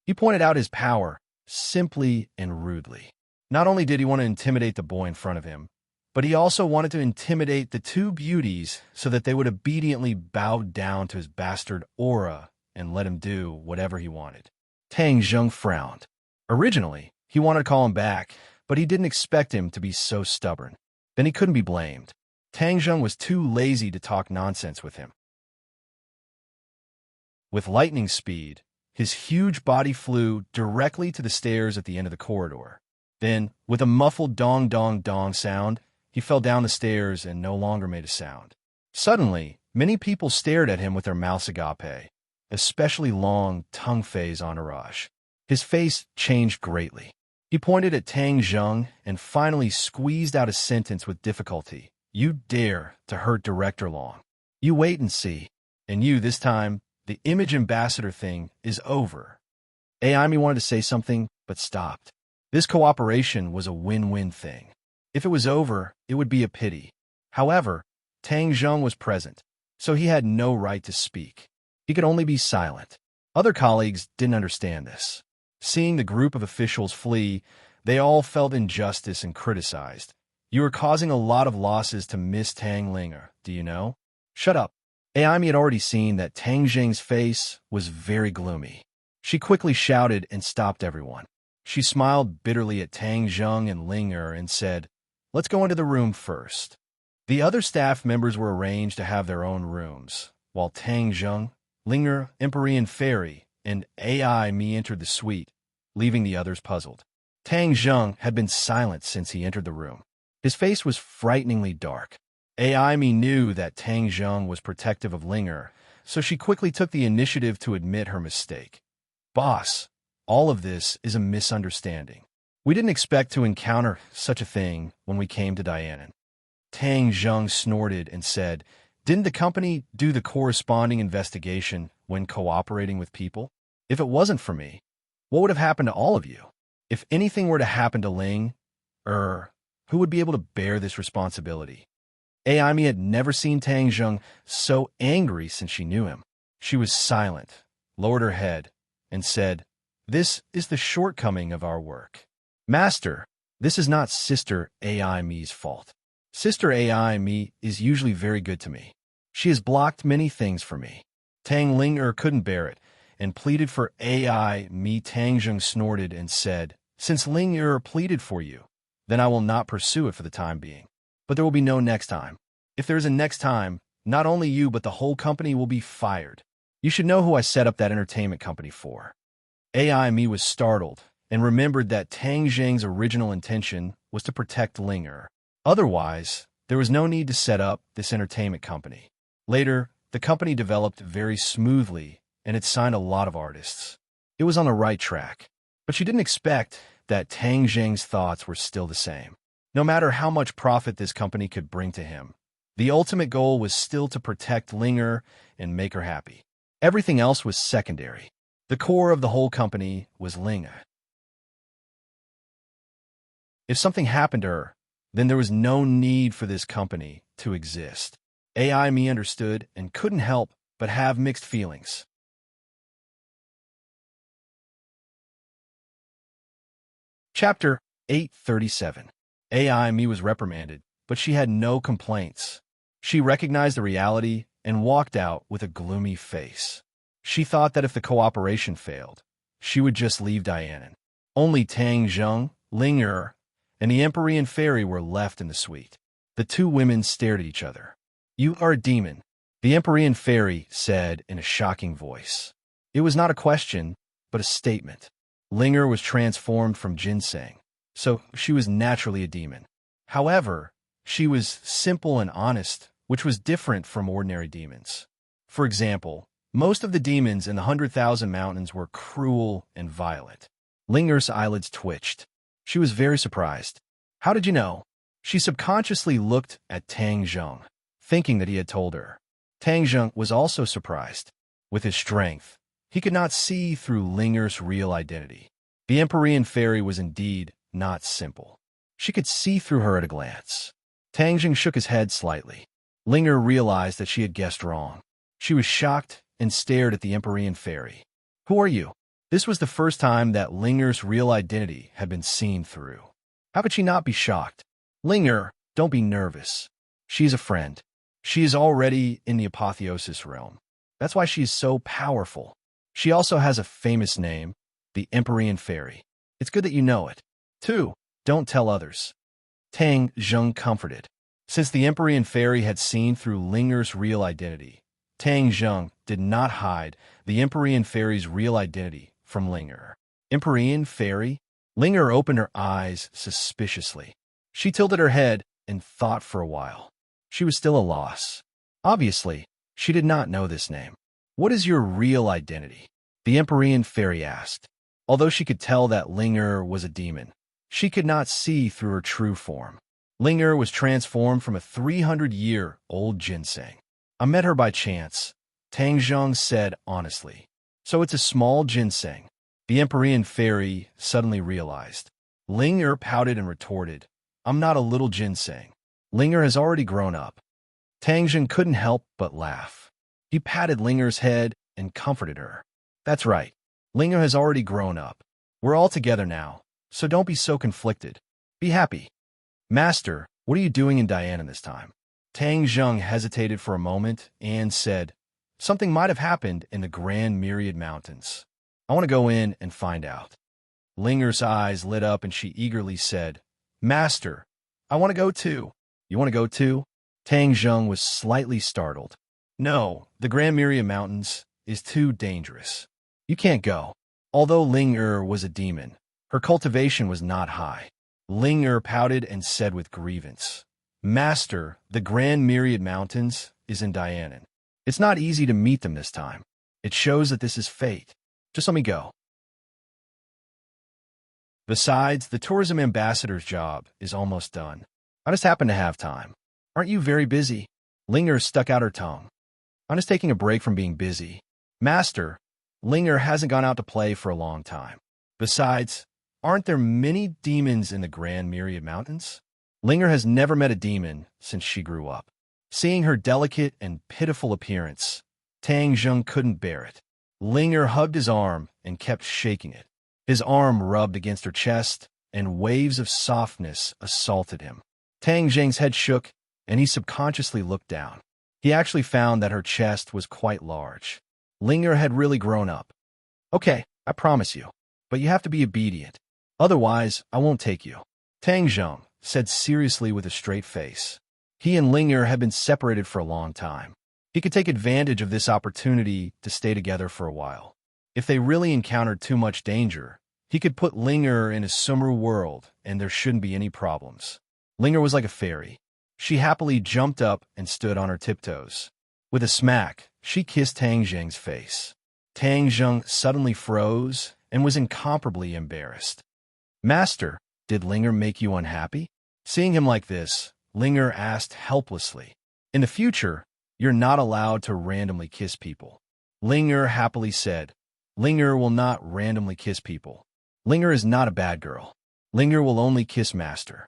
He pointed out his power, simply and rudely. Not only did he want to intimidate the boy in front of him, but he also wanted to intimidate the two beauties so that they would obediently bow down to his bastard aura and let him do whatever he wanted. Tang Zheng frowned. Originally, he wanted to call him back, but he didn't expect him to be so stubborn. Then he couldn't be blamed. Tang Zheng was too lazy to talk nonsense with him. With lightning speed, his huge body flew directly to the stairs at the end of the corridor. Then, with a muffled dong-dong-dong sound, he fell down the stairs and no longer made a sound. Suddenly, many people stared at him with their mouths agape, especially Long Ting Fei's entourage. His face changed greatly. He pointed at Tang Zheng and finally squeezed out a sentence with difficulty. "You dare to hurt Director Long. You wait and see. And you, this time, the image ambassador thing is over." Aimi wanted to say something, but stopped. This cooperation was a win-win thing. If it was over, it would be a pity. However, Tang Zheng was present, so he had no right to speak. He could only be silent. Other colleagues didn't understand this. Seeing the group of officials flee, they all felt injustice and criticized. "You are causing a lot of losses to Miss Tang Linger, do you know?" "Shut up." Aimi had already seen that Tang Zheng's face was very gloomy. She quickly shouted and stopped everyone. She smiled bitterly at Tang Zheng and Linger and said, "Let's go into the room first." The other staff members were arranged to have their own rooms, while Tang Zheng, Linger, Empyrean Fairy, and Aimi entered the suite, leaving the others puzzled. Tang Zheng had been silent since he entered the room. His face was frighteningly dark. Aimi knew that Tang Zheng was protective of Linger, so she quickly took the initiative to admit her mistake. "Boss, all of this is a misunderstanding. We didn't expect to encounter such a thing when we came to Dianan." Tang Zheng snorted and said, "Didn't the company do the corresponding investigation when cooperating with people? If it wasn't for me, what would have happened to all of you? If anything were to happen to Ling, Who would be able to bear this responsibility? Aimi had never seen Tang Zheng so angry since she knew him. She was silent, lowered her head, and said, "This is the shortcoming of our work. Master, this is not Sister Aimi's fault. Sister Aimi is usually very good to me. She has blocked many things for me." Tang Ling couldn't bear it and pleaded for Aimi. Tang Zheng snorted and said, "Since Ling pleaded for you, then I will not pursue it for the time being. But there will be no next time. If there is a next time, not only you but the whole company will be fired. You should know who I set up that entertainment company for." Aimi was startled and remembered that Tang Zheng's original intention was to protect Ling. Otherwise, there was no need to set up this entertainment company. Later, the company developed very smoothly and it signed a lot of artists. It was on the right track. But she didn't expect that Tang Zheng's thoughts were still the same. No matter how much profit this company could bring to him, the ultimate goal was still to protect Ling and make her happy. Everything else was secondary. The core of the whole company was Ling. If something happened to her, then there was no need for this company to exist. Aimi understood and couldn't help but have mixed feelings. Chapter 837. Aimi was reprimanded, but she had no complaints. She recognized the reality and walked out with a gloomy face. She thought that if the cooperation failed, she would just leave Dianan. Only Tang Zheng, Ling and the Empyrean Fairy were left in the suite. The two women stared at each other. "You are a demon," the Empyrean Fairy said in a shocking voice. It was not a question, but a statement. Ling was transformed from ginseng, so she was naturally a demon. However, she was simple and honest, which was different from ordinary demons. For example, most of the demons in the 100,000 Mountains were cruel and violent. Ling's eyelids twitched. She was very surprised. "How did you know?" She subconsciously looked at Tang Zheng, thinking that he had told her. Tang Zheng was also surprised. With his strength, he could not see through Ling's real identity. The Empyrean Fairy was indeed not simple. She could see through her at a glance. Tang Zheng shook his head slightly. Ling realized that she had guessed wrong. She was shocked and stared at the Empyrean Fairy. "Who are you?" This was the first time that Ling's real identity had been seen through. How could she not be shocked? "Ling, don't be nervous. She's a friend. She is already in the apotheosis realm. That's why she is so powerful. She also has a famous name, the Empyrean Fairy. It's good that you know it. 2. Don't tell others." Tang Zheng comforted. Since the Empyrean Fairy had seen through Ling's real identity, Tang Zheng did not hide the Empyrean Fairy's real identity from Ling. "Empyrean Fairy?" Ling opened her eyes suspiciously. She tilted her head and thought for a while. She was still a loss. Obviously, she did not know this name. "What is your real identity?" the Empyrean Fairy asked. Although she could tell that Ling was a demon, she could not see through her true form. Ling was transformed from a 300-year-old ginseng. "I met her by chance," Tang Zheng said honestly. "So it's a small ginseng," the Empyrean Fairy suddenly realized. Ling pouted and retorted, "I'm not a little ginseng. Ling has already grown up." Tang Zheng couldn't help but laugh. He patted Ling's head and comforted her. "That's right. Ling has already grown up. We're all together now, so don't be so conflicted. Be happy." "Master, what are you doing in Dianan this time?" Tang Zheng hesitated for a moment and said, "Something might have happened in the Grand Myriad Mountains. I want to go in and find out." Ling's eyes lit up and she eagerly said, "Master, I want to go too." "You want to go too?" Tang Zheng was slightly startled. "No, the Grand Myriad Mountains is too dangerous. You can't go." Although Ling was a demon, her cultivation was not high. Ling pouted and said with grievance, "Master, the Grand Myriad Mountains is in Dianan. It's not easy to meet them this time. It shows that this is fate. Just let me go." Besides, the tourism ambassador's job is almost done. I just happen to have time. Aren't you very busy? Ling stuck out her tongue. I'm just taking a break from being busy. Master, Ling hasn't gone out to play for a long time. Besides, aren't there many demons in the Grand Myriad Mountains? Linger has never met a demon since she grew up. Seeing her delicate and pitiful appearance, Tang Zheng couldn't bear it. Linger hugged his arm and kept shaking it. His arm rubbed against her chest, and waves of softness assaulted him. Tang Zheng's head shook, and he subconsciously looked down. He actually found that her chest was quite large. Linger had really grown up. "Okay, I promise you, but you have to be obedient. Otherwise, I won't take you," Tang Zheng said seriously with a straight face. He and Linger had been separated for a long time. He could take advantage of this opportunity to stay together for a while. If they really encountered too much danger, he could put Linger in a summer world and there shouldn't be any problems. Linger was like a fairy. She happily jumped up and stood on her tiptoes. With a smack, she kissed Tang Zheng's face. Tang Zheng suddenly froze and was incomparably embarrassed. "Master, did Linger make you unhappy?" Seeing him like this, Linger asked helplessly. "In the future, you're not allowed to randomly kiss people." Linger happily said, "Linger will not randomly kiss people. Linger is not a bad girl. Linger will only kiss Master."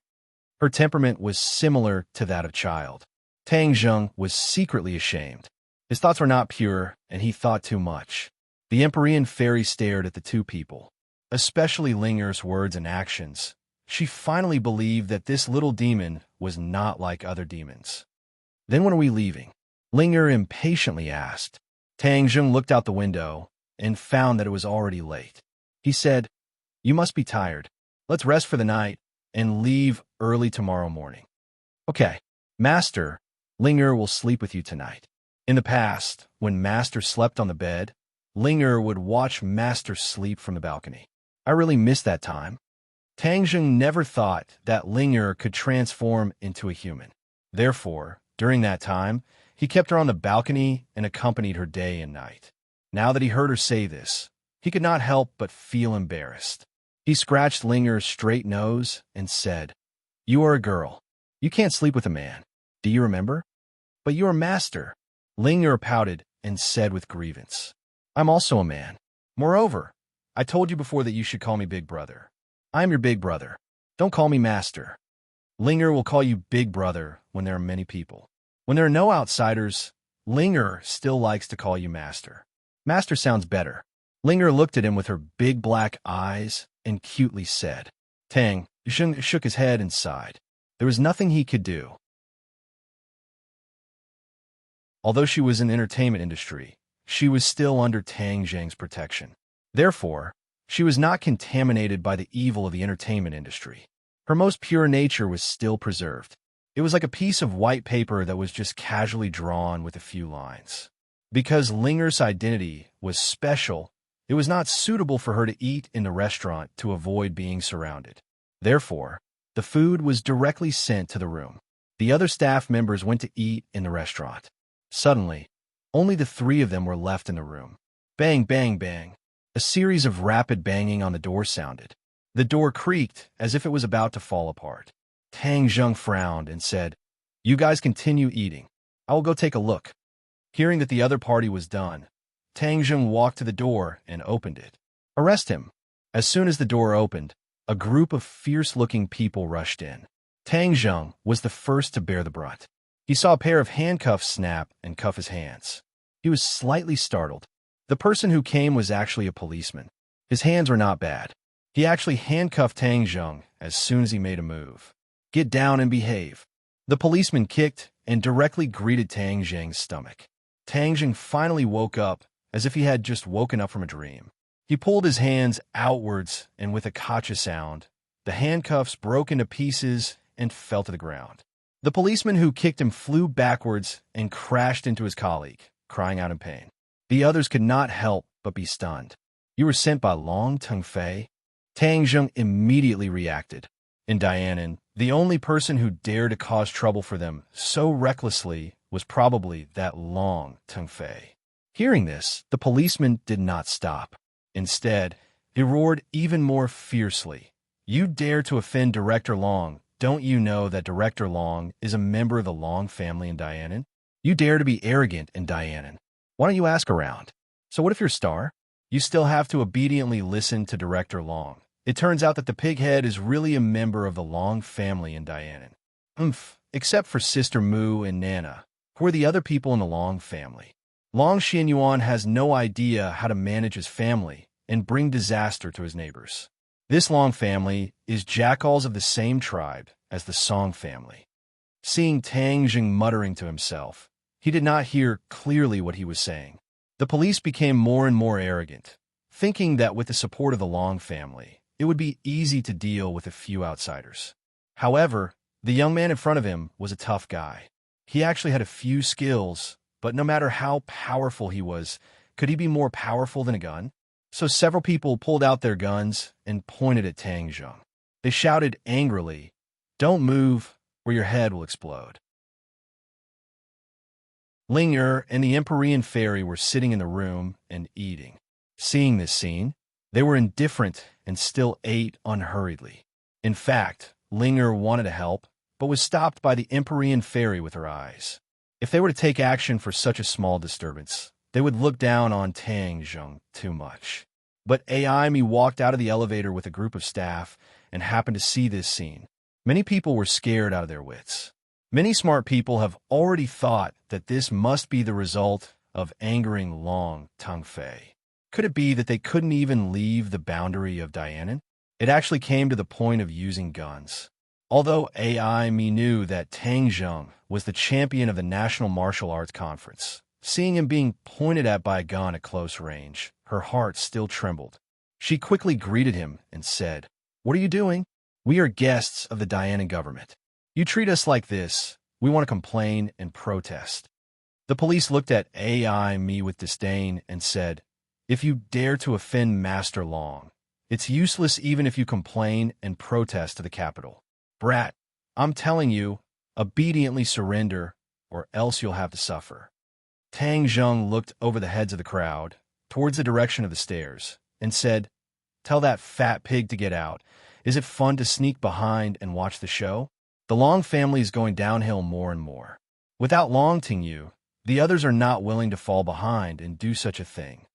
Her temperament was similar to that of child. Tang Zheng was secretly ashamed. His thoughts were not pure, and he thought too much. The Empyrean fairy stared at the two people, especially Linger's words and actions. She finally believed that this little demon was not like other demons. "Then when are we leaving?" Linger impatiently asked. Tang Zheng looked out the window and found that it was already late. He said, "You must be tired. Let's rest for the night and leave early tomorrow morning." "Okay, Master, Linger will sleep with you tonight." In the past, when Master slept on the bed, Linger would watch Master sleep from the balcony. "I really miss that time." Tang Zheng never thought that Linger could transform into a human. Therefore, during that time, he kept her on the balcony and accompanied her day and night. Now that he heard her say this, he could not help but feel embarrassed. He scratched Linger's straight nose and said, "You are a girl. You can't sleep with a man. Do you remember?" "But you are Master." Linger pouted and said with grievance, "I'm also a man. Moreover, I told you before that you should call me Big Brother. I am your big brother. Don't call me Master." Linger will call you Big Brother when there are many people. When there are no outsiders, Linger still likes to call you Master. Master sounds better. Linger looked at him with her big black eyes and cutely said. Tang Zheng shook his head and sighed. There was nothing he could do. Although she was in the entertainment industry, she was still under Tang Zheng's protection. Therefore, she was not contaminated by the evil of the entertainment industry. Her most pure nature was still preserved. It was like a piece of white paper that was just casually drawn with a few lines. Because Linger's identity was special, it was not suitable for her to eat in the restaurant to avoid being surrounded. Therefore, the food was directly sent to the room. The other staff members went to eat in the restaurant. Suddenly, only the three of them were left in the room. Bang, bang, bang. A series of rapid banging on the door sounded. The door creaked as if it was about to fall apart. Tang Zheng frowned and said, "You guys continue eating. I will go take a look." Hearing that the other party was done, Tang Zheng walked to the door and opened it. "Arrest him." As soon as the door opened, a group of fierce-looking people rushed in. Tang Zheng was the first to bear the brunt. He saw a pair of handcuffs snap and cuff his hands. He was slightly startled. The person who came was actually a policeman. His hands were not bad. He actually handcuffed Tang Zheng as soon as he made a move. "Get down and behave." The policeman kicked and directly greeted Tang Zheng's stomach. Tang Zheng finally woke up as if he had just woken up from a dream. He pulled his hands outwards, and with a gotcha sound, the handcuffs broke into pieces and fell to the ground. The policeman who kicked him flew backwards and crashed into his colleague, crying out in pain. The others could not help but be stunned. "You were sent by Long Tung Fei?" Tang Zheng immediately reacted. In Dianan, the only person who dared to cause trouble for them so recklessly was probably that Long Tung Fei. Hearing this, the policeman did not stop. Instead, he roared even more fiercely. "You dare to offend Director Long. Don't you know that Director Long is a member of the Long family in Dianan? You dare to be arrogant in Dianan. Why don't you ask around? So what if you're Star? You still have to obediently listen to Director Long. It turns out that the pighead is really a member of the Long family in Dianan. except for Sister Mu and Nana, who are the other people in the Long family. Long Xianyuan has no idea how to manage his family and bring disaster to his neighbors. This Long family is jackals of the same tribe as the Song family. Seeing Tang Jing muttering to himself, he did not hear clearly what he was saying. The police became more and more arrogant, thinking that with the support of the Long family, it would be easy to deal with a few outsiders. However, the young man in front of him was a tough guy. He actually had a few skills, but no matter how powerful he was, could he be more powerful than a gun? So several people pulled out their guns and pointed at Tang Jing. They shouted angrily, "Don't move, or your head will explode." Ling Er and the Empyrean fairy were sitting in the room and eating. Seeing this scene, they were indifferent and still ate unhurriedly. In fact, Ling Er wanted to help, but was stopped by the Empyrean fairy with her eyes. If they were to take action for such a small disturbance, they would look down on Tang Jing too much. But Aimi walked out of the elevator with a group of staff and happened to see this scene. Many people were scared out of their wits. Many smart people have already thought that this must be the result of angering Long Tongfei. Could it be that they couldn't even leave the boundary of Dianan? It actually came to the point of using guns. Although Aimi knew that Tang Jing was the champion of the National Martial Arts Conference, seeing him being pointed at by a gun at close range, her heart still trembled. She quickly greeted him and said, "What are you doing? We are guests of the Dianan government. You treat us like this, we want to complain and protest." The police looked at Aimi with disdain and said, "If you dare to offend Master Long, it's useless even if you complain and protest to the capital. Brat, I'm telling you, obediently surrender, or else you'll have to suffer." Tang Jing looked over the heads of the crowd, towards the direction of the stairs, and said, "Tell that fat pig to get out. Is it fun to sneak behind and watch the show? The Long family is going downhill more and more. Without Long Tingyu, the others are not willing to fall behind and do such a thing.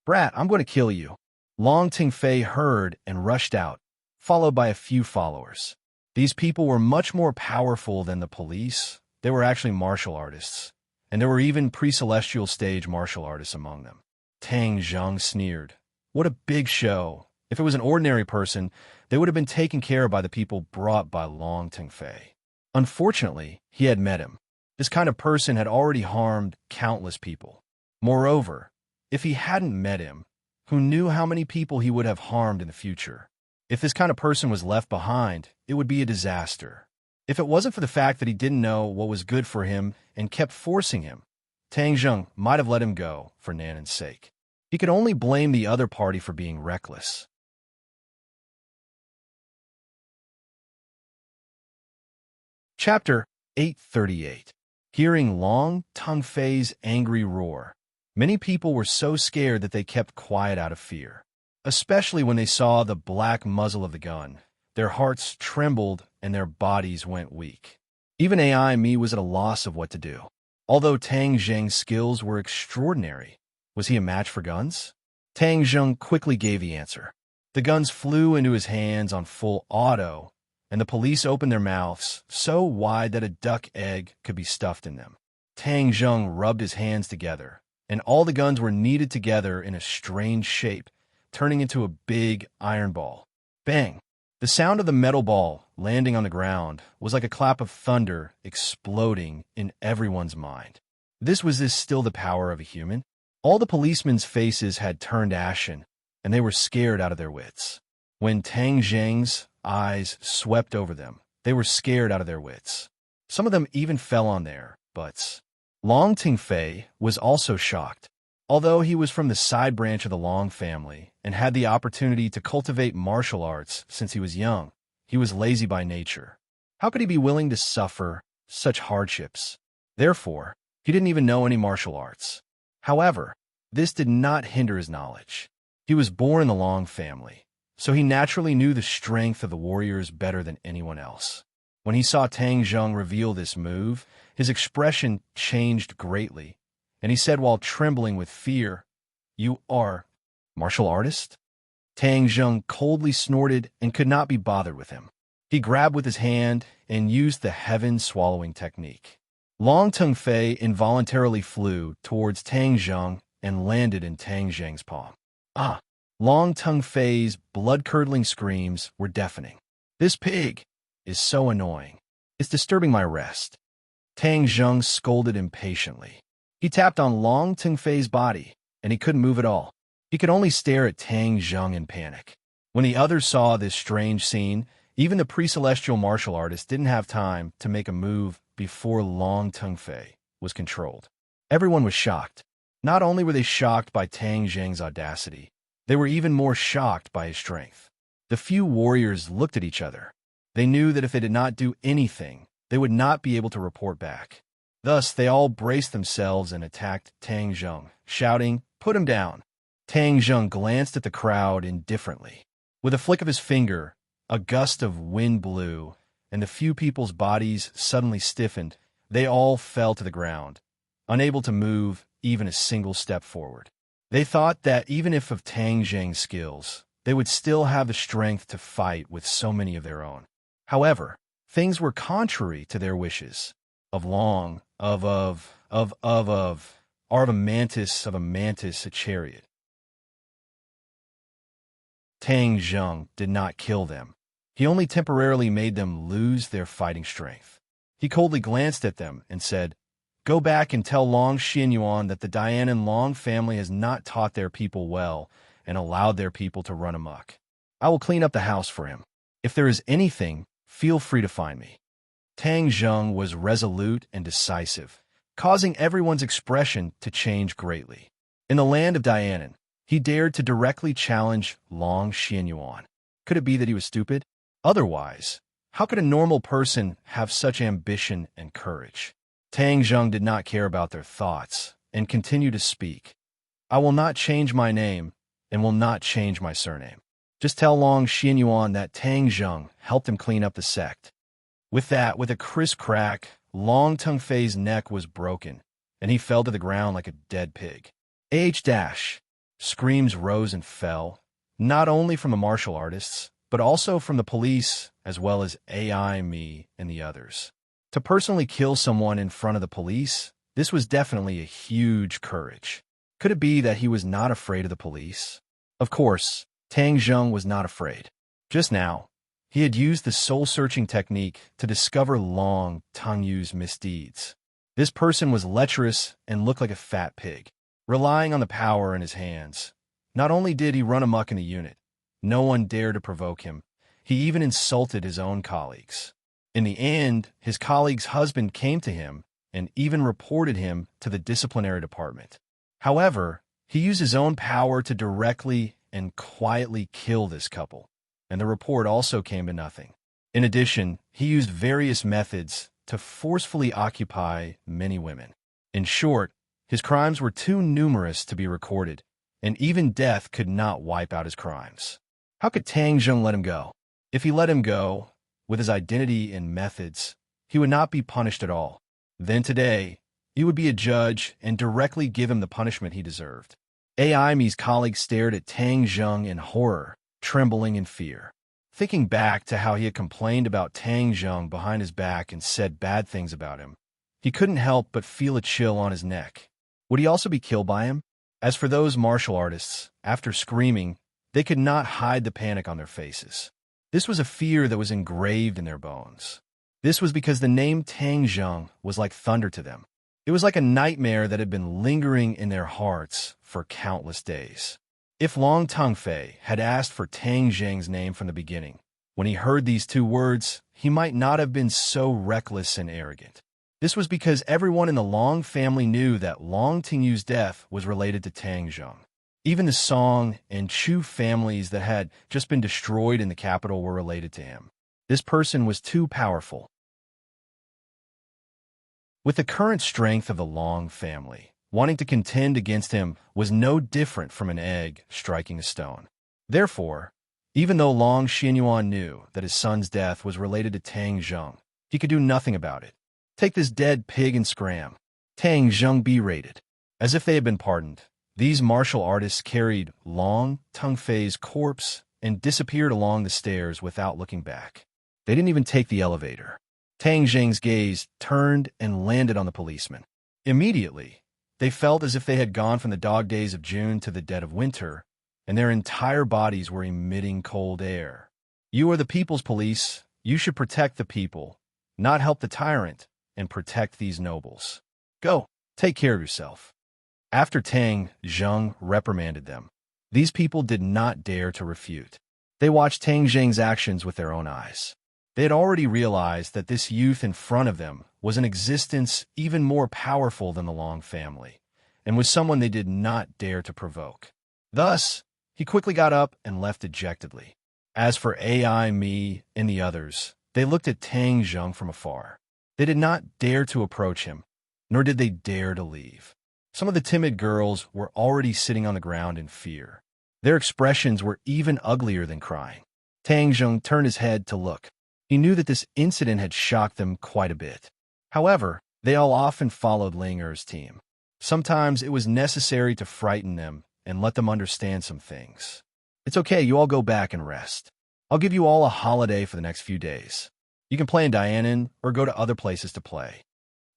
Brat, I'm going to kill you." Long Tingfei heard and rushed out, followed by a few followers. These people were much more powerful than the police. They were actually martial artists, and there were even pre-celestial stage martial artists among them. Tang Jing sneered. What a big show. If it was an ordinary person, they would have been taken care of by the people brought by Long Tingfei. Unfortunately, he had met him. This kind of person had already harmed countless people. Moreover, if he hadn't met him, who knew how many people he would have harmed in the future? If this kind of person was left behind, it would be a disaster. If it wasn't for the fact that he didn't know what was good for him and kept forcing him, Tang Jing might have let him go for Nanan's sake. He could only blame the other party for being reckless. Chapter 838. Hearing Long Tongfei's angry roar, many people were so scared that they kept quiet out of fear. Especially when they saw the black muzzle of the gun, their hearts trembled and their bodies went weak. Even Aimi was at a loss of what to do. Although Tang Jing's skills were extraordinary, was he a match for guns? Tang Jing quickly gave the answer. The guns flew into his hands on full auto, and the police opened their mouths so wide that a duck egg could be stuffed in them. Tang Jing rubbed his hands together, and all the guns were kneaded together in a strange shape, turning into a big iron ball. Bang! The sound of the metal ball landing on the ground was like a clap of thunder exploding in everyone's mind. Was this still the power of a human? All the policemen's faces had turned ashen, and they were scared out of their wits. When Tang Jing's eyes swept over them, they were scared out of their wits. Some of them even fell on their butts. Long Tingfei was also shocked. Although he was from the side branch of the Long family and had the opportunity to cultivate martial arts since he was young, he was lazy by nature. How could he be willing to suffer such hardships? Therefore, he didn't even know any martial arts. However, this did not hinder his knowledge. He was born in the Long family, so he naturally knew the strength of the warriors better than anyone else. When he saw Tang Jing reveal this move, his expression changed greatly, and he said while trembling with fear, "You are martial artist?" Tang Jing coldly snorted and could not be bothered with him. He grabbed with his hand and used the heaven-swallowing technique. Long Tung Fei involuntarily flew towards Tang Zheng and landed in Tang Zheng's palm. Ah! Long Tung Fei's blood-curdling screams were deafening. "This pig is so annoying. It's disturbing my rest." Tang Zheng scolded impatiently. He tapped on Long Tung Fei's body, and he couldn't move at all. He could only stare at Tang Zheng in panic. When the others saw this strange scene, even the pre-celestial martial artist didn't have time to make a move before Long Tung Fei was controlled. Everyone was shocked. Not only were they shocked by Tang Zheng's audacity, they were even more shocked by his strength. The few warriors looked at each other. They knew that if they did not do anything, they would not be able to report back. Thus, they all braced themselves and attacked Tang Zheng, shouting, "Put him down!" Tang Zheng glanced at the crowd indifferently. With a flick of his finger, a gust of wind blew, and the few people's bodies suddenly stiffened. They all fell to the ground, unable to move even a single step forward. They thought that even if of Tang Zheng's skills, they would still have the strength to fight with so many of their own. However, things were contrary to their wishes. Of a mantis, a chariot. Tang Zheng did not kill them. He only temporarily made them lose their fighting strength. He coldly glanced at them and said, "Go back and tell Long Xianyuan that the Dianan Long family has not taught their people well and allowed their people to run amok. I will clean up the house for him. If there is anything, feel free to find me." Tang Zheng was resolute and decisive, causing everyone's expression to change greatly. In the land of Dianan, he dared to directly challenge Long Xianyuan. Could it be that he was stupid? Otherwise, how could a normal person have such ambition and courage? Tang Zheng did not care about their thoughts and continued to speak. "I will not change my name and will not change my surname. Just tell Long Xianyuan that Tang Zheng helped him clean up the sect." With that, with a crisp crack, Long Tung Fei's neck was broken, and he fell to the ground like a dead pig. Screams rose and fell, not only from the martial artists, but also from the police, as well as AI, me, and the others. To personally kill someone in front of the police, this was definitely a huge courage. Could it be that he was not afraid of the police? Of course, Tang Zheng was not afraid. Just now, he had used the soul-searching technique to discover Long Tung Yu's misdeeds. This person was lecherous and looked like a fat pig. Relying on the power in his hands, not only did he run amok in the unit, no one dared to provoke him. He even insulted his own colleagues. In the end, his colleague's husband came to him and even reported him to the disciplinary department. However, he used his own power to directly and quietly kill this couple, and the report also came to nothing. In addition, he used various methods to forcefully occupy many women. In short, his crimes were too numerous to be recorded, and even death could not wipe out his crimes. How could Tang Zheng let him go? If he let him go, with his identity and methods, he would not be punished at all. Then today, he would be a judge and directly give him the punishment he deserved. Mi's colleague stared at Tang Zheng in horror, trembling in fear. Thinking back to how he had complained about Tang Zheng behind his back and said bad things about him, he couldn't help but feel a chill on his neck. Would he also be killed by him? As for those martial artists, after screaming, they could not hide the panic on their faces. This was a fear that was engraved in their bones. This was because the name Tang Zheng was like thunder to them. It was like a nightmare that had been lingering in their hearts for countless days. If Long Tung Fei had asked for Tang Zheng's name from the beginning, when he heard these two words, he might not have been so reckless and arrogant. This was because everyone in the Long family knew that Long Tingyu's death was related to Tang Zheng. Even the Song and Chu families that had just been destroyed in the capital were related to him. This person was too powerful. With the current strength of the Long family, wanting to contend against him was no different from an egg striking a stone. Therefore, even though Long Xianyuan knew that his son's death was related to Tang Zheng, he could do nothing about it. Take this dead pig and scram. Tang Zheng berated. As if they had been pardoned, these martial artists carried Long Tung Fei's corpse and disappeared along the stairs without looking back. They didn't even take the elevator. Tang Jing's gaze turned and landed on the policeman. Immediately, they felt as if they had gone from the dog days of June to the dead of winter, and their entire bodies were emitting cold air. You are the people's police. You should protect the people, not help the tyrant, and protect these nobles. Go, take care of yourself. After Tang Zheng reprimanded them, these people did not dare to refute. They watched Tang Jing's actions with their own eyes. They had already realized that this youth in front of them was an existence even more powerful than the Long family, and was someone they did not dare to provoke. Thus, he quickly got up and left dejectedly. As for AI, me, and the others, they looked at Tang Zheng from afar. They did not dare to approach him, nor did they dare to leave. Some of the timid girls were already sitting on the ground in fear. Their expressions were even uglier than crying. Tang Zheng turned his head to look. He knew that this incident had shocked them quite a bit. However, they all often followed Ling Er's team. Sometimes it was necessary to frighten them and let them understand some things. It's okay, you all go back and rest. I'll give you all a holiday for the next few days. You can play in Dianan or go to other places to play.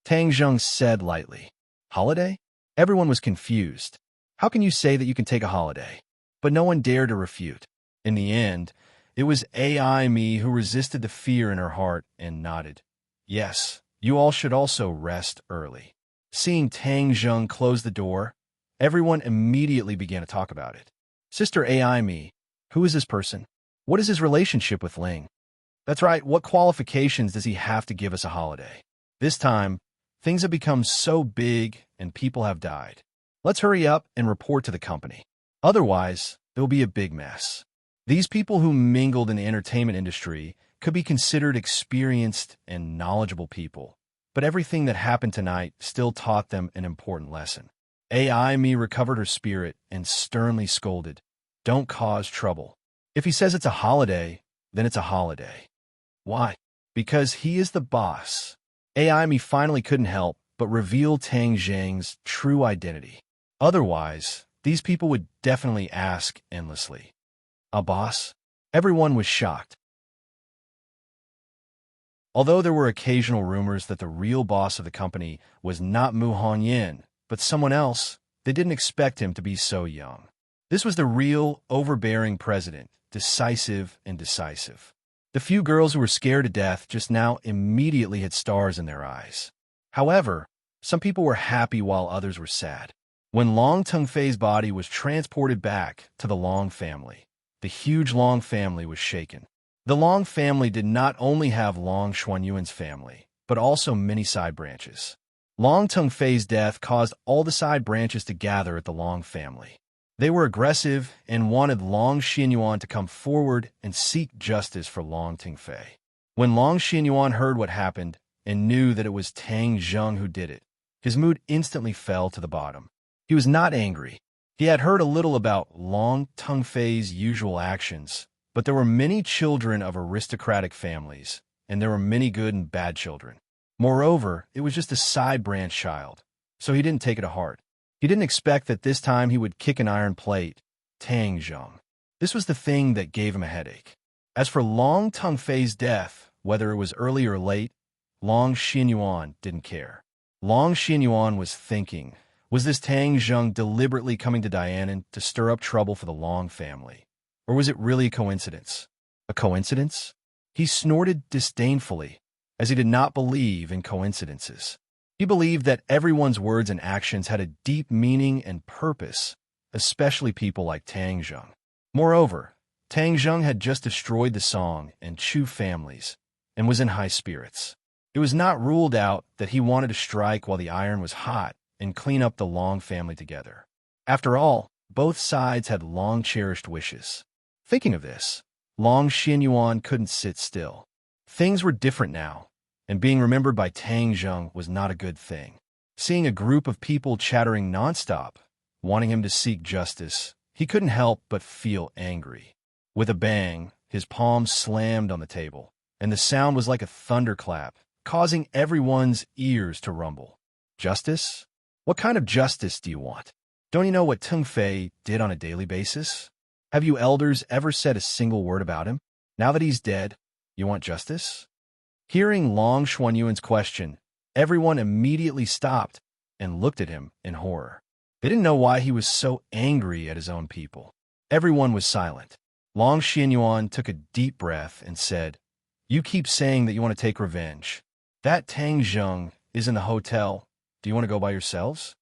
Tang Zheng said lightly. Holiday? Everyone was confused. How can you say that you can take a holiday? But no one dared to refute. In the end, it was AI me who resisted the fear in her heart and nodded. Yes, you all should also rest early. Seeing Tang Zheng close the door, everyone immediately began to talk about it. Sister AI me, who is this person? What is his relationship with Ling? That's right, what qualifications does he have to give us a holiday? This time, things have become so big and people have died. Let's hurry up and report to the company. Otherwise, there will be a big mess. These people who mingled in the entertainment industry could be considered experienced and knowledgeable people, but everything that happened tonight still taught them an important lesson. AI me recovered her spirit and sternly scolded, "Don't cause trouble. If he says it's a holiday, then it's a holiday." Why? Because he is the boss. AI me finally couldn't help but reveal Tang Zheng's true identity. Otherwise, these people would definitely ask endlessly. A boss? Everyone was shocked. Although there were occasional rumors that the real boss of the company was not Mu Hongyan, but someone else, they didn't expect him to be so young. This was the real, overbearing president, decisive and decisive. The few girls who were scared to death just now immediately had stars in their eyes. However, some people were happy while others were sad. When Long Tengfei's body was transported back to the Long family, the huge Long family was shaken. The Long family did not only have Long Xuanyuan's family, but also many side branches. Long Tengfei's death caused all the side branches to gather at the Long family. They were aggressive and wanted Long Xinyuan to come forward and seek justice for Long Tengfei. When Long Xinyuan heard what happened and knew that it was Tang Zheng who did it, his mood instantly fell to the bottom. He was not angry. He had heard a little about Long Tengfei's usual actions, but there were many children of aristocratic families, and there were many good and bad children. Moreover, it was just a side branch child, so he didn't take it to heart. He didn't expect that this time he would kick an iron plate, Tang Zheng. This was the thing that gave him a headache. As for Long Tengfei's death, whether it was early or late, Long Xinyuan didn't care. Long Xinyuan was thinking, was this Tang Zheng deliberately coming to Dianan to stir up trouble for the Long family? Or was it really a coincidence? A coincidence? He snorted disdainfully, as he did not believe in coincidences. He believed that everyone's words and actions had a deep meaning and purpose, especially people like Tang Zheng. Moreover, Tang Zheng had just destroyed the Song and Chu families and was in high spirits. It was not ruled out that he wanted to strike while the iron was hot and clean up the Long family together. After all, both sides had long-cherished wishes. Thinking of this, Long Xinyuan couldn't sit still. Things were different now, and being remembered by Tang Zheng was not a good thing. Seeing a group of people chattering nonstop, wanting him to seek justice, he couldn't help but feel angry. With a bang, his palms slammed on the table, and the sound was like a thunderclap, causing everyone's ears to rumble. Justice? What kind of justice do you want? Don't you know what Tengfei did on a daily basis? Have you elders ever said a single word about him? Now that he's dead, You want justice? Hearing Long Xuanyuan's question, everyone immediately stopped and looked at him in horror. They didn't know why he was so angry at his own people. Everyone was silent. Long Xuanyuan took a deep breath and said, "You keep saying that you want to take revenge. That Tang Zheng is in the hotel. Do you want to go by yourselves?"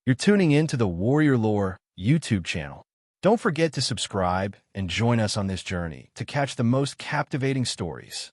You're tuning in to the Warrior Lore YouTube channel. Don't forget to subscribe and join us on this journey to catch the most captivating stories.